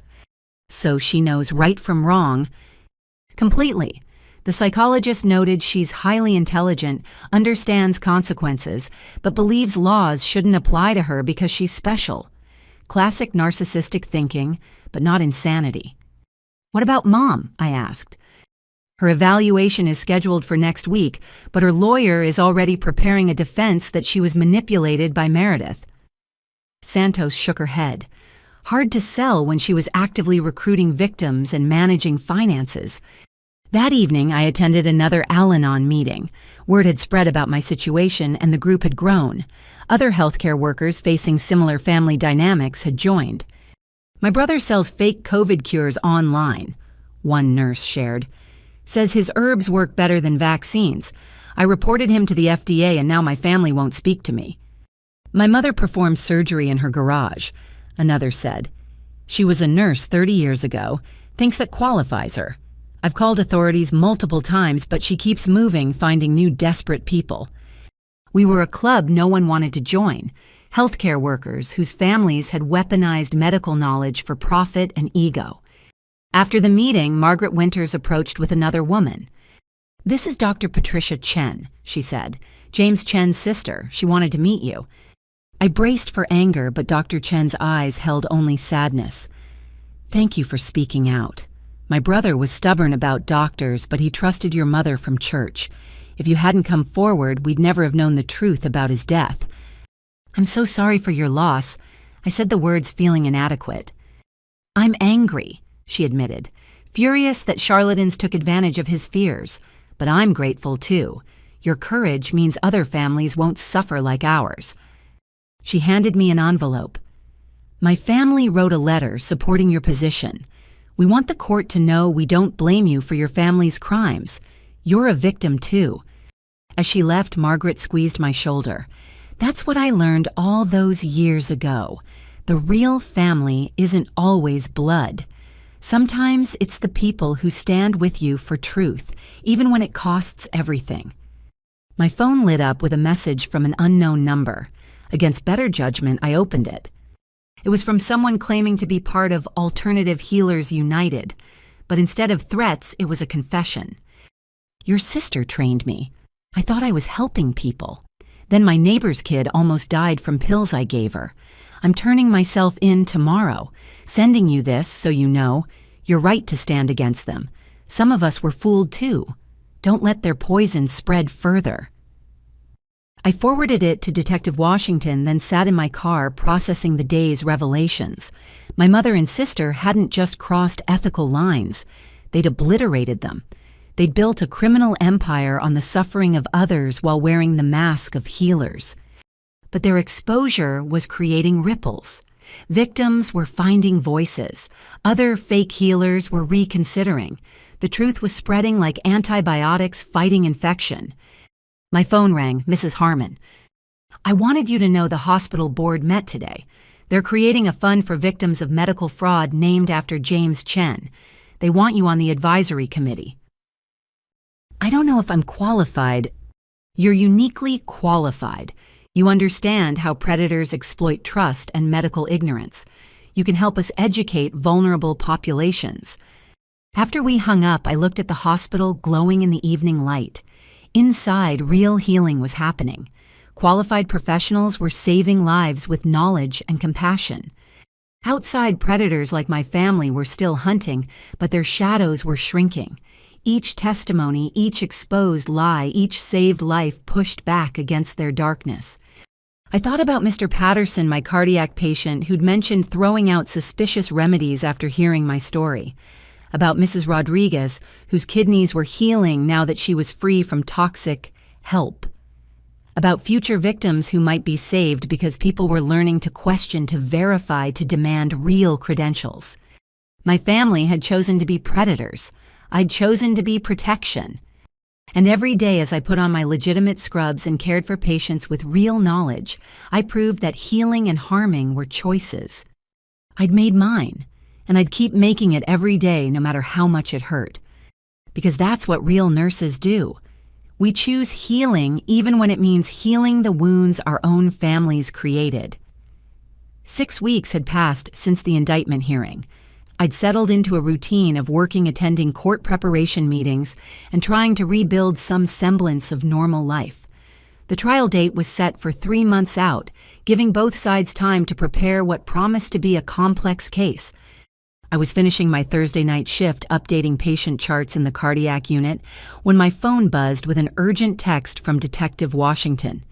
So she knows right from wrong." "Completely. The psychologist noted she's highly intelligent, understands consequences, but believes laws shouldn't apply to her because she's special. Classic narcissistic thinking, but not insanity." "What about Mom?" I asked. "Her evaluation is scheduled for next week, but her lawyer is already preparing a defense that she was manipulated by Meredith." Santos shook her head. "Hard to sell when she was actively recruiting victims and managing finances." That evening, I attended another Al-Anon meeting. Word had spread about my situation, and the group had grown. Other healthcare workers facing similar family dynamics had joined. "My brother sells fake COVID cures online," one nurse shared. "Says his herbs work better than vaccines. I reported him to the FDA and now my family won't speak to me." "My mother performed surgery in her garage," another said. "She was a nurse 30 years ago, thinks that qualifies her. I've called authorities multiple times, but she keeps moving, finding new desperate people. We were a club no one wanted to join, healthcare workers whose families had weaponized medical knowledge for profit and ego." After the meeting, Margaret Winters approached with another woman. "This is Dr. Patricia Chen," she said. "James Chen's sister. She wanted to meet you." I braced for anger, but Dr. Chen's eyes held only sadness. "Thank you for speaking out. My brother was stubborn about doctors, but he trusted your mother from church. If you hadn't come forward, we'd never have known the truth about his death. "I'm so sorry for your loss." I said the words feeling inadequate. "I'm angry," she admitted, furious that charlatans took advantage of his fears. "But I'm grateful too. Your courage means other families won't suffer like ours." She handed me an envelope. "My family wrote a letter supporting your position. We want the court to know we don't blame you for your family's crimes. You're a victim too." As she left, Margaret squeezed my shoulder. "That's what I learned all those years ago. The real family isn't always blood. Sometimes it's the people who stand with you for truth, even when it costs everything." My phone lit up with a message from an unknown number. Against better judgment, I opened it. It was from someone claiming to be part of Alternative Healers United, but instead of threats, it was a confession. "Your sister trained me. I thought I was helping people. Then my neighbor's kid almost died from pills I gave her. I'm turning myself in tomorrow, sending you this so you know. You're right to stand against them. Some of us were fooled too. Don't let their poison spread further." I forwarded it to Detective Washington, then sat in my car processing the day's revelations. My mother and sister hadn't just crossed ethical lines. They'd obliterated them. They'd built a criminal empire on the suffering of others while wearing the mask of healers. But their exposure was creating ripples. Victims were finding voices. Other fake healers were reconsidering. The truth was spreading like antibiotics fighting infection. My phone rang, Mrs. Harmon. "I wanted you to know the hospital board met today. They're creating a fund for victims of medical fraud named after James Chen. They want you on the advisory committee." "I don't know if I'm qualified." "You're uniquely qualified. You understand how predators exploit trust and medical ignorance. You can help us educate vulnerable populations." After we hung up, I looked at the hospital glowing in the evening light. Inside, real healing was happening. Qualified professionals were saving lives with knowledge and compassion. Outside, predators like my family were still hunting, but their shadows were shrinking. Each testimony, each exposed lie, each saved life pushed back against their darkness. I thought about Mr. Patterson, my cardiac patient, who'd mentioned throwing out suspicious remedies after hearing my story. About Mrs. Rodriguez, whose kidneys were healing now that she was free from toxic help. About future victims who might be saved because people were learning to question, to verify, to demand real credentials. My family had chosen to be predators. I'd chosen to be protection. And every day as I put on my legitimate scrubs and cared for patients with real knowledge, I proved that healing and harming were choices. I'd made mine, and I'd keep making it every day no matter how much it hurt. Because that's what real nurses do. We choose healing even when it means healing the wounds our own families created. 6 weeks had passed since the indictment hearing. I'd settled into a routine of working attending court preparation meetings and trying to rebuild some semblance of normal life. The trial date was set for 3 months out, giving both sides time to prepare what promised to be a complex case. I was finishing my Thursday night shift updating patient charts in the cardiac unit when my phone buzzed with an urgent text from Detective Washington.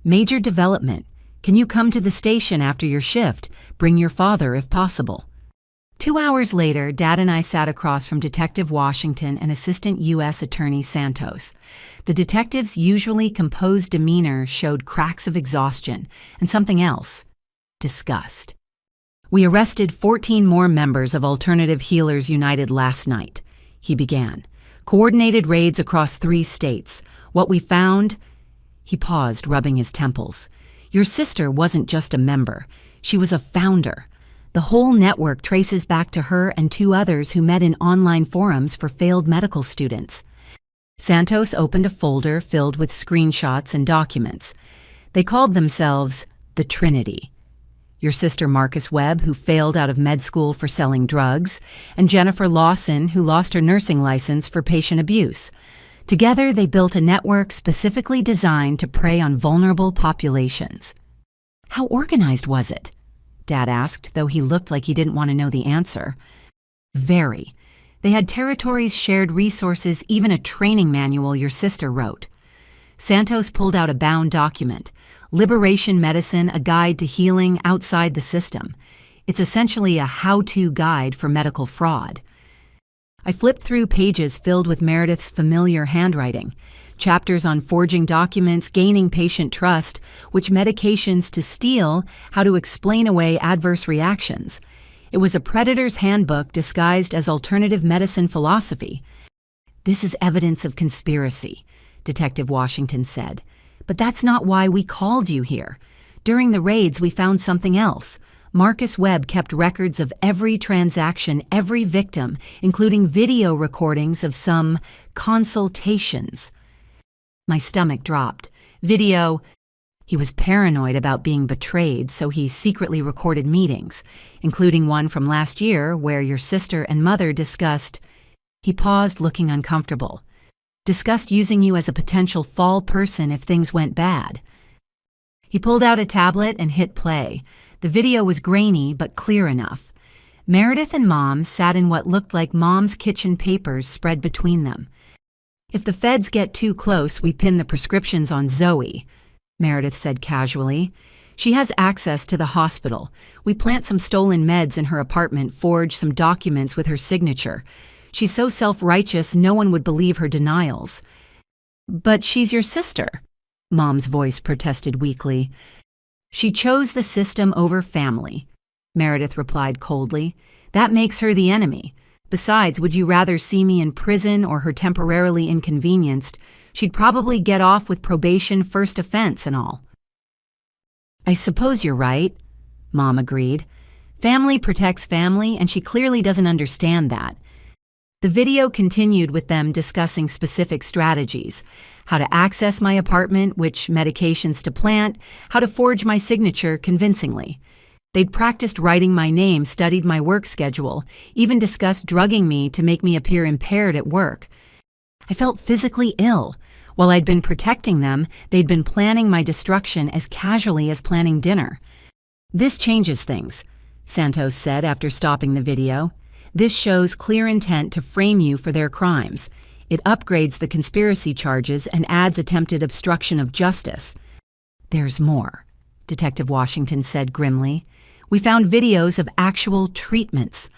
"Major development. Can you come to the station after your shift? Bring your father if possible." 2 hours later, Dad and I sat across from Detective Washington and Assistant U.S. Attorney Santos. The detective's usually composed demeanor showed cracks of exhaustion and something else: disgust. "We arrested 14 more members of Alternative Healers United last night," he began. "Coordinated raids across 3 states. What we found—" He paused, rubbing his temples. "Your sister wasn't just a member. She was a founder. The whole network traces back to her and 2 others who met in online forums for failed medical students." Santos opened a folder filled with screenshots and documents. They called themselves the Trinity. Your sister Marcus Webb, who failed out of med school for selling drugs, and Jennifer Lawson, who lost her nursing license for patient abuse. Together, they built a network specifically designed to prey on vulnerable populations. "How organized was it?" Dad asked, though he looked like he didn't want to know the answer. "Very. They had territories, shared resources, even a training manual your sister wrote." Santos pulled out a bound document. Liberation Medicine, a guide to healing outside the system. It's essentially a how-to guide for medical fraud. I flipped through pages filled with Meredith's familiar handwriting, chapters on forging documents, gaining patient trust, which medications to steal, how to explain away adverse reactions. It was a predator's handbook disguised as alternative medicine philosophy. "This is evidence of conspiracy," Detective Washington said. "But that's not why we called you here. During the raids, we found something else. Marcus Webb kept records of every transaction, every victim, including video recordings of some consultations." My stomach dropped. Video. He was paranoid about being betrayed, so he secretly recorded meetings, including one from last year where your sister and mother discussed. He paused, looking uncomfortable. "Discussed using you as a potential fall person if things went bad." He pulled out a tablet and hit play. The video was grainy but clear enough. Meredith and Mom sat in what looked like Mom's kitchen papers spread between them. "If the feds get too close, we pin the prescriptions on Zoe," Meredith said casually. "She has access to the hospital. We plant some stolen meds in her apartment, forge some documents with her signature. She's so self-righteous no one would believe her denials." "But she's your sister," Mom's voice protested weakly. "She chose the system over family," Meredith replied coldly. "That makes her the enemy. Besides, would you rather see me in prison or her temporarily inconvenienced? She'd probably get off with probation, first offense and all." "I suppose you're right," Mom agreed. "Family protects family, and she clearly doesn't understand that." The video continued with them discussing specific strategies: how to access my apartment, which medications to plant, how to forge my signature convincingly. They'd practiced writing my name, studied my work schedule, even discussed drugging me to make me appear impaired at work. I felt physically ill. While I'd been protecting them, they'd been planning my destruction as casually as planning dinner. "This changes things," Santos said after stopping the video. "This shows clear intent to frame you for their crimes. It upgrades the conspiracy charges and adds attempted obstruction of justice." "There's more," Detective Washington said grimly. "We found videos of actual treatments.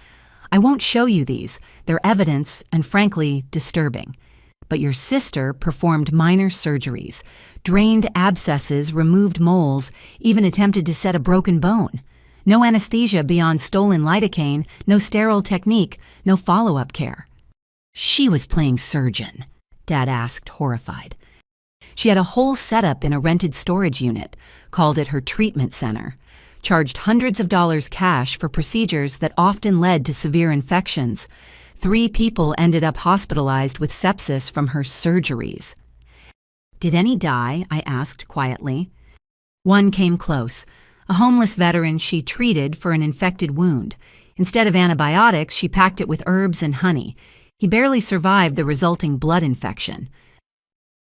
I won't show you these. They're evidence and, frankly, disturbing. But your sister performed minor surgeries, drained abscesses, removed moles, even attempted to set a broken bone. No anesthesia beyond stolen lidocaine, no sterile technique, no follow-up care." "She was playing surgeon?" Dad asked, horrified. "She had a whole setup in a rented storage unit, called it her treatment center, charged hundreds of dollars cash for procedures that often led to severe infections. 3 people ended up hospitalized with sepsis from her surgeries." "Did any die?" I asked quietly. "One came close. A homeless veteran she treated for an infected wound. Instead of antibiotics, she packed it with herbs and honey. He barely survived the resulting blood infection."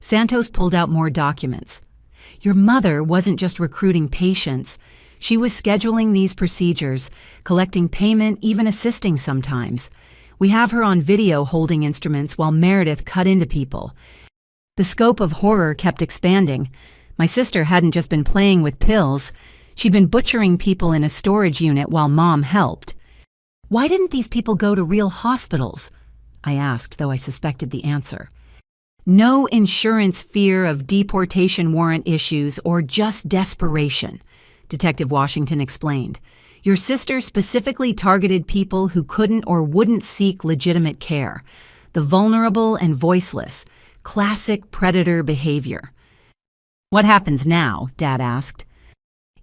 Santos pulled out more documents. "Your mother wasn't just recruiting patients. She was scheduling these procedures, collecting payment, even assisting sometimes. We have her on video holding instruments while Meredith cut into people." The scope of horror kept expanding. My sister hadn't just been playing with pills. She'd been butchering people in a storage unit while Mom helped. "Why didn't these people go to real hospitals?" I asked, though I suspected the answer. "No insurance, fear of deportation warrant issues, or just desperation," Detective Washington explained. "Your sister specifically targeted people who couldn't or wouldn't seek legitimate care. The vulnerable and voiceless. Classic predator behavior." "What happens now?" Dad asked.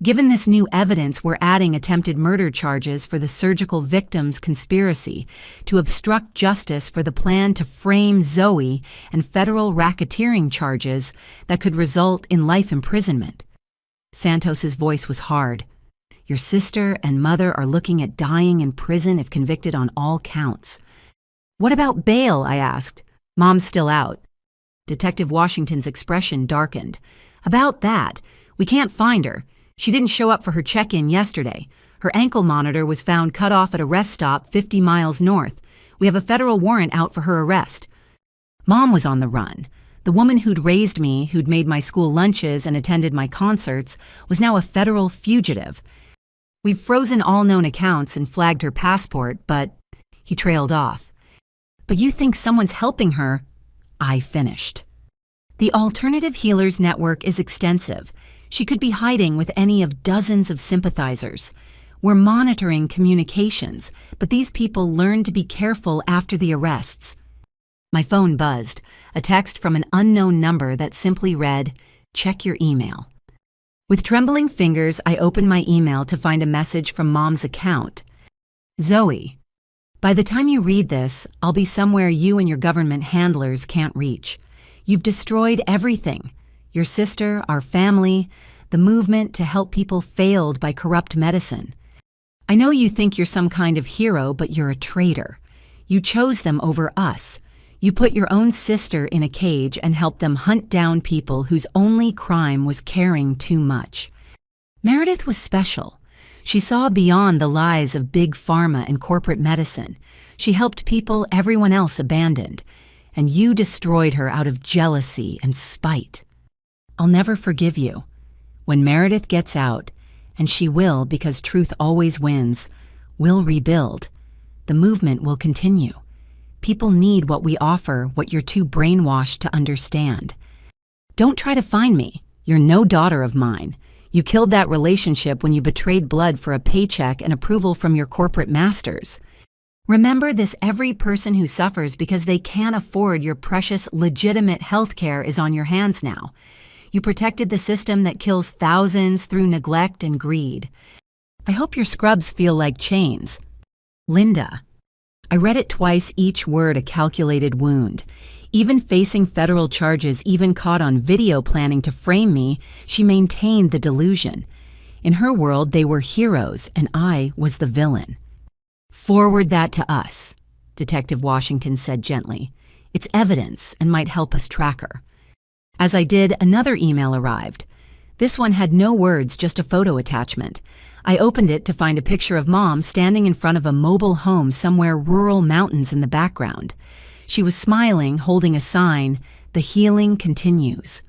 "Given this new evidence, we're adding attempted murder charges for the surgical victims conspiracy to obstruct justice for the plan to frame Zoe and federal racketeering charges that could result in life imprisonment." Santos's voice was hard. "Your sister and mother are looking at dying in prison if convicted on all counts." "What about bail?" I asked. "Mom's still out." Detective Washington's expression darkened. "About that, we can't find her. She didn't show up for her check-in yesterday. Her ankle monitor was found cut off at a rest stop 50 miles north. We have a federal warrant out for her arrest." Mom was on the run. The woman who'd raised me, who'd made my school lunches and attended my concerts, was now a federal fugitive. We've frozen all known accounts and flagged her passport, but he trailed off. But you think someone's helping her? I finished. The Alternative Healers Network is extensive. She could be hiding with any of dozens of sympathizers. We're monitoring communications, but these people learned to be careful after the arrests. My phone buzzed, a text from an unknown number that simply read, "Check your email." With trembling fingers, I opened my email to find a message from Mom's account. Zoe, by the time you read this, I'll be somewhere you and your government handlers can't reach. You've destroyed everything. Your sister, our family, the movement to help people failed by corrupt medicine. I know you think you're some kind of hero, but you're a traitor. You chose them over us. You put your own sister in a cage and helped them hunt down people whose only crime was caring too much. Meredith was special. She saw beyond the lies of big pharma and corporate medicine. She helped people everyone else abandoned. And you destroyed her out of jealousy and spite. I'll never forgive you. When Meredith gets out, and she will because truth always wins, we'll rebuild. The movement will continue. People need what we offer, what you're too brainwashed to understand. Don't try to find me. You're no daughter of mine. You killed that relationship when you betrayed blood for a paycheck and approval from your corporate masters. Remember this: every person who suffers because they can't afford your precious, legitimate health care is on your hands now. You protected the system that kills thousands through neglect and greed. I hope your scrubs feel like chains. Linda. I read it twice, each word a calculated wound. Even facing federal charges, even caught on video planning to frame me, she maintained the delusion. In her world, they were heroes, and I was the villain. Forward that to us, Detective Washington said gently. It's evidence and might help us track her. As I did, another email arrived. This one had no words, just a photo attachment. I opened it to find a picture of Mom standing in front of a mobile home somewhere rural mountains in the background. She was smiling, holding a sign, "The healing continues."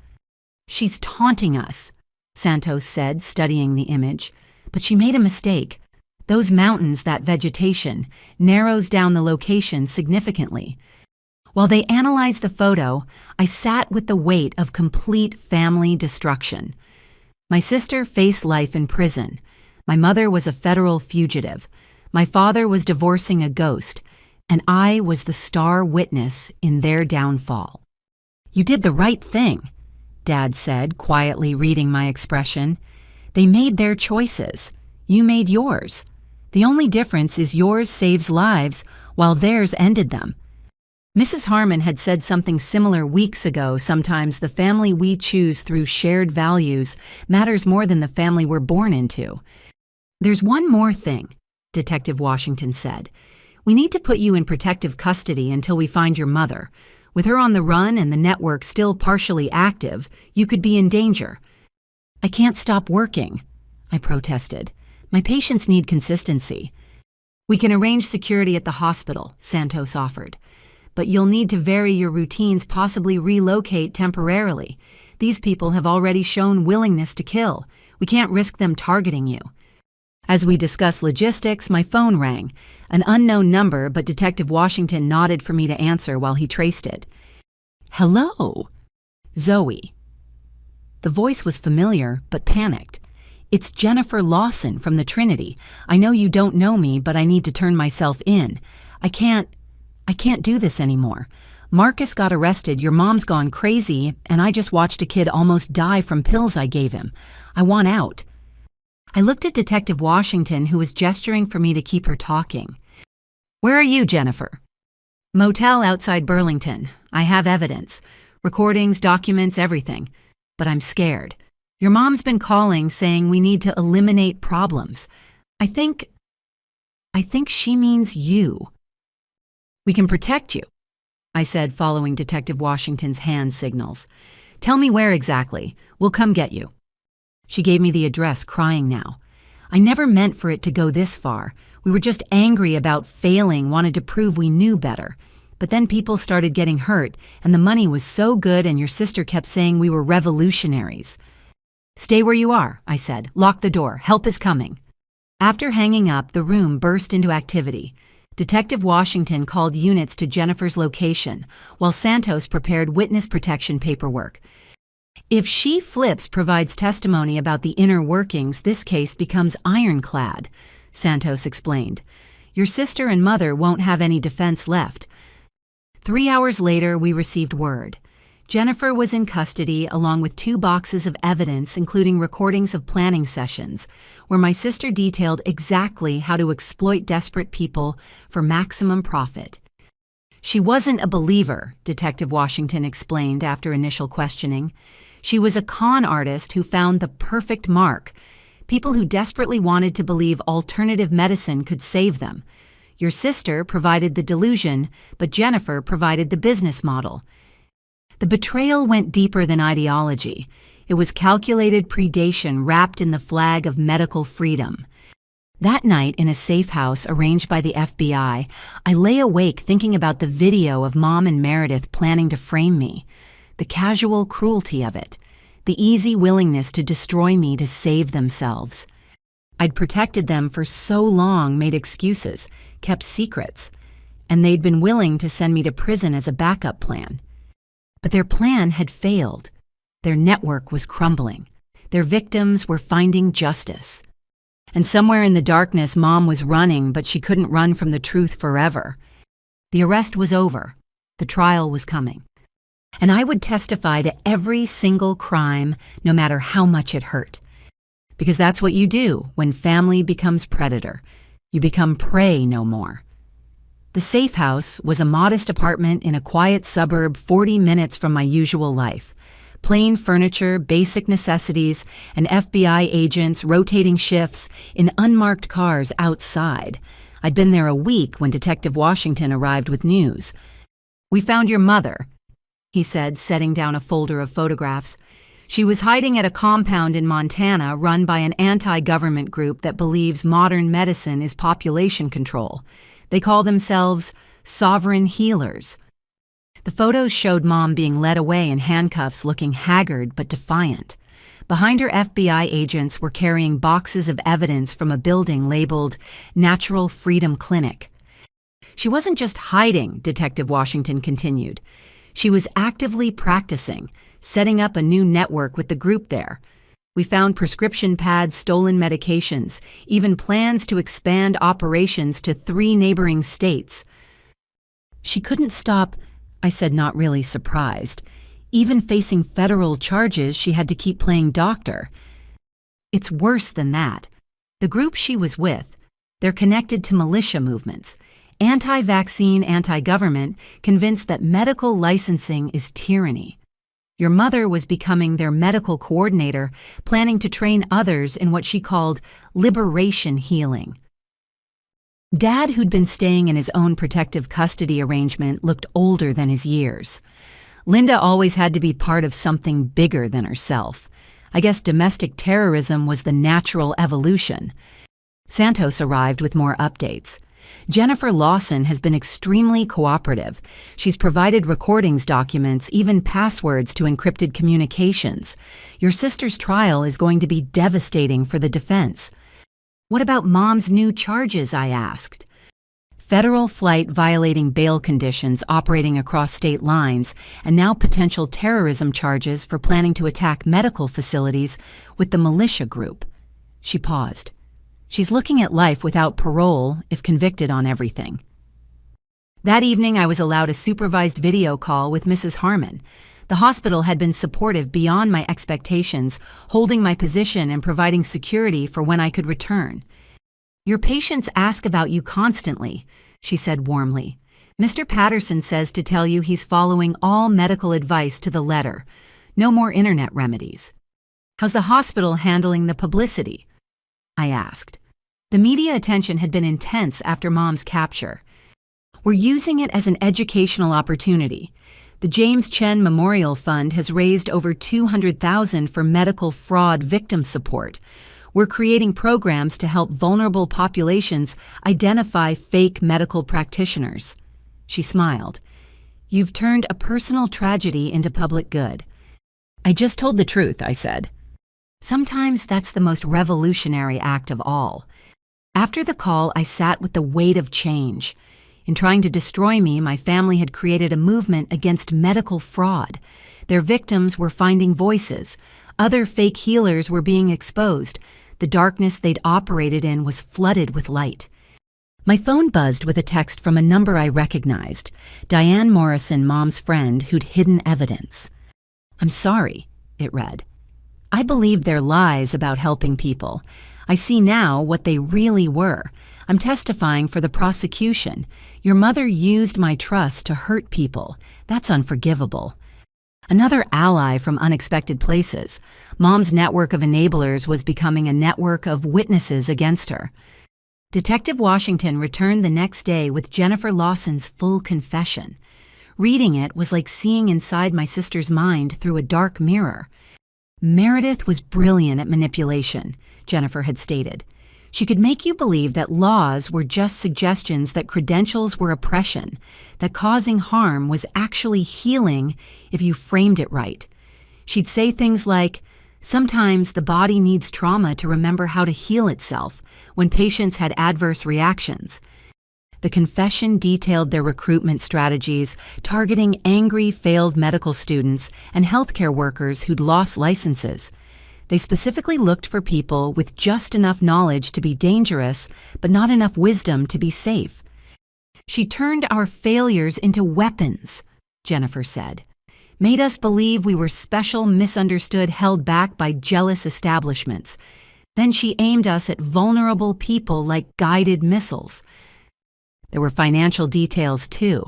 She's taunting us, Santos said, studying the image. But she made a mistake. Those mountains, that vegetation, narrows down the location significantly. While they analyzed the photo, I sat with the weight of complete family destruction. My sister faced life in prison. My mother was a federal fugitive. My father was divorcing a ghost, and I was the star witness in their downfall. You did the right thing, Dad said, quietly reading my expression. They made their choices. You made yours. The only difference is yours saves lives, while theirs ended them. Mrs. Harmon had said something similar weeks ago. Sometimes the family we choose through shared values matters more than the family we're born into. There's one more thing, Detective Washington said. We need to put you in protective custody until we find your mother. With her on the run and the network still partially active, you could be in danger. I can't stop working, I protested. My patients need consistency. We can arrange security at the hospital, Santos offered. But you'll need to vary your routines, possibly relocate temporarily. These people have already shown willingness to kill. We can't risk them targeting you. As we discussed logistics, my phone rang. An unknown number, but Detective Washington nodded for me to answer while he traced it. Hello? Zoe. The voice was familiar, but panicked. It's Jennifer Lawson from the Trinity. I know you don't know me, but I need to turn myself in. I can't do this anymore. Marcus got arrested, your mom's gone crazy, and I just watched a kid almost die from pills I gave him. I want out. I looked at Detective Washington, who was gesturing for me to keep her talking. Where are you, Jennifer? Motel outside Burlington. I have evidence. Recordings, documents, everything. But I'm scared. Your mom's been calling saying we need to eliminate problems. I think she means you. We can protect you, I said, following Detective Washington's hand signals. Tell me where exactly. We'll come get you. She gave me the address, crying now. I never meant for it to go this far. We were just angry about failing, wanted to prove we knew better. But then people started getting hurt, and the money was so good, and your sister kept saying we were revolutionaries. Stay where you are, I said. Lock the door. Help is coming. After hanging up, the room burst into activity. Detective Washington called units to Jennifer's location, while Santos prepared witness protection paperwork. If she Flips provides testimony about the inner workings, this case becomes ironclad, Santos explained. Your sister and mother won't have any defense left. 3 hours later, we received word. Jennifer was in custody along with 2 boxes of evidence, including recordings of planning sessions, where my sister detailed exactly how to exploit desperate people for maximum profit. She wasn't a believer, Detective Washington explained after initial questioning. She was a con artist who found the perfect mark, people who desperately wanted to believe alternative medicine could save them. Your sister provided the delusion, but Jennifer provided the business model. The betrayal went deeper than ideology. It was calculated predation wrapped in the flag of medical freedom. That night, in a safe house arranged by the FBI, I lay awake thinking about the video of Mom and Meredith planning to frame me, the casual cruelty of it, the easy willingness to destroy me to save themselves. I'd protected them for so long, made excuses, kept secrets, and they'd been willing to send me to prison as a backup plan. But their plan had failed. Their network was crumbling. Their victims were finding justice. And somewhere in the darkness, Mom was running, but she couldn't run from the truth forever. The arrest was over. The trial was coming. And I would testify to every single crime, no matter how much it hurt. Because that's what you do when family becomes predator. You become prey no more. The safe house was a modest apartment in a quiet suburb 40 minutes from my usual life. Plain furniture, basic necessities, and FBI agents rotating shifts in unmarked cars outside. I'd been there a week when Detective Washington arrived with news. "We found your mother," he said, setting down a folder of photographs. "She was hiding at a compound in Montana run by an anti-government group that believes modern medicine is population control. They call themselves sovereign healers." The photos showed Mom being led away in handcuffs, looking haggard but defiant. Behind her, FBI agents were carrying boxes of evidence from a building labeled Natural Freedom Clinic. She wasn't just hiding, Detective Washington continued. She was actively practicing, setting up a new network with the group there. We found prescription pads, stolen medications, even plans to expand operations to 3 neighboring states. She couldn't stop, I said, not really surprised. Even facing federal charges, she had to keep playing doctor. It's worse than that. The group she was with, they're connected to militia movements, anti-vaccine, anti-government, convinced that medical licensing is tyranny. Your mother was becoming their medical coordinator, planning to train others in what she called liberation healing. Dad, who'd been staying in his own protective custody arrangement, looked older than his years. Linda always had to be part of something bigger than herself. I guess domestic terrorism was the natural evolution. Santos arrived with more updates. Jennifer Lawson has been extremely cooperative. She's provided recordings, documents, even passwords to encrypted communications. Your sister's trial is going to be devastating for the defense. What about Mom's new charges, I asked. Federal flight violating bail conditions operating across state lines, and now potential terrorism charges for planning to attack medical facilities with the militia group. She paused. She's looking at life without parole if convicted on everything. That evening, I was allowed a supervised video call with Mrs. Harmon. The hospital had been supportive beyond my expectations, holding my position and providing security for when I could return. "Your patients ask about you constantly," she said warmly. "Mr. Patterson says to tell you he's following all medical advice to the letter. No more internet remedies." "How's the hospital handling the publicity?" I asked. The media attention had been intense after Mom's capture. "We're using it as an educational opportunity. The James Chen Memorial Fund has raised over $200,000 for medical fraud victim support. We're creating programs to help vulnerable populations identify fake medical practitioners." She smiled. You've turned a personal tragedy into public good. I just told the truth, I said. Sometimes that's the most revolutionary act of all. After the call, I sat with the weight of change. In trying to destroy me, my family had created a movement against medical fraud. Their victims were finding voices. Other fake healers were being exposed. The darkness they'd operated in was flooded with light. My phone buzzed with a text from a number I recognized. Diane Morrison, Mom's friend, who'd hidden evidence. I'm sorry, it read. I believed their lies about helping people. I see now what they really were. I'm testifying for the prosecution. Your mother used my trust to hurt people. That's unforgivable. Another ally from unexpected places. Mom's network of enablers was becoming a network of witnesses against her. Detective Washington returned the next day with Jennifer Lawson's full confession. Reading it was like seeing inside my sister's mind through a dark mirror. Meredith was brilliant at manipulation, Jennifer had stated. She could make you believe that laws were just suggestions, that credentials were oppression, that causing harm was actually healing if you framed it right. She'd say things like, sometimes the body needs trauma to remember how to heal itself when patients had adverse reactions. The confession detailed their recruitment strategies, targeting angry, failed medical students and healthcare workers who'd lost licenses. They specifically looked for people with just enough knowledge to be dangerous, but not enough wisdom to be safe. She turned our failures into weapons, Jennifer said. Made us believe we were special, misunderstood, held back by jealous establishments. Then she aimed us at vulnerable people like guided missiles. There were financial details, too.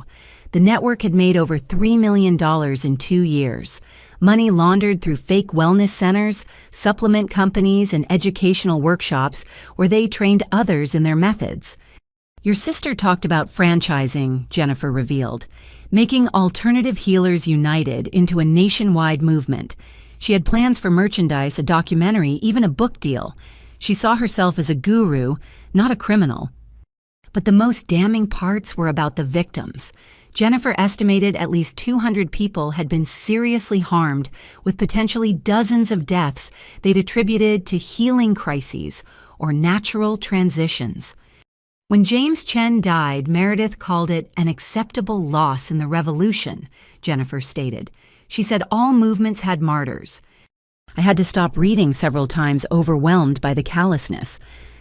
The network had made over $3 million in 2 years. Money laundered through fake wellness centers, supplement companies, and educational workshops where they trained others in their methods. Your sister talked about franchising, Jennifer revealed, making Alternative Healers United into a nationwide movement. She had plans for merchandise, a documentary, even a book deal. She saw herself as a guru, not a criminal. But the most damning parts were about the victims. Jennifer estimated at least 200 people had been seriously harmed, with potentially dozens of deaths they'd attributed to healing crises or natural transitions. When James Chen died, Meredith called it an acceptable loss in the revolution, Jennifer stated. She said all movements had martyrs. I had to stop reading several times, overwhelmed by the callousness.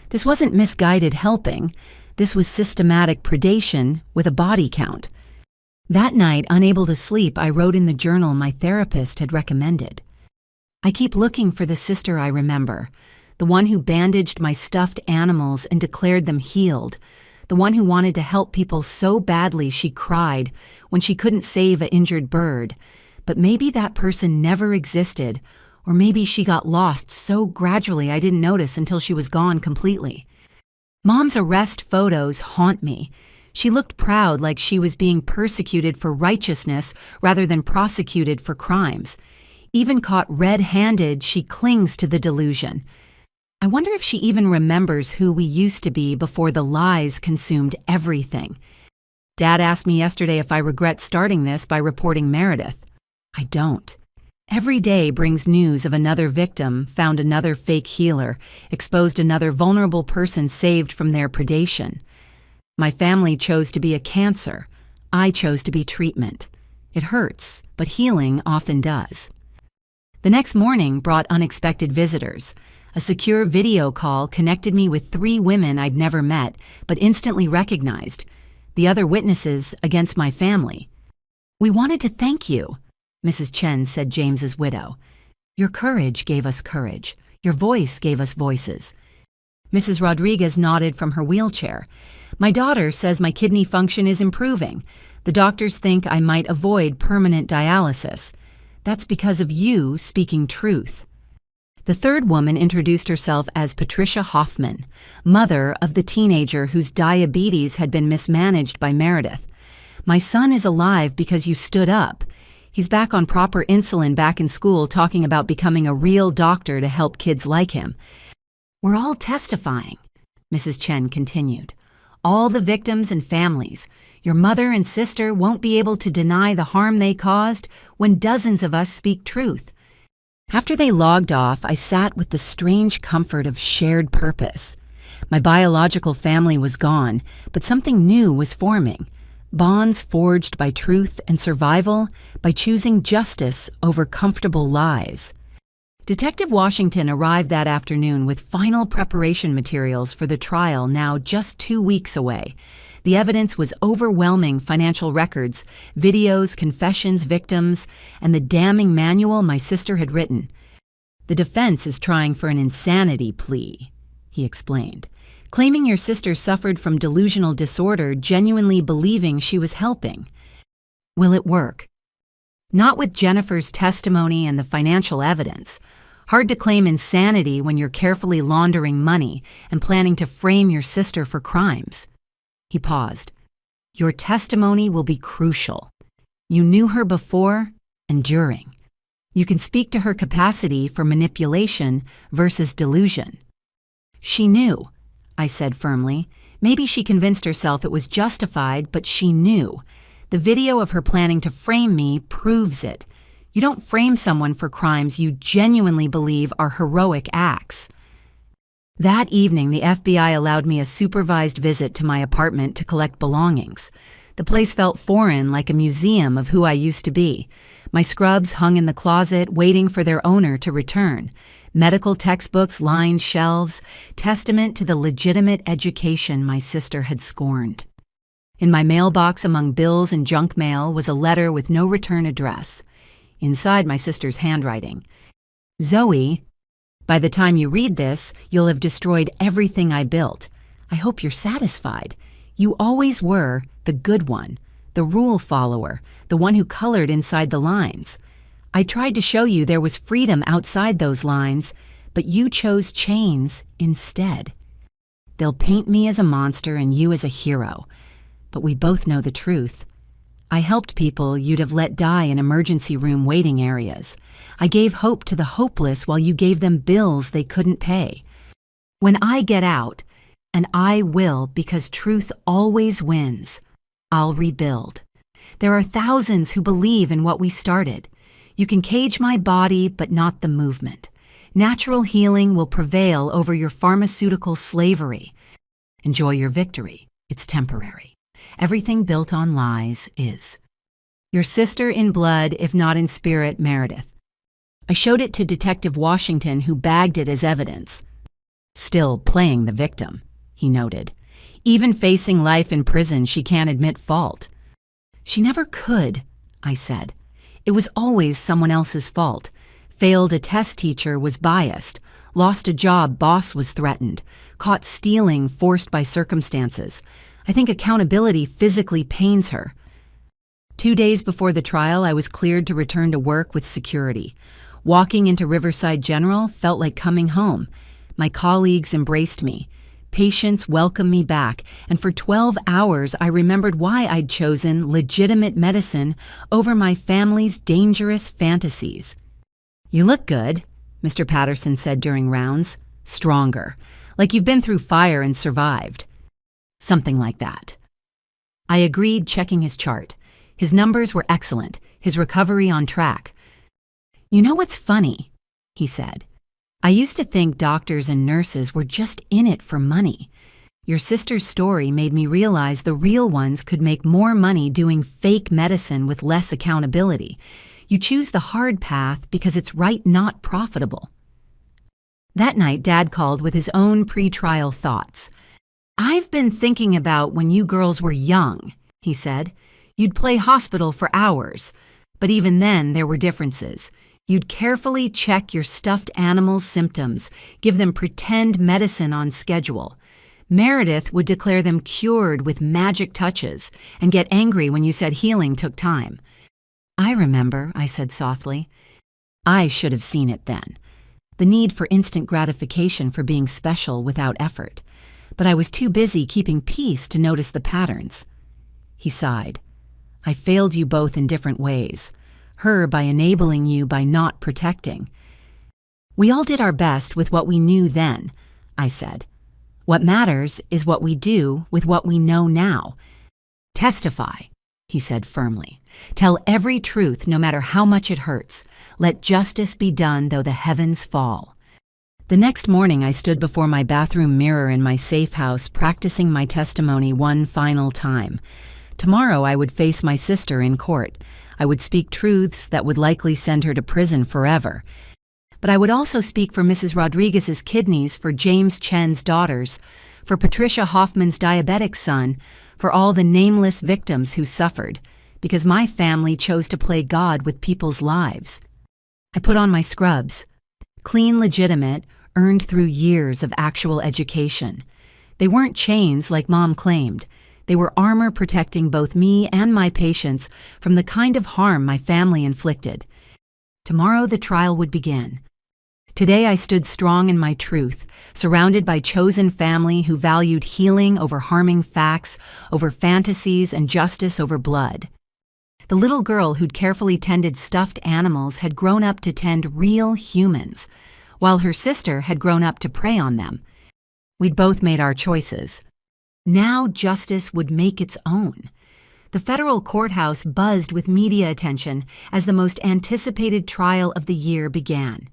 This wasn't misguided helping. This was systematic predation with a body count. That night, unable to sleep, I wrote in the journal my therapist had recommended. I keep looking for the sister I remember, the one who bandaged my stuffed animals and declared them healed, the one who wanted to help people so badly she cried when she couldn't save an injured bird. But maybe that person never existed, or maybe she got lost so gradually I didn't notice until she was gone completely. Mom's arrest photos haunt me. She looked proud, like she was being persecuted for righteousness rather than prosecuted for crimes. Even caught red-handed, she clings to the delusion. I wonder if she even remembers who we used to be before the lies consumed everything. Dad asked me yesterday if I regret starting this by reporting Meredith. I don't. Every day brings news of another victim, found another fake healer, exposed another vulnerable person saved from their predation. My family chose to be a cancer. I chose to be treatment. It hurts, but healing often does. The next morning brought unexpected visitors. A secure video call connected me with 3 women I'd never met, but instantly recognized. The other witnesses against my family. We wanted to thank you, Mrs. Chen said, James's widow. Your courage gave us courage. Your voice gave us voices. Mrs. Rodriguez nodded from her wheelchair. My daughter says my kidney function is improving. The doctors think I might avoid permanent dialysis. That's because of you speaking truth. The third woman introduced herself as Patricia Hoffman, mother of the teenager whose diabetes had been mismanaged by Meredith. My son is alive because you stood up. He's back on proper insulin, back in school, talking about becoming a real doctor to help kids like him. We're all testifying, Mrs. Chen continued. all the victims and families. Your mother and sister won't be able to deny the harm they caused when dozens of us speak truth." After they logged off, I sat with the strange comfort of shared purpose. My biological family was gone, but something new was forming. Bonds forged by truth and survival, by choosing justice over comfortable lies. Detective Washington arrived that afternoon with final preparation materials for the trial now just 2 weeks away. The evidence was overwhelming: financial records, videos, confessions, victims, and the damning manual my sister had written. "The defense is trying for an insanity plea," he explained, "claiming your sister suffered from delusional disorder, genuinely believing she was helping." Will it work? Not with Jennifer's testimony and the financial evidence. Hard to claim insanity when you're carefully laundering money and planning to frame your sister for crimes. He paused. "Your testimony will be crucial. You knew her before and during. You can speak to her capacity for manipulation versus delusion." "She knew," I said firmly. "Maybe she convinced herself it was justified, but she knew. The video of her planning to frame me proves it. You don't frame someone for crimes you genuinely believe are heroic acts." That evening, the FBI allowed me a supervised visit to my apartment to collect belongings. The place felt foreign, like a museum of who I used to be. My scrubs hung in the closet, waiting for their owner to return. Medical textbooks lined shelves, testament to the legitimate education my sister had scorned. In my mailbox, among bills and junk mail, was a letter with no return address. Inside, my sister's handwriting. "Zoe, by the time you read this, you'll have destroyed everything I built. I hope you're satisfied. You always were the good one, the rule follower, the one who colored inside the lines. I tried to show you there was freedom outside those lines, but you chose chains instead. They'll paint me as a monster and you as a hero, but we both know the truth. I helped people you'd have let die in emergency room waiting areas. I gave hope to the hopeless while you gave them bills they couldn't pay. When I get out, and I will because truth always wins, I'll rebuild. There are thousands who believe in what we started. You can cage my body, but not the movement. Natural healing will prevail over your pharmaceutical slavery. Enjoy your victory. It's temporary. Everything built on lies is. Your sister in blood, if not in spirit, Meredith." I showed it to Detective Washington, who bagged it as evidence. "Still playing the victim," he noted. "Even facing life in prison, she can't admit fault." "She never could," I said. "It was always someone else's fault. Failed a test teacher, was biased. Lost a job, boss was threatened. Caught stealing, forced by circumstances. I think accountability physically pains her." 2 days before the trial, I was cleared to return to work with security. Walking into Riverside General felt like coming home. My colleagues embraced me. Patients welcomed me back, and for 12 hours I remembered why I'd chosen legitimate medicine over my family's dangerous fantasies. "You look good," Mr. Patterson said during rounds. "Stronger, like you've been through fire and survived." Something like that. I agreed, checking his chart. His numbers were excellent, his recovery on track. "You know what's funny?" he said. "I used to think doctors and nurses were just in it for money. Your sister's story made me realize the real ones could make more money doing fake medicine with less accountability. You choose the hard path because it's right, not profitable." That night, Dad called with his own pre-trial thoughts. "I've been thinking about when you girls were young," he said. "You'd play hospital for hours, but even then there were differences. You'd carefully check your stuffed animals' symptoms, give them pretend medicine on schedule. Meredith would declare them cured with magic touches and get angry when you said healing took time." "I remember," I said softly. I should have seen it then. The need for instant gratification for being special without effort. But I was too busy keeping peace to notice the patterns. He sighed. "I failed you both in different ways. Her by enabling you by not protecting. We all did our best with what we knew then," I said. What matters is what we do with what we know now. Testify, he said firmly. Tell every truth no matter how much it hurts. Let justice be done though the heavens fall. The next morning I stood before my bathroom mirror in my safe house practicing my testimony one final time. Tomorrow I would face my sister in court. I would speak truths that would likely send her to prison forever. But I would also speak for Mrs. Rodriguez's kidneys, for James Chen's daughters, for Patricia Hoffman's diabetic son, for all the nameless victims who suffered, because my family chose to play God with people's lives. I put on my scrubs, clean, legitimate, earned through years of actual education. They weren't chains like Mom claimed. They were armor protecting both me and my patients from the kind of harm my family inflicted. Tomorrow the trial would begin. Today I stood strong in my truth, surrounded by chosen family who valued healing over harming facts, over fantasies, and justice over blood. The little girl who'd carefully tended stuffed animals had grown up to tend real humans, while her sister had grown up to prey on them. We'd both made our choices. Now justice would make its own. The federal courthouse buzzed with media attention as the most anticipated trial of the year began.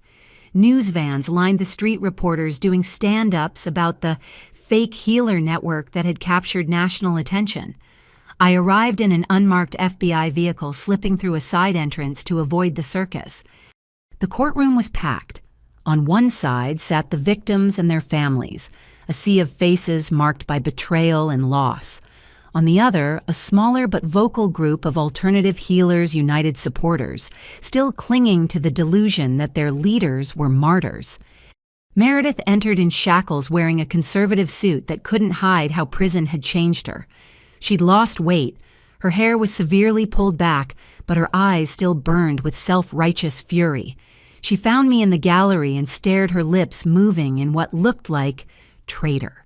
News vans lined the street, reporters doing stand-ups about the fake healer network that had captured national attention. I arrived in an unmarked FBI vehicle slipping through a side entrance to avoid the circus. The courtroom was packed. On one side sat the victims and their families, a sea of faces marked by betrayal and loss. On the other, a smaller but vocal group of Alternative Healers United supporters, still clinging to the delusion that their leaders were martyrs. Meredith entered in shackles wearing a conservative suit that couldn't hide how prison had changed her. She'd lost weight. Her hair was severely pulled back, but her eyes still burned with self-righteous fury. She found me in the gallery and stared, her lips moving in what looked like traitor.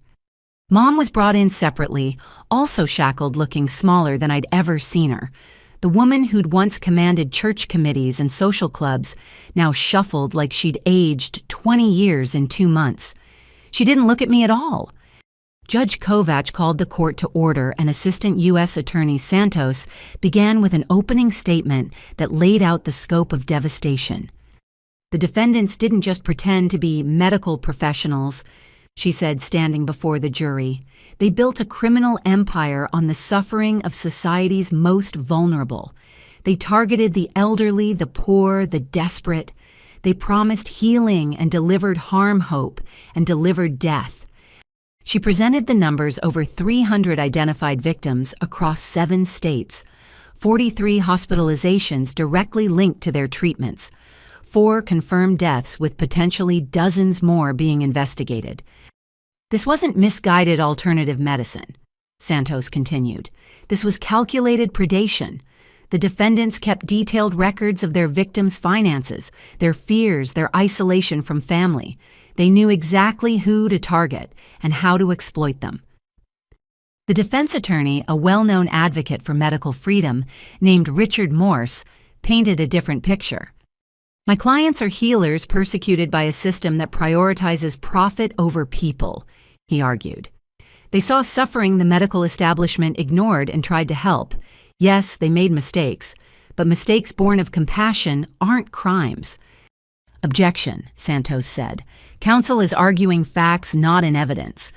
Mom was brought in separately, also shackled, looking smaller than I'd ever seen her. The woman who'd once commanded church committees and social clubs now shuffled like she'd aged 20 years in 2 months. She didn't look at me at all. Judge Kovach called the court to order, and Assistant U.S. Attorney Santos began with an opening statement that laid out the scope of devastation. The defendants didn't just pretend to be medical professionals, she said, standing before the jury. They built a criminal empire on the suffering of society's most vulnerable. They targeted the elderly, the poor, the desperate. They promised healing and delivered harm, hope, and delivered death. She presented the numbers: over 300 identified victims across 7 states, 43 hospitalizations directly linked to their treatments, 4 confirmed deaths with potentially dozens more being investigated. This wasn't misguided alternative medicine, Santos continued. This was calculated predation. The defendants kept detailed records of their victims' finances, their fears, their isolation from family. They knew exactly who to target and how to exploit them. The defense attorney, a well-known advocate for medical freedom named Richard Morse, painted a different picture. My clients are healers persecuted by a system that prioritizes profit over people, he argued. They saw suffering the medical establishment ignored and tried to help. Yes, they made mistakes, but mistakes born of compassion aren't crimes. Objection, Santos said. Counsel is arguing facts, not in evidence.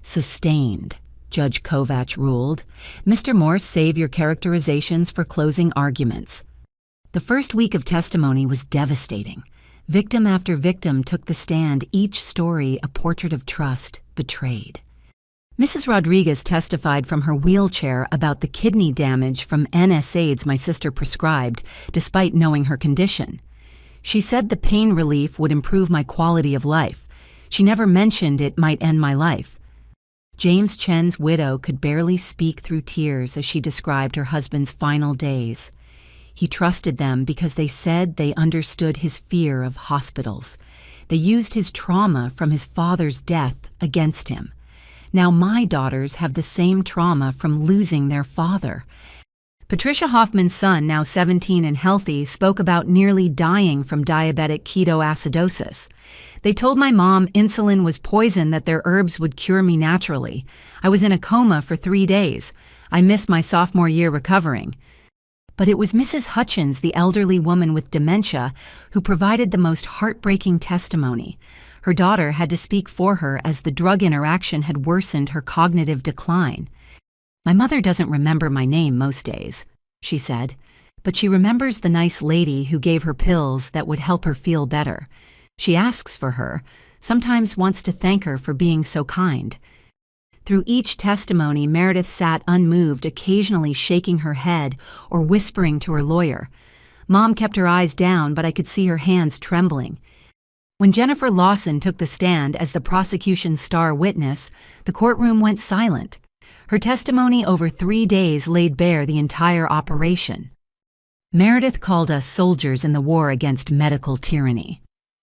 Sustained, Judge Kovach ruled. Mr. Morse, save your characterizations for closing arguments. The first week of testimony was devastating. Victim after victim took the stand, each story a portrait of trust betrayed. Mrs. Rodriguez testified from her wheelchair about the kidney damage from NSAIDs my sister prescribed, despite knowing her condition. She said the pain relief would improve my quality of life. She never mentioned it might end my life. James Chen's widow could barely speak through tears as she described her husband's final days. He trusted them because they said they understood his fear of hospitals. They used his trauma from his father's death against him. Now my daughters have the same trauma from losing their father. Patricia Hoffman's son, now 17 and healthy, spoke about nearly dying from diabetic ketoacidosis. They told my mom insulin was poison, that their herbs would cure me naturally. I was in a coma for 3 days. I missed my sophomore year recovering. But it was Mrs. Hutchins, the elderly woman with dementia, who provided the most heartbreaking testimony. Her daughter had to speak for her as the drug interaction had worsened her cognitive decline. "My mother doesn't remember my name most days," she said, "but she remembers the nice lady who gave her pills that would help her feel better. She asks for her, sometimes wants to thank her for being so kind." Through each testimony, Meredith sat unmoved, occasionally shaking her head or whispering to her lawyer. Mom kept her eyes down, but I could see her hands trembling. When Jennifer Lawson took the stand as the prosecution's star witness, the courtroom went silent. Her testimony over 3 days laid bare the entire operation. "Meredith called us soldiers in the war against medical tyranny,"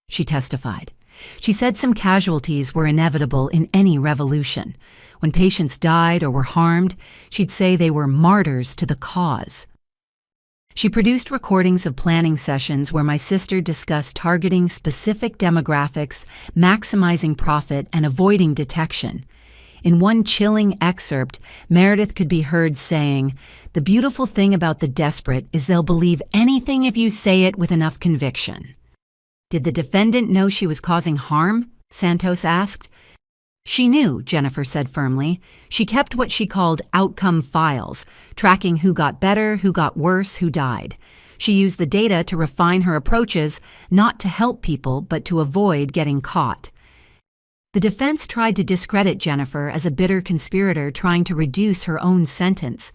she testified. She said some casualties were inevitable in any revolution. When patients died or were harmed, she'd say they were martyrs to the cause. She produced recordings of planning sessions where my sister discussed targeting specific demographics, maximizing profit, and avoiding detection. In one chilling excerpt, Meredith could be heard saying, "The beautiful thing about the desperate is they'll believe anything if you say it with enough conviction." "Did the defendant know she was causing harm?" Santos asked. "She knew," Jennifer said firmly. "She kept what she called outcome files, tracking who got better, who got worse, who died. She used the data to refine her approaches, not to help people, but to avoid getting caught." The defense tried to discredit Jennifer as a bitter conspirator trying to reduce her own sentence,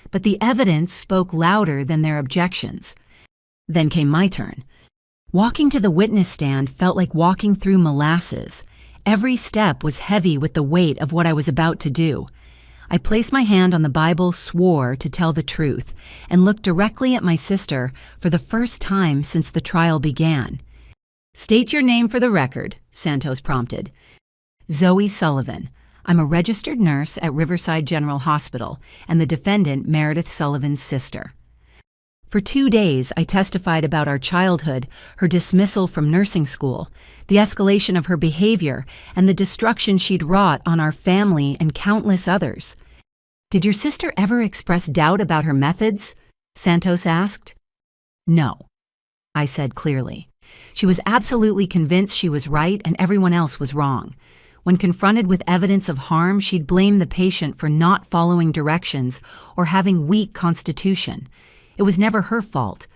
but the evidence spoke louder than their objections. Then came my turn. Walking to the witness stand felt like walking through molasses. Every step was heavy with the weight of what I was about to do. I placed my hand on the Bible, swore to tell the truth, and looked directly at my sister for the first time since the trial began. "State your name for the record," Santos prompted. "Zoe Sullivan. I'm a registered nurse at Riverside General Hospital and the defendant, Meredith Sullivan's sister." For 2 days, I testified about our childhood, her dismissal from nursing school, the escalation of her behavior, and the destruction she'd wrought on our family and countless others. "Did your sister ever express doubt about her methods?" Santos asked. "No," I said clearly. She was absolutely convinced she was right and everyone else was wrong. When confronted with evidence of harm, she'd blame the patient for not following directions or having weak constitution. It was never her fault.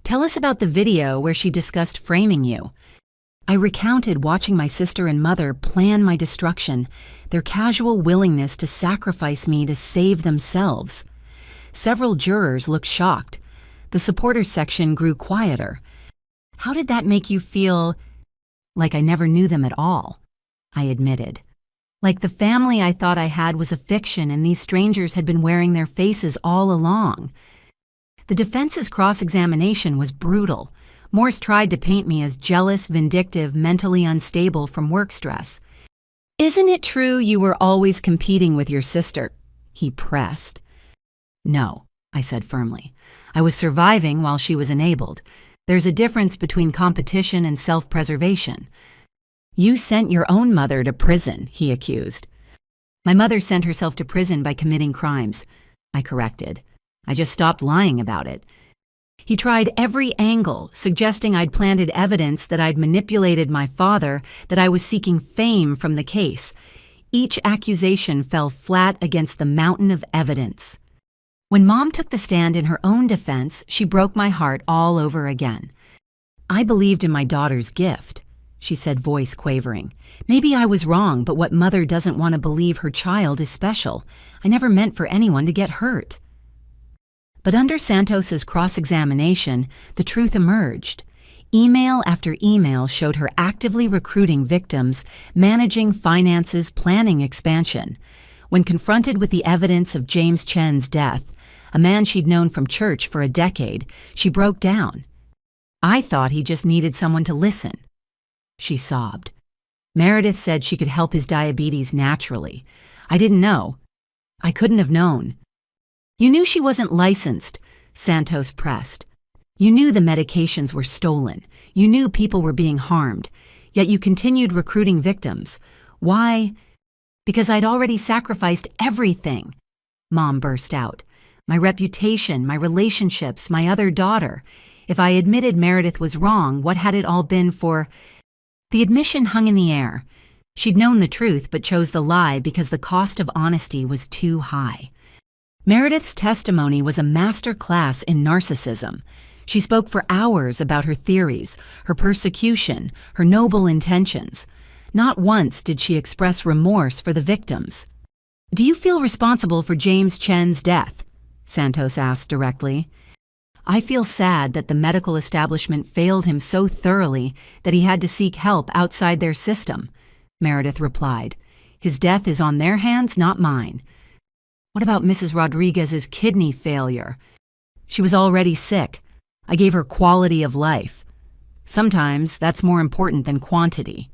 "Tell us about the video where she discussed framing you." I recounted watching my sister and mother plan my destruction, their casual willingness to sacrifice me to save themselves. Several jurors looked shocked. The supporters section grew quieter. "How did that make you feel?" "Like I never knew them at all," I admitted. "Like the family I thought I had was a fiction and these strangers had been wearing their faces all along." The defense's cross-examination was brutal. Morse tried to paint me as jealous, vindictive, mentally unstable from work stress. "Isn't it true you were always competing with your sister?" he pressed. "No," I said firmly. "I was surviving while she was enabled. There's a difference between competition and self-preservation." "You sent your own mother to prison," he accused. "My mother sent herself to prison by committing crimes," I corrected. "I just stopped lying about it." He tried every angle, suggesting I'd planted evidence that I'd manipulated my father, that I was seeking fame from the case. Each accusation fell flat against the mountain of evidence. When Mom took the stand in her own defense, she broke my heart all over again. "I believed in my daughter's gift," she said, voice quavering. "Maybe I was wrong, but what mother doesn't want to believe her child is special? I never meant for anyone to get hurt." But under Santos's cross-examination, the truth emerged. Email after email showed her actively recruiting victims, managing finances, planning expansion. When confronted with the evidence of James Chen's death, a man she'd known from church for a decade, she broke down. "I thought he just needed someone to listen." She sobbed. "Meredith said she could help his diabetes naturally. I didn't know. I couldn't have known." You knew she wasn't licensed, Santos pressed. You knew the medications were stolen. You knew people were being harmed. Yet you continued recruiting victims. Why? Because I'd already sacrificed everything, Mom burst out. My reputation, my relationships, my other daughter. If I admitted Meredith was wrong, what had it all been for? The admission hung in the air. She'd known the truth but chose the lie because the cost of honesty was too high. Meredith's testimony was a master class in narcissism. She spoke for hours about her theories, her persecution, her noble intentions. Not once did she express remorse for the victims. Do you feel responsible for James Chen's death? Santos asked directly. I feel sad that the medical establishment failed him so thoroughly that he had to seek help outside their system, Meredith replied. His death is on their hands, not mine. What about Mrs. Rodriguez's kidney failure? She was already sick. I gave her quality of life. Sometimes that's more important than quantity.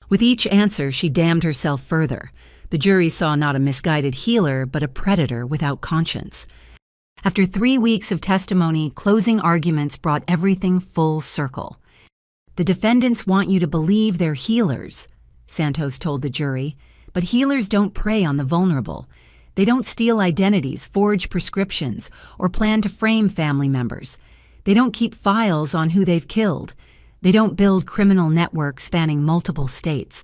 With each answer, she damned herself further. The jury saw not a misguided healer, but a predator without conscience. After 3 weeks of testimony, closing arguments brought everything full circle. The defendants want you to believe they're healers, Santos told the jury, but healers don't prey on the vulnerable. They don't steal identities, forge prescriptions, or plan to frame family members. They don't keep files on who they've killed. They don't build criminal networks spanning multiple states.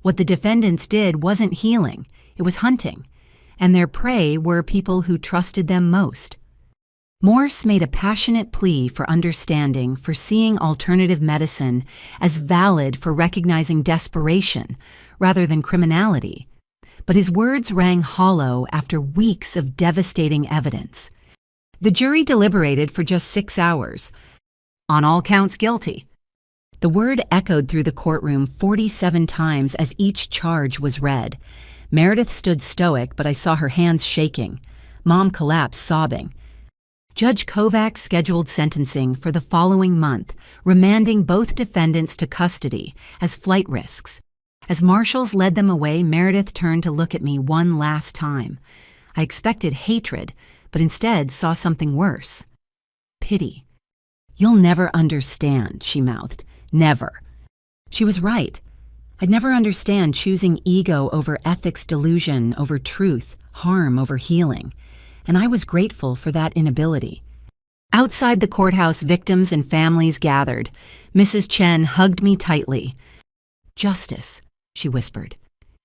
What the defendants did wasn't healing, it was hunting. And their prey were people who trusted them most. Morse made a passionate plea for understanding, for seeing alternative medicine as valid for recognizing desperation rather than criminality. But his words rang hollow after weeks of devastating evidence. The jury deliberated for just 6 hours. On all counts, guilty. The word echoed through the courtroom 47 times as each charge was read. Meredith stood stoic, but I saw her hands shaking. Mom collapsed, sobbing. Judge Kovacs scheduled sentencing for the following month, remanding both defendants to custody as flight risks. As marshals led them away, Meredith turned to look at me one last time. I expected hatred, but instead saw something worse. Pity. You'll never understand, she mouthed. Never. She was right. I'd never understand choosing ego over ethics, delusion over truth, harm over healing. And I was grateful for that inability. Outside the courthouse, victims and families gathered. Mrs. Chen hugged me tightly. Justice, she whispered.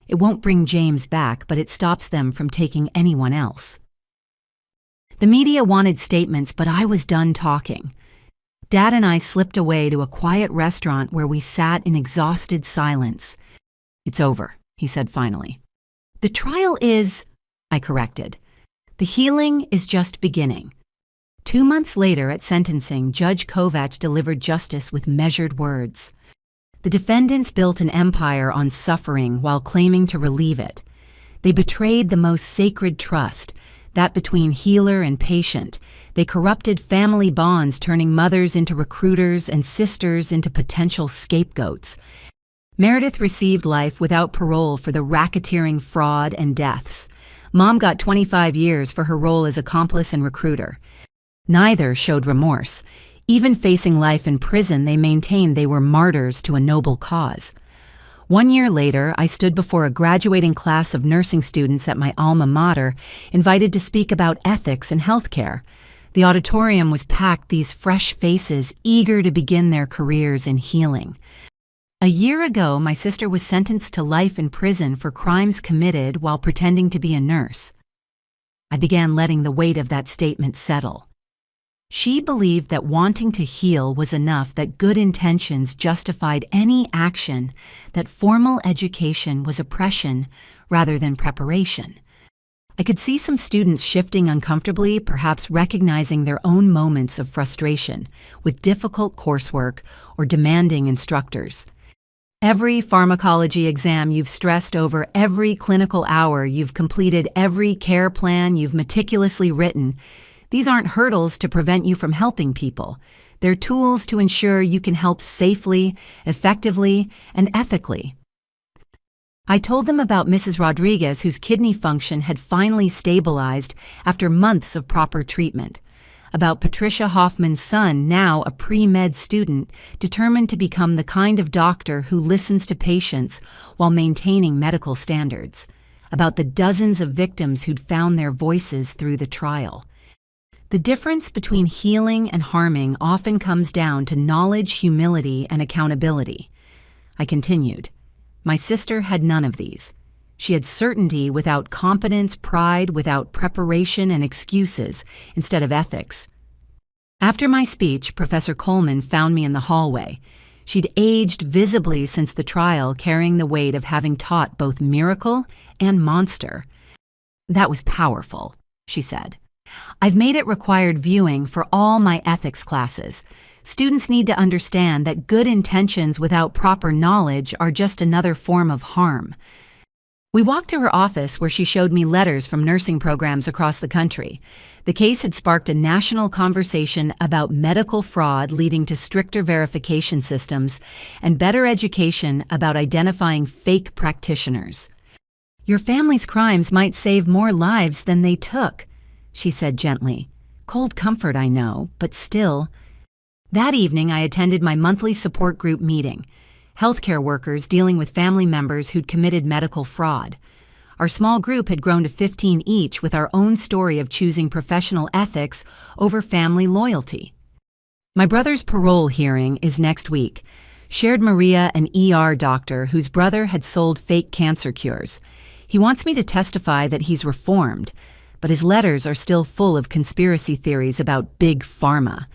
It won't bring James back, but it stops them from taking anyone else. The media wanted statements, but I was done talking. Dad and I slipped away to a quiet restaurant where we sat in exhausted silence. It's over, he said finally. The trial is, I corrected. The healing is just beginning. 2 months later at sentencing, Judge Kovacs delivered justice with measured words. The defendants built an empire on suffering while claiming to relieve it. They betrayed the most sacred trust, that between healer and patient. They corrupted family bonds, turning mothers into recruiters and sisters into potential scapegoats. Meredith received life without parole for the racketeering fraud and deaths. Mom got 25 years for her role as accomplice and recruiter. Neither showed remorse. Even facing life in prison, they maintained they were martyrs to a noble cause. 1 year later, I stood before a graduating class of nursing students at my alma mater, invited to speak about ethics and healthcare. The auditorium was packed, these fresh faces, eager to begin their careers in healing. A year ago, my sister was sentenced to life in prison for crimes committed while pretending to be a nurse. I began letting the weight of that statement settle. She believed that wanting to heal was enough, that good intentions justified any action, that formal education was oppression rather than preparation. I could see some students shifting uncomfortably, perhaps recognizing their own moments of frustration with difficult coursework or demanding instructors. Every pharmacology exam you've stressed over, every clinical hour you've completed, every care plan you've meticulously written, these aren't hurdles to prevent you from helping people. They're tools to ensure you can help safely, effectively, and ethically. I told them about Mrs. Rodriguez, whose kidney function had finally stabilized after months of proper treatment. About Patricia Hoffman's son, now a pre-med student, determined to become the kind of doctor who listens to patients while maintaining medical standards. About the dozens of victims who'd found their voices through the trial. The difference between healing and harming often comes down to knowledge, humility, and accountability. I continued. My sister had none of these. She had certainty without competence, pride without preparation and excuses, instead of ethics. After my speech, Professor Coleman found me in the hallway. She'd aged visibly since the trial, carrying the weight of having taught both miracle and monster. That was powerful, she said. I've made it required viewing for all my ethics classes. Students need to understand that good intentions without proper knowledge are just another form of harm. We walked to her office where she showed me letters from nursing programs across the country. The case had sparked a national conversation about medical fraud leading to stricter verification systems and better education about identifying fake practitioners. Your family's crimes might save more lives than they took, she said gently. Cold comfort, I know, but still. That evening, I attended my monthly support group meeting. Healthcare workers dealing with family members who'd committed medical fraud. Our small group had grown to 15 each, with our own story of choosing professional ethics over family loyalty. My brother's parole hearing is next week. Shared Maria, an ER doctor whose brother had sold fake cancer cures. He wants me to testify that he's reformed, but his letters are still full of conspiracy theories about big pharma.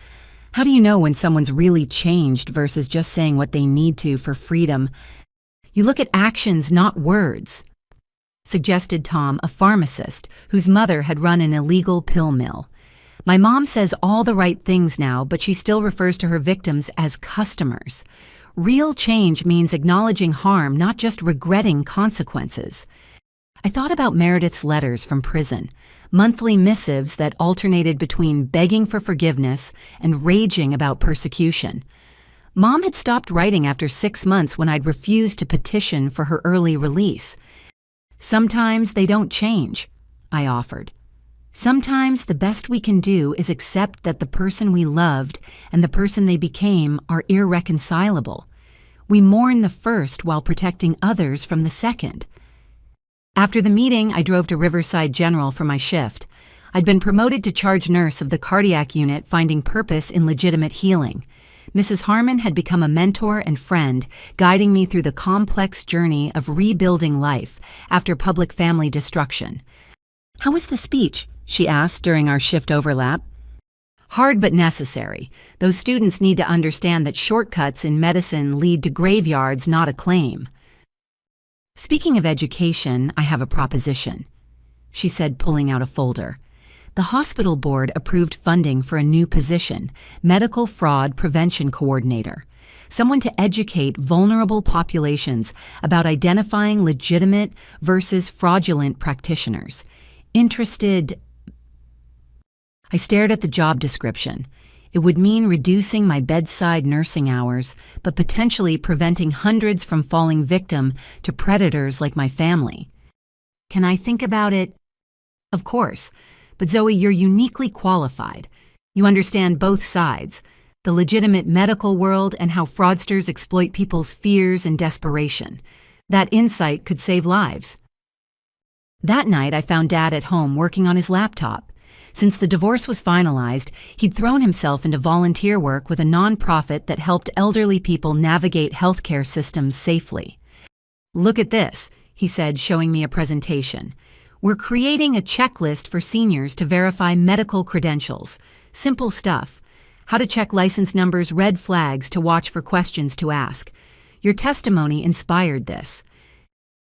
How do you know when someone's really changed versus just saying what they need to for freedom? You look at actions, not words, suggested Tom, a pharmacist whose mother had run an illegal pill mill. My mom says all the right things now, but she still refers to her victims as customers. Real change means acknowledging harm, not just regretting consequences. I thought about Meredith's letters from prison, monthly missives that alternated between begging for forgiveness and raging about persecution. Mom had stopped writing after 6 months when I'd refused to petition for her early release. Sometimes they don't change, I offered. Sometimes the best we can do is accept that the person we loved and the person they became are irreconcilable. We mourn the first while protecting others from the second. After the meeting, I drove to Riverside General for my shift. I'd been promoted to charge nurse of the cardiac unit, finding purpose in legitimate healing. Mrs. Harmon had become a mentor and friend, guiding me through the complex journey of rebuilding life after public family destruction. How was the speech? She asked during our shift overlap. Hard but necessary. Those students need to understand that shortcuts in medicine lead to graveyards, not acclaim. Speaking of education, I have a proposition, she said, pulling out a folder. The hospital board approved funding for a new position, Medical Fraud Prevention Coordinator, someone to educate vulnerable populations about identifying legitimate versus fraudulent practitioners. Interested? I stared at the job description. It would mean reducing my bedside nursing hours, but potentially preventing hundreds from falling victim to predators like my family. Can I think about it? Of course. But Zoe, you're uniquely qualified. You understand both sides, the legitimate medical world and how fraudsters exploit people's fears and desperation. That insight could save lives. That night, I found Dad at home working on his laptop. Since the divorce was finalized, he'd thrown himself into volunteer work with a nonprofit that helped elderly people navigate healthcare systems safely. Look at this, he said, showing me a presentation. We're creating a checklist for seniors to verify medical credentials. Simple stuff. How to check license numbers, red flags to watch for questions to ask. Your testimony inspired this.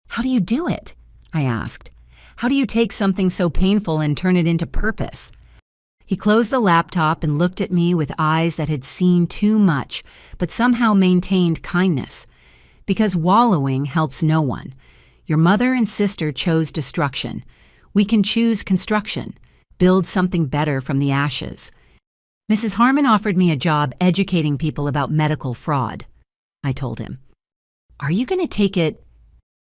How do you do it? I asked. How do you take something so painful and turn it into purpose? He closed the laptop and looked at me with eyes that had seen too much, but somehow maintained kindness. Because wallowing helps no one. Your mother and sister chose destruction. We can choose construction, build something better from the ashes. Mrs. Harmon offered me a job educating people about medical fraud, I told him. Are you going to take it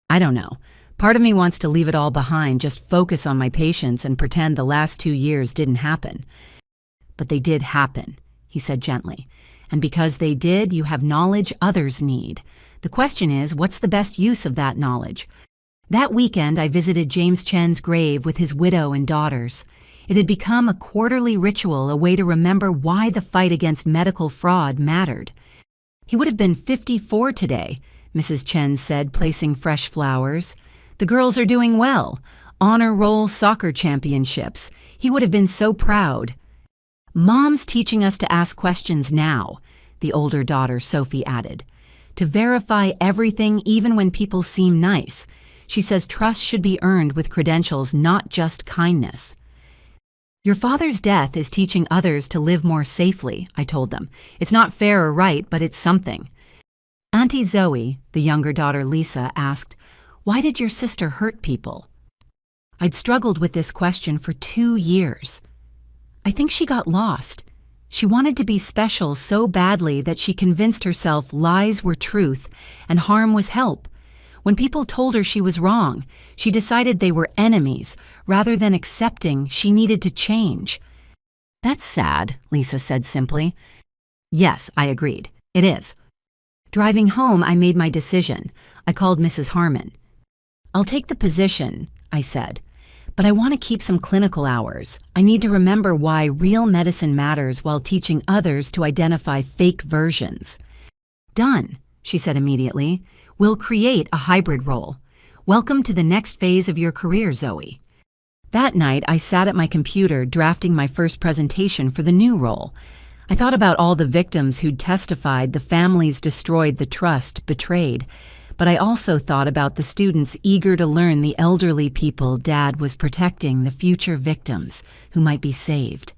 I don't know. Part of me wants to leave it all behind, just focus on my patients and pretend the last 2 years didn't happen. But they did happen, he said gently. And because they did, you have knowledge others need. The question is, what's the best use of that knowledge? That weekend, I visited James Chen's grave with his widow and daughters. It had become a quarterly ritual, a way to remember why the fight against medical fraud mattered. He would have been 54 today, Mrs. Chen said, placing fresh flowers. The girls are doing well. Honor roll soccer championships. He would have been so proud. Mom's teaching us to ask questions now, the older daughter Sophie added. To verify everything even when people seem nice. She says trust should be earned with credentials, not just kindness. Your father's death is teaching others to live more safely, I told them. It's not fair or right, but it's something. Auntie Zoe, the younger daughter Lisa, asked, "Why did your sister hurt people?" I'd struggled with this question for 2 years. I think she got lost. She wanted to be special so badly that she convinced herself lies were truth and harm was help. When people told her she was wrong, she decided they were enemies rather than accepting she needed to change. That's sad, Lisa said simply. Yes, I agreed. It is. Driving home, I made my decision. I called Mrs. Harmon. I'll take the position, I said, but I want to keep some clinical hours. I need to remember why real medicine matters while teaching others to identify fake versions. Done, she said immediately. We'll create a hybrid role. Welcome to the next phase of your career, Zoe. That night, I sat at my computer drafting my first presentation for the new role. I thought about all the victims who'd testified the families destroyed, the trust betrayed. But I also thought about the students eager to learn, the elderly people Dad was protecting, the future victims who might be saved.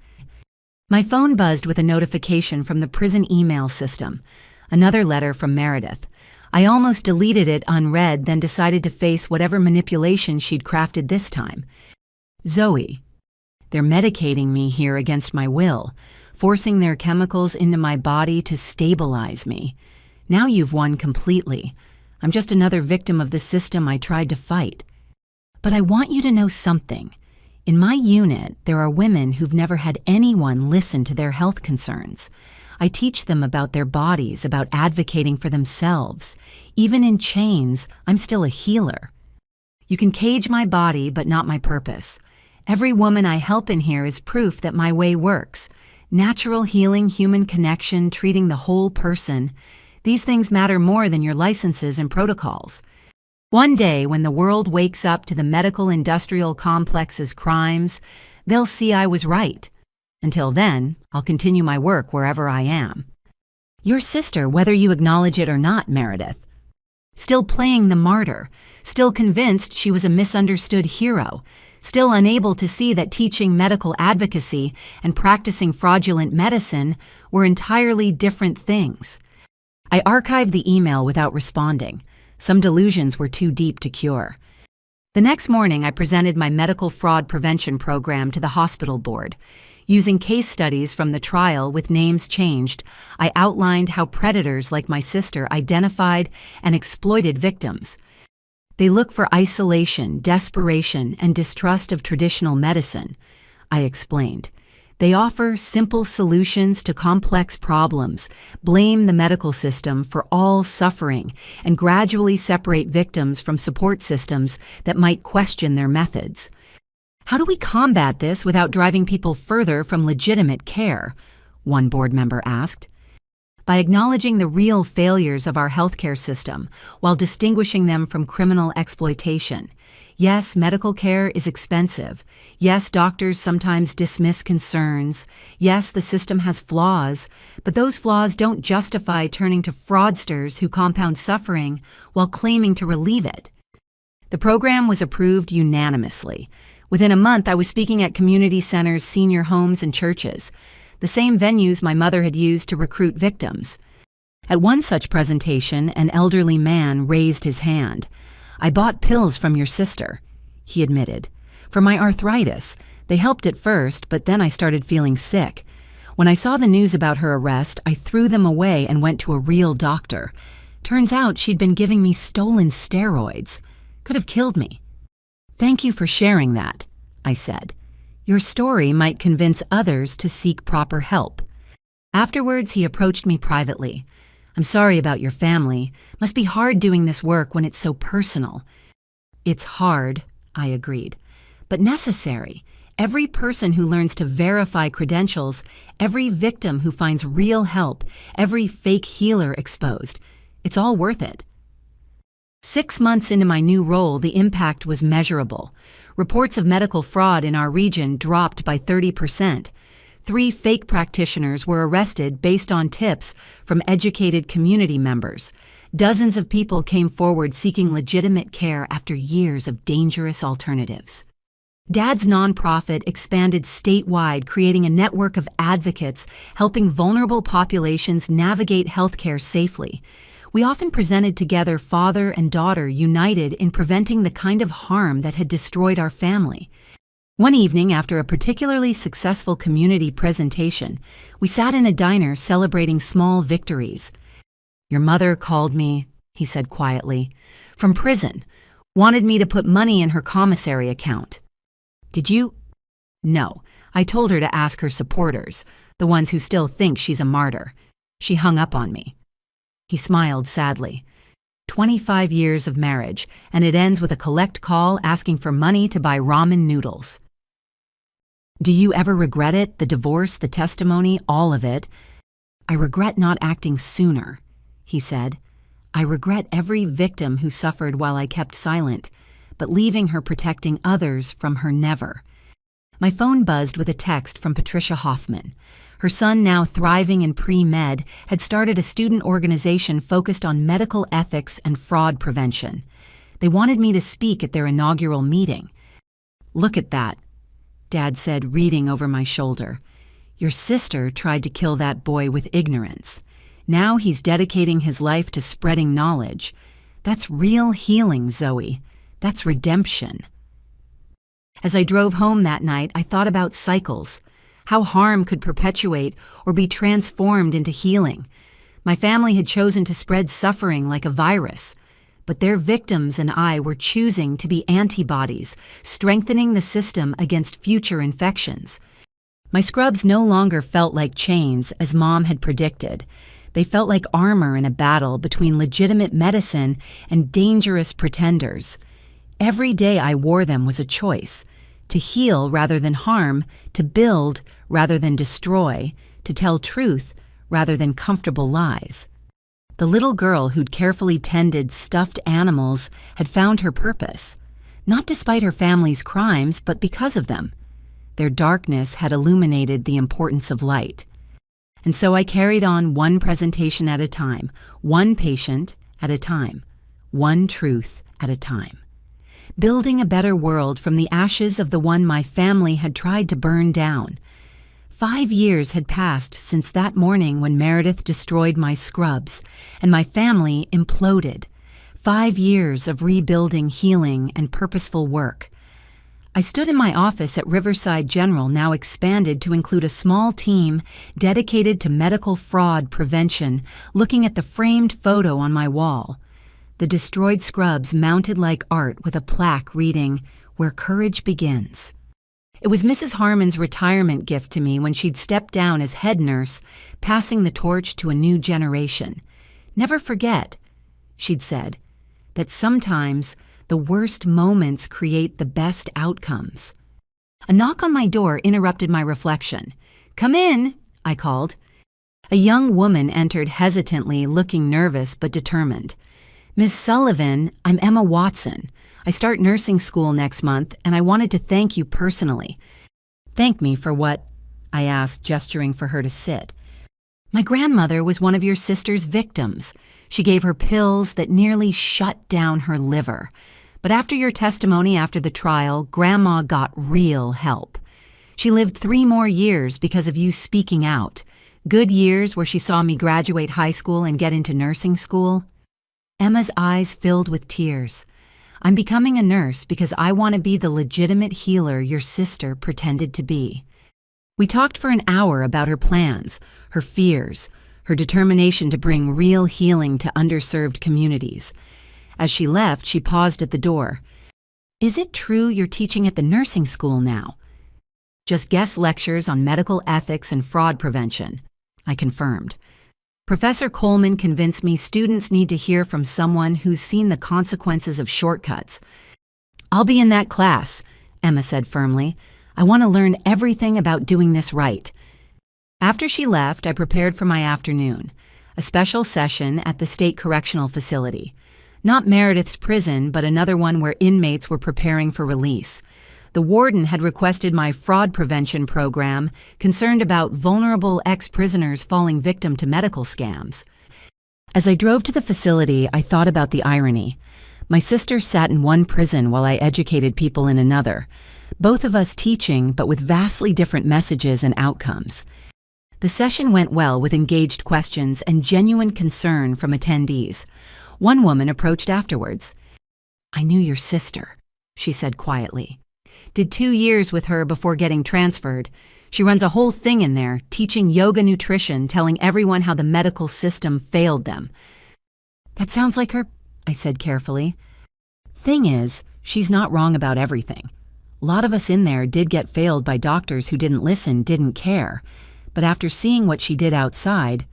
My phone buzzed with a notification from the prison email system. Another letter from Meredith. I almost deleted it unread, then decided to face whatever manipulation she'd crafted this time. Zoe, they're medicating me here against my will, forcing their chemicals into my body to stabilize me. Now you've won completely. I'm just another victim of the system I tried to fight. But I want you to know something. In my unit, there are women who've never had anyone listen to their health concerns. I teach them about their bodies, about advocating for themselves. Even in chains, I'm still a healer. You can cage my body, but not my purpose. Every woman I help in here is proof that my way works. Natural healing, human connection, treating the whole person. These things matter more than your licenses and protocols. One day, when the world wakes up to the medical industrial complex's crimes, they'll see I was right. Until then, I'll continue my work wherever I am. Your sister, whether you acknowledge it or not, Meredith. Still playing the martyr, still convinced she was a misunderstood hero, still unable to see that teaching medical advocacy and practicing fraudulent medicine were entirely different things. I archived the email without responding. Some delusions were too deep to cure. The next morning, I presented my medical fraud prevention program to the hospital board. Using case studies from the trial with names changed, I outlined how predators like my sister identified and exploited victims. They look for isolation, desperation, and distrust of traditional medicine, I explained. They offer simple solutions to complex problems, blame the medical system for all suffering, and gradually separate victims from support systems that might question their methods. How do we combat this without driving people further from legitimate care? One board member asked. By acknowledging the real failures of our healthcare system while distinguishing them from criminal exploitation. Yes, medical care is expensive. Yes, doctors sometimes dismiss concerns. Yes, the system has flaws, but those flaws don't justify turning to fraudsters who compound suffering while claiming to relieve it. The program was approved unanimously. Within a month, I was speaking at community centers, senior homes, and churches, the same venues my mother had used to recruit victims. At one such presentation, an elderly man raised his hand. "I bought pills from your sister," he admitted. "For my arthritis. They helped at first, but then I started feeling sick. When I saw the news about her arrest, I threw them away and went to a real doctor. Turns out she'd been giving me stolen steroids." Could have killed me. Thank you for sharing that, I said. Your story might convince others to seek proper help. Afterwards, he approached me privately. I'm sorry about your family. Must be hard doing this work when it's so personal. It's hard, I agreed, but necessary. Every person who learns to verify credentials, every victim who finds real help, every fake healer exposed, it's all worth it. 6 months into my new role, the impact was measurable. Reports of medical fraud in our region dropped by 30%. 3 fake practitioners were arrested based on tips from educated community members. Dozens of people came forward seeking legitimate care after years of dangerous alternatives. Dad's nonprofit expanded statewide, creating a network of advocates helping vulnerable populations navigate healthcare safely. We often presented together father and daughter united in preventing the kind of harm that had destroyed our family. One evening, after a particularly successful community presentation, we sat in a diner celebrating small victories. Your mother called me, he said quietly, from prison, wanted me to put money in her commissary account. Did you? No, I told her to ask her supporters, the ones who still think she's a martyr. She hung up on me. He smiled sadly. 25 years of marriage, and it ends with a collect call asking for money to buy ramen noodles. Do you ever regret it, the divorce, the testimony, all of it? I regret not acting sooner, he said. I regret every victim who suffered while I kept silent, but leaving her protecting others from her never. My phone buzzed with a text from Patricia Hoffman. Her son, now thriving in pre-med, had started a student organization focused on medical ethics and fraud prevention. They wanted me to speak at their inaugural meeting. Look at that, Dad said, reading over my shoulder. Your sister tried to kill that boy with ignorance. Now he's dedicating his life to spreading knowledge. That's real healing, Zoe. That's redemption. As I drove home that night, I thought about cycles. How harm could perpetuate or be transformed into healing. My family had chosen to spread suffering like a virus, but their victims and I were choosing to be antibodies, strengthening the system against future infections. My scrubs no longer felt like chains, as Mom had predicted. They felt like armor in a battle between legitimate medicine and dangerous pretenders. Every day I wore them was a choice. To heal rather than harm, to build rather than destroy, to tell truth rather than comfortable lies. The little girl who'd carefully tended stuffed animals had found her purpose, not despite her family's crimes, but because of them. Their darkness had illuminated the importance of light. And so I carried on one presentation at a time, one patient at a time, one truth at a time. Building a better world from the ashes of the one my family had tried to burn down. 5 years had passed since that morning when Meredith destroyed my scrubs and my family imploded. 5 years of rebuilding, healing, and purposeful work. I stood in my office at Riverside General, now expanded to include a small team dedicated to medical fraud prevention, looking at the framed photo on my wall. The destroyed scrubs mounted like art with a plaque reading, "Where Courage Begins." It was Mrs. Harmon's retirement gift to me when she'd stepped down as head nurse, passing the torch to a new generation. Never forget, she'd said, that sometimes the worst moments create the best outcomes. A knock on my door interrupted my reflection. "Come in," I called. A young woman entered hesitantly, looking nervous but determined. "Ms. Sullivan, I'm Emma Watson. I start nursing school next month, and I wanted to thank you personally." "Thank me for what?" I asked, gesturing for her to sit. "My grandmother was one of your sister's victims. She gave her pills that nearly shut down her liver. But after your testimony after the trial, Grandma got real help. She lived 3 more years because of you speaking out. Good years where she saw me graduate high school and get into nursing school." Emma's eyes filled with tears. "I'm becoming a nurse because I want to be the legitimate healer your sister pretended to be." We talked for an hour about her plans, her fears, her determination to bring real healing to underserved communities. As she left, she paused at the door. "Is it true you're teaching at the nursing school now?" "Just guest lectures on medical ethics and fraud prevention," I confirmed. "Professor Coleman convinced me students need to hear from someone who's seen the consequences of shortcuts." "I'll be in that class," Emma said firmly. "I want to learn everything about doing this right." After she left, I prepared for my afternoon, a special session at the state correctional facility. Not Meredith's prison, but another one where inmates were preparing for release. The warden had requested my fraud prevention program, concerned about vulnerable ex-prisoners falling victim to medical scams. As I drove to the facility, I thought about the irony. My sister sat in one prison while I educated people in another, both of us teaching, but with vastly different messages and outcomes. The session went well with engaged questions and genuine concern from attendees. One woman approached afterwards. "I knew your sister," she said quietly. "Did 2 years with her before getting transferred. She runs a whole thing in there, teaching yoga nutrition, telling everyone how the medical system failed them." "That sounds like her," I said carefully. "Thing is, she's not wrong about everything. A lot of us in there did get failed by doctors who didn't listen, didn't care. But after seeing what she did outside..."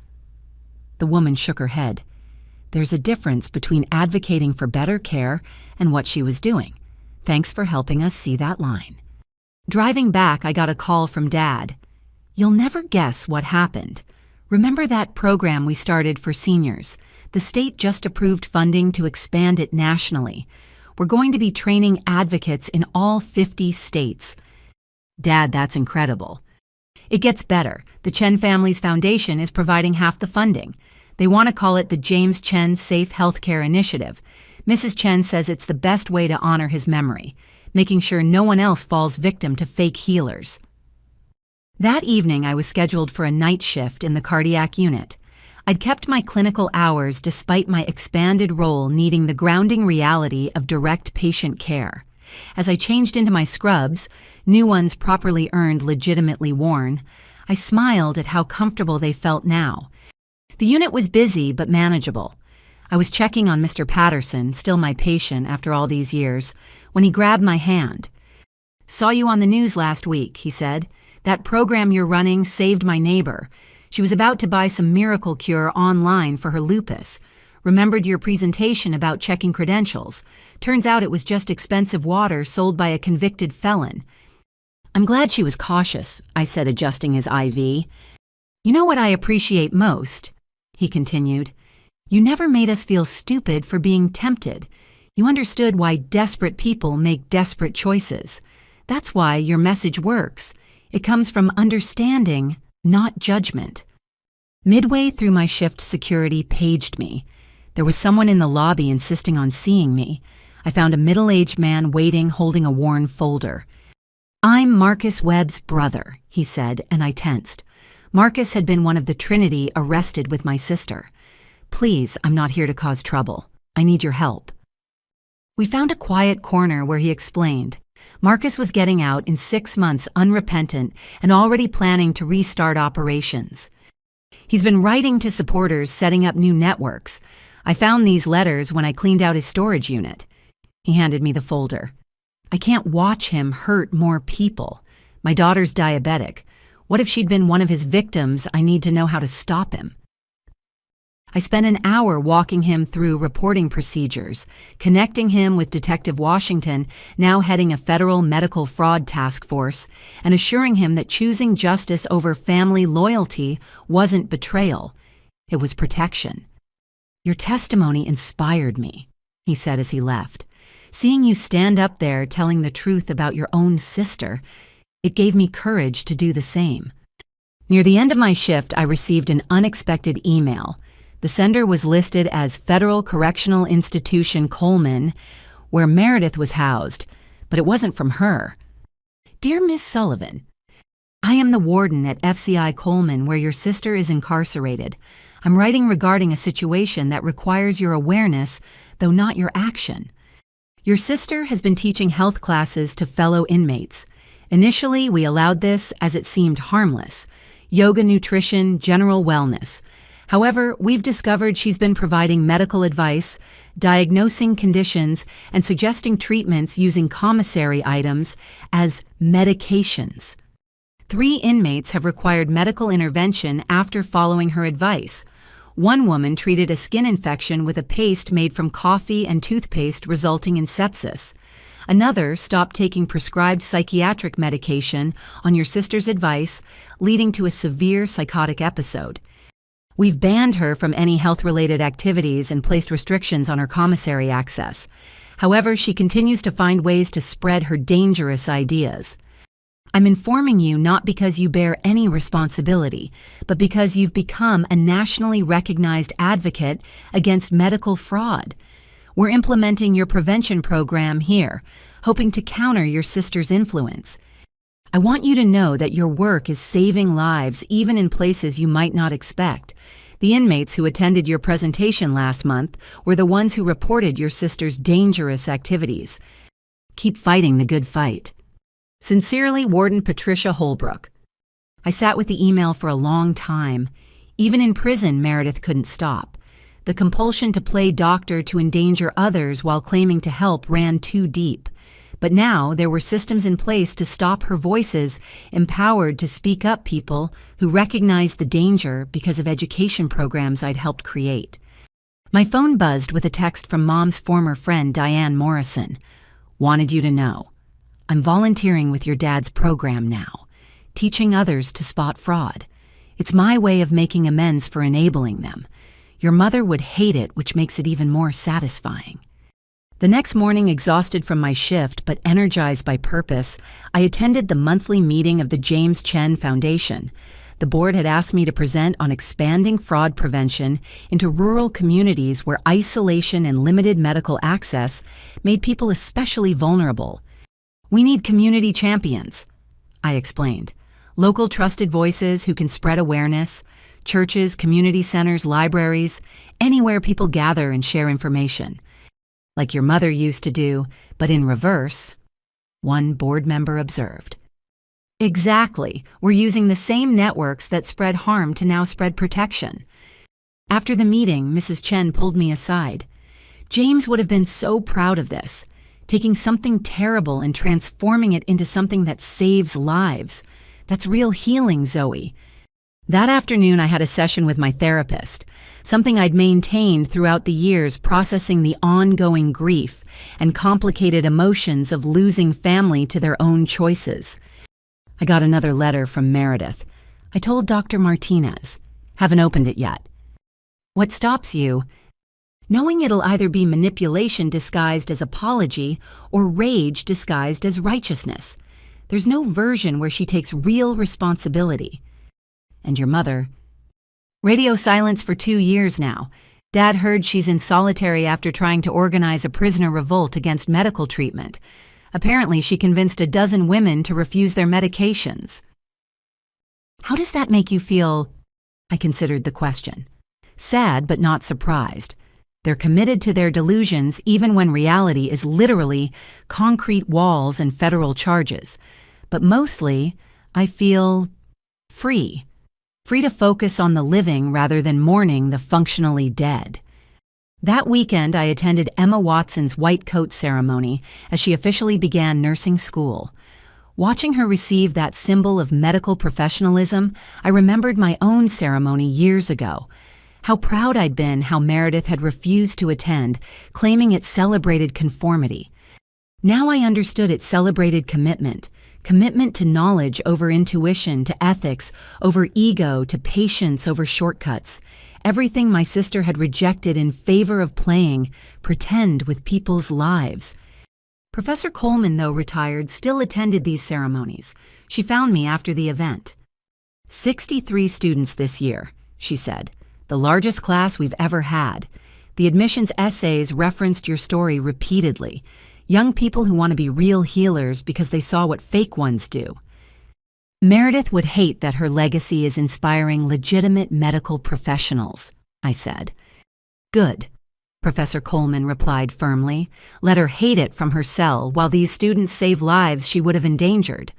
The woman shook her head. "There's a difference between advocating for better care and what she was doing. Thanks for helping us see that line." Driving back, I got a call from Dad. "You'll never guess what happened. Remember that program we started for seniors? The state just approved funding to expand it nationally. We're going to be training advocates in all 50 states. "Dad, that's incredible." "It gets better. The Chen Family's Foundation is providing half the funding. They want to call it the James Chen Safe Healthcare Initiative. Mrs. Chen says it's the best way to honor his memory, making sure no one else falls victim to fake healers." That evening, I was scheduled for a night shift in the cardiac unit. I'd kept my clinical hours despite my expanded role needing the grounding reality of direct patient care. As I changed into my scrubs, new ones properly earned, legitimately worn, I smiled at how comfortable they felt now. The unit was busy but manageable. I was checking on Mr. Patterson, still my patient after all these years, when he grabbed my hand. "Saw you on the news last week," he said. "That program you're running saved my neighbor. She was about to buy some miracle cure online for her lupus. Remembered your presentation about checking credentials. Turns out it was just expensive water sold by a convicted felon." "I'm glad she was cautious," I said, adjusting his IV. "You know what I appreciate most?" he continued. "You never made us feel stupid for being tempted. You understood why desperate people make desperate choices. That's why your message works. It comes from understanding, not judgment." Midway through my shift, security paged me. There was someone in the lobby insisting on seeing me. I found a middle-aged man waiting, holding a worn folder. "I'm Marcus Webb's brother," he said, and I tensed. Marcus had been one of the Trinity arrested with my sister. "Please, I'm not here to cause trouble. I need your help." We found a quiet corner where he explained. Marcus was getting out in 6 months unrepentant and already planning to restart operations. He's been writing to supporters, setting up new networks. I found these letters when I cleaned out his storage unit. He handed me the folder. "I can't watch him hurt more people. My daughter's diabetic. What if she'd been one of his victims? I need to know how to stop him." I spent an hour walking him through reporting procedures, connecting him with Detective Washington, now heading a federal medical fraud task force, and assuring him that choosing justice over family loyalty wasn't betrayal. It was protection. "Your testimony inspired me," he said as he left. "Seeing you stand up there telling the truth about your own sister, it gave me courage to do the same." Near the end of my shift, I received an unexpected email. The sender was listed as Federal Correctional Institution Coleman, where Meredith was housed, but it wasn't from her. "Dear Miss Sullivan, I am the warden at FCI Coleman where your sister is incarcerated. I'm writing regarding a situation that requires your awareness, though not your action. Your sister has been teaching health classes to fellow inmates. Initially, we allowed this as it seemed harmless. Yoga, nutrition, general wellness. However, we've discovered she's been providing medical advice, diagnosing conditions, and suggesting treatments using commissary items as medications. 3 inmates have required medical intervention after following her advice. One woman treated a skin infection with a paste made from coffee and toothpaste, resulting in sepsis. Another stopped taking prescribed psychiatric medication on your sister's advice, leading to a severe psychotic episode. We've banned her from any health-related activities and placed restrictions on her commissary access. However, she continues to find ways to spread her dangerous ideas. I'm informing you not because you bear any responsibility, but because you've become a nationally recognized advocate against medical fraud. We're implementing your prevention program here, hoping to counter your sister's influence. I want you to know that your work is saving lives even in places you might not expect. The inmates who attended your presentation last month were the ones who reported your sister's dangerous activities. Keep fighting the good fight. Sincerely, Warden Patricia Holbrook. I sat with the email for a long time. Even in prison, Meredith couldn't stop. The compulsion to play doctor to endanger others while claiming to help ran too deep. But now there were systems in place to stop her voices, empowered to speak up people who recognized the danger because of education programs I'd helped create. My phone buzzed with a text from Mom's former friend, Diane Morrison. Wanted you to know. I'm volunteering with your dad's program now, teaching others to spot fraud. It's my way of making amends for enabling them. Your mother would hate it, which makes it even more satisfying. The next morning, exhausted from my shift but energized by purpose, I attended the monthly meeting of the James Chen Foundation. The board had asked me to present on expanding fraud prevention into rural communities where isolation and limited medical access made people especially vulnerable. We need community champions, I explained. Local trusted voices who can spread awareness, churches, community centers, libraries, anywhere people gather and share information. Like your mother used to do, but in reverse, one board member observed. Exactly. We're using the same networks that spread harm to now spread protection. After the meeting, Mrs. Chen pulled me aside. James would have been so proud of this, taking something terrible and transforming it into something that saves lives. That's real healing, Zoe. That afternoon, I had a session with my therapist, something I'd maintained throughout the years, processing the ongoing grief and complicated emotions of losing family to their own choices. I got another letter from Meredith. I told Dr. Martinez. Haven't opened it yet. What stops you? Knowing it'll either be manipulation disguised as apology or rage disguised as righteousness. There's no version where she takes real responsibility. And your mother. Radio silence for 2 years now. Dad heard she's in solitary after trying to organize a prisoner revolt against medical treatment. Apparently, she convinced a dozen women to refuse their medications. How does that make you feel? I considered the question. Sad, but not surprised. They're committed to their delusions even when reality is literally concrete walls and federal charges. But mostly, I feel free. Free to focus on the living rather than mourning the functionally dead. That weekend, I attended Emma Watson's white coat ceremony as she officially began nursing school. Watching her receive that symbol of medical professionalism, I remembered my own ceremony years ago. How proud I'd been how Meredith had refused to attend, claiming it celebrated conformity. Now I understood it celebrated commitment. Commitment to knowledge over intuition, to ethics, over ego, to patience over shortcuts. Everything my sister had rejected in favor of playing pretend with people's lives. Professor Coleman, though retired, still attended these ceremonies. She found me after the event. 63 students this year, she said. The largest class we've ever had. The admissions essays referenced your story repeatedly. Young people who want to be real healers because they saw what fake ones do. Meredith would hate that her legacy is inspiring legitimate medical professionals, I said. Good, Professor Coleman replied firmly. Let her hate it from her cell while these students save lives she would have endangered.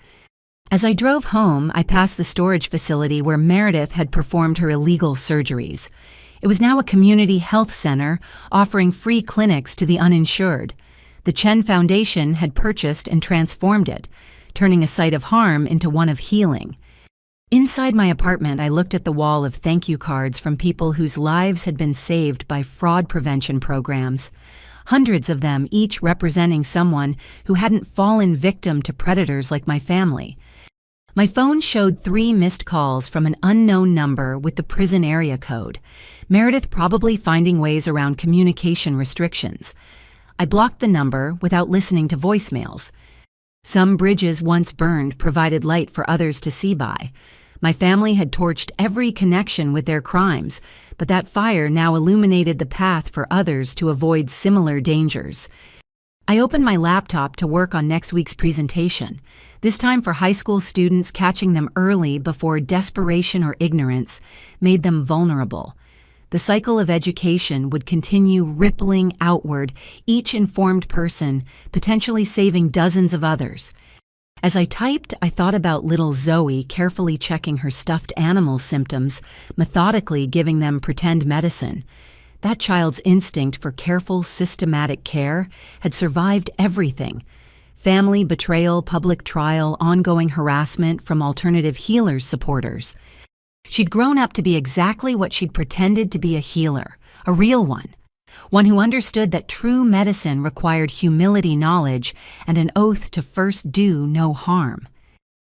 As I drove home, I passed the storage facility where Meredith had performed her illegal surgeries. It was now a community health center offering free clinics to the uninsured. The Chen Foundation had purchased and transformed it, turning a site of harm into one of healing. Inside my apartment, I looked at the wall of thank you cards from people whose lives had been saved by fraud prevention programs. Hundreds of them, each representing someone who hadn't fallen victim to predators like my family. My phone showed 3 missed calls from an unknown number with the prison area code. Meredith probably finding ways around communication restrictions. I blocked the number without listening to voicemails. Some bridges once burned provided light for others to see by. My family had torched every connection with their crimes, but that fire now illuminated the path for others to avoid similar dangers. I opened my laptop to work on next week's presentation, this time for high school students, catching them early before desperation or ignorance made them vulnerable. The cycle of education would continue rippling outward, each informed person potentially saving dozens of others. As I typed, I thought about little Zoe carefully checking her stuffed animal symptoms, methodically giving them pretend medicine. That child's instinct for careful, systematic care had survived everything. Family betrayal, public trial, ongoing harassment from alternative healers' supporters. She'd grown up to be exactly what she'd pretended to be: a healer, a real one who understood that true medicine required humility, knowledge, and an oath to first do no harm.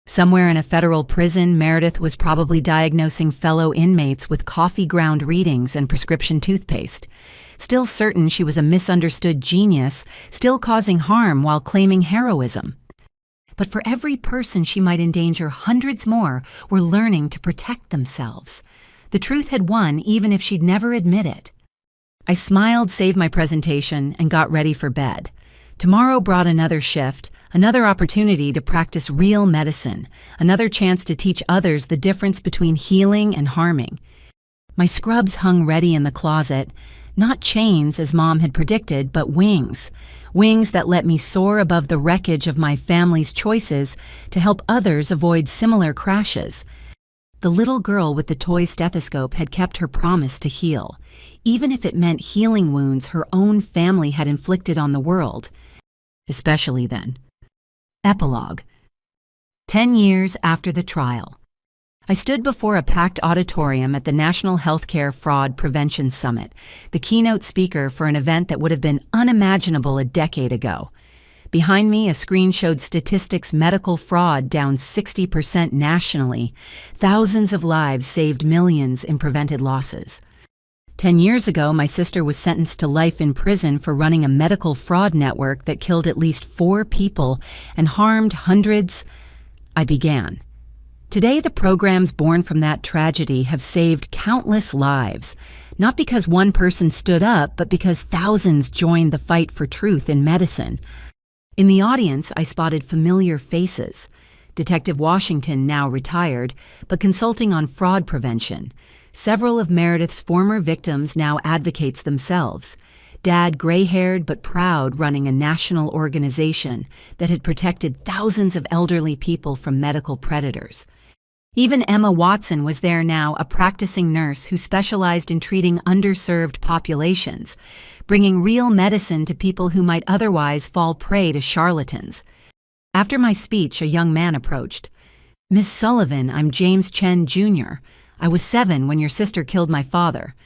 Somewhere in a federal prison, Meredith was probably diagnosing fellow inmates with coffee ground readings and prescription toothpaste. Still certain she was a misunderstood genius, still causing harm while claiming heroism. But for every person she might endanger, hundreds more were learning to protect themselves. The truth had won, even if she'd never admit it. I smiled, saved my presentation, and got ready for bed. Tomorrow brought another shift, another opportunity to practice real medicine, another chance to teach others the difference between healing and harming. My scrubs hung ready in the closet, not chains as Mom had predicted, but wings. Wings that let me soar above the wreckage of my family's choices to help others avoid similar crashes. The little girl with the toy stethoscope had kept her promise to heal, even if it meant healing wounds her own family had inflicted on the world. Especially then. Epilogue. 10 years after the trial. I stood before a packed auditorium at the National Healthcare Fraud Prevention Summit, the keynote speaker for an event that would have been unimaginable a decade ago. Behind me, a screen showed statistics: medical fraud down 60% nationally, thousands of lives saved, millions in prevented losses. 10 years ago, my sister was sentenced to life in prison for running a medical fraud network that killed at least 4 people and harmed hundreds. I began. Today, the programs born from that tragedy have saved countless lives, not because one person stood up, but because thousands joined the fight for truth in medicine. In the audience, I spotted familiar faces. Detective Washington, now retired, but consulting on fraud prevention. Several of Meredith's former victims, now advocates themselves. Dad, gray-haired but proud, running a national organization that had protected thousands of elderly people from medical predators. Even Emma Watson was there now, a practicing nurse who specialized in treating underserved populations, bringing real medicine to people who might otherwise fall prey to charlatans. After my speech, a young man approached. "Miss Sullivan, I'm James Chen, Jr. I was 7 when your sister killed my father."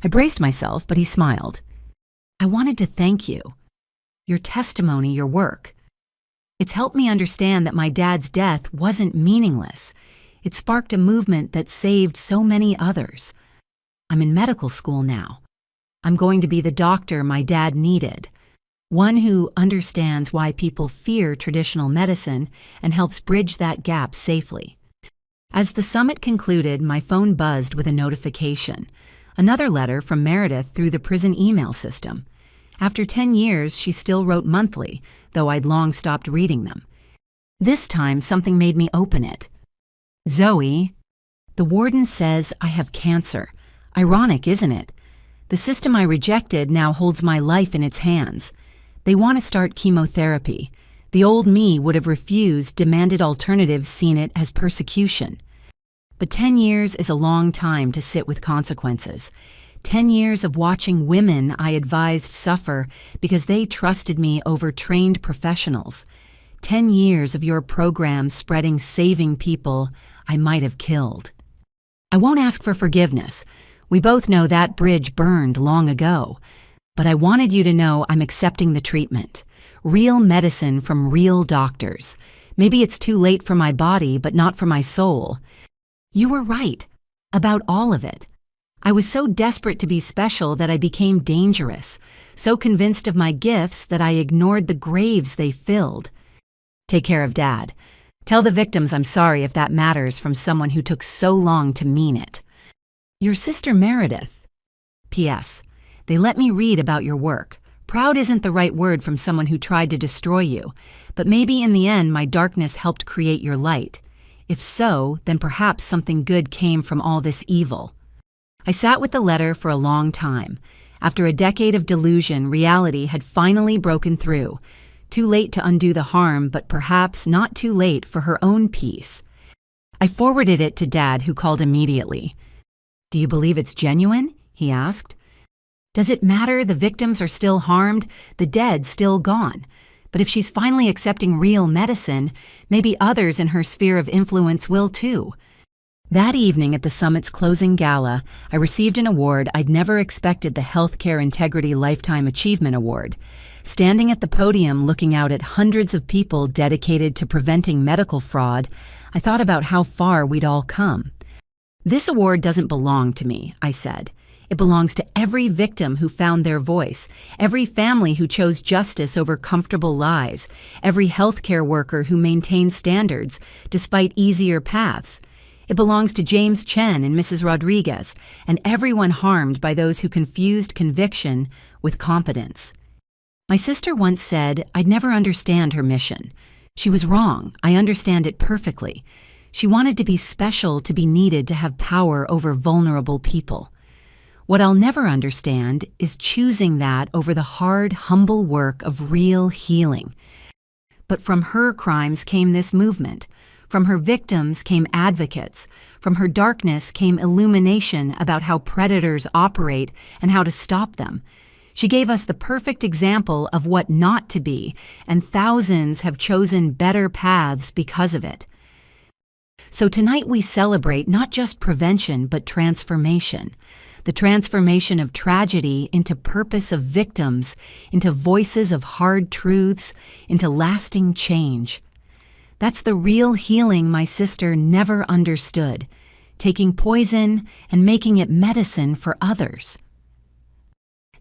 I braced myself, but he smiled. "I wanted to thank you. Your testimony, your work. It's helped me understand that my dad's death wasn't meaningless. It sparked a movement that saved so many others. I'm in medical school now. I'm going to be the doctor my dad needed, one who understands why people fear traditional medicine and helps bridge that gap safely." As the summit concluded, my phone buzzed with a notification. Another letter from Meredith through the prison email system. After 10 years, she still wrote monthly, though I'd long stopped reading them. This time, something made me open it. "Zoe, the warden says I have cancer. Ironic, isn't it? The system I rejected now holds my life in its hands. They want to start chemotherapy. The old me would have refused, demanded alternatives, seen it as persecution. But 10 years is a long time to sit with consequences. 10 years of watching women I advised suffer because they trusted me over trained professionals. 10 years of your program spreading saving people I might have killed. I won't ask for forgiveness. We both know that bridge burned long ago. But I wanted you to know I'm accepting the treatment. Real medicine from real doctors. Maybe it's too late for my body, but not for my soul. You were right. About all of it. I was so desperate to be special that I became dangerous. So convinced of my gifts that I ignored the graves they filled. Take care of Dad. Tell the victims I'm sorry if that matters from someone who took so long to mean it. Your sister Meredith. P.S. They let me read about your work. Proud isn't the right word from someone who tried to destroy you, but maybe in the end my darkness helped create your light. If so, then perhaps something good came from all this evil. I sat with the letter for a long time. After a decade of delusion, reality had finally broken through. Too late to undo the harm, but perhaps not too late for her own peace. I forwarded it to Dad, who called immediately. Do you believe it's genuine? He asked. Does it matter the victims are still harmed, the dead still gone? But if she's finally accepting real medicine, maybe others in her sphere of influence will too. That evening at the summit's closing gala, I received an award I'd never expected, the Healthcare Integrity Lifetime Achievement Award. Standing at the podium looking out at hundreds of people dedicated to preventing medical fraud, I thought about how far we'd all come. This award doesn't belong to me, I said. It belongs to every victim who found their voice, every family who chose justice over comfortable lies, every healthcare worker who maintained standards despite easier paths. It belongs to James Chen and Mrs. Rodriguez, and everyone harmed by those who confused conviction with competence. My sister once said I'd never understand her mission. She was wrong. I understand it perfectly. She wanted to be special, to be needed, to have power over vulnerable people. What I'll never understand is choosing that over the hard, humble work of real healing. But from her crimes came this movement. From her victims came advocates. From her darkness came illumination about how predators operate and how to stop them. She gave us the perfect example of what not to be, and thousands have chosen better paths because of it. So tonight we celebrate not just prevention, but transformation. The transformation of tragedy into purpose of victims, into voices of hard truths, into lasting change. That's the real healing my sister never understood, taking poison and making it medicine for others.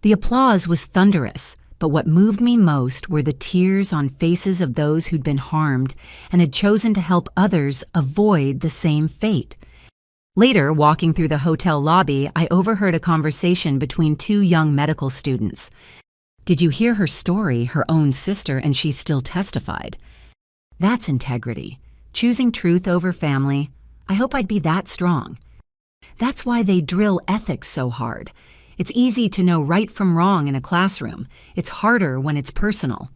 The applause was thunderous, but what moved me most were the tears on faces of those who'd been harmed and had chosen to help others avoid the same fate. Later, walking through the hotel lobby, I overheard a conversation between two young medical students. Did you hear her story, her own sister, and she still testified? That's integrity. Choosing truth over family. I hope I'd be that strong. That's why they drill ethics so hard. It's easy to know right from wrong in a classroom. It's harder when it's personal.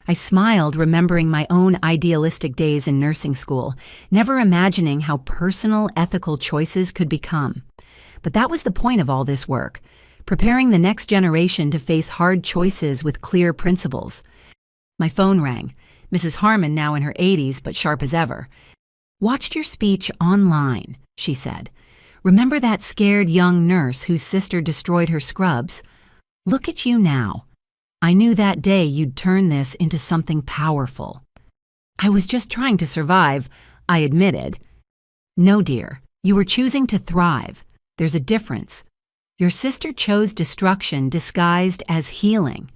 I smiled, remembering my own idealistic days in nursing school, never imagining how personal ethical choices could become. But that was the point of all this work, preparing the next generation to face hard choices with clear principles. My phone rang. Mrs. Harmon, now in her 80s, but sharp as ever. Watched your speech online, she said. Remember that scared young nurse whose sister destroyed her scrubs? Look at you now. I knew that day you'd turn this into something powerful. I was just trying to survive, I admitted. No, dear, you were choosing to thrive. There's a difference. Your sister chose destruction disguised as healing.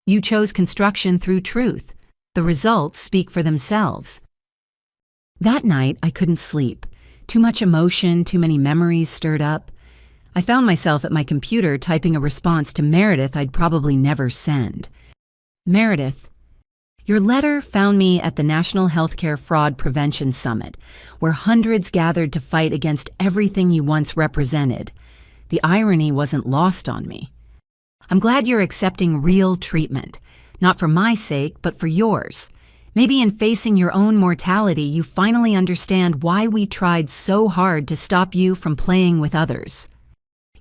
You chose construction through truth. The results speak for themselves. That night, I couldn't sleep. Too much emotion, too many memories stirred up. I found myself at my computer typing a response to Meredith I'd probably never send. Meredith, your letter found me at the National Healthcare Fraud Prevention Summit, where hundreds gathered to fight against everything you once represented. The irony wasn't lost on me. I'm glad you're accepting real treatment, Not for my sake, but for yours. Maybe in facing your own mortality, you finally understand why we tried so hard to stop you from playing with others.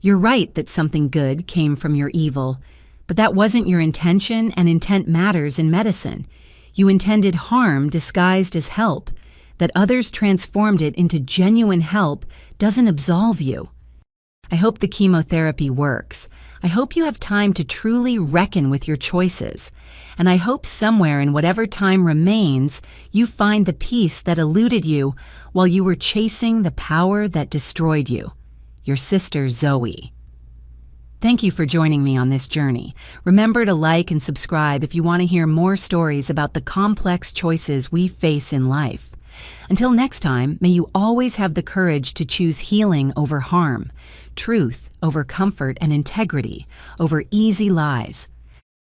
You're right that something good came from your evil, but that wasn't your intention, and intent matters in medicine. You intended harm disguised as help. That others transformed it into genuine help doesn't absolve you. I hope the chemotherapy works. I hope you have time to truly reckon with your choices. And I hope somewhere in whatever time remains, you find the peace that eluded you while you were chasing the power that destroyed you. Your sister, Zoe. Thank you for joining me on this journey. Remember to like and subscribe if you want to hear more stories about the complex choices we face in life. Until next time, may you always have the courage to choose healing over harm, truth over comfort, and integrity over easy lies.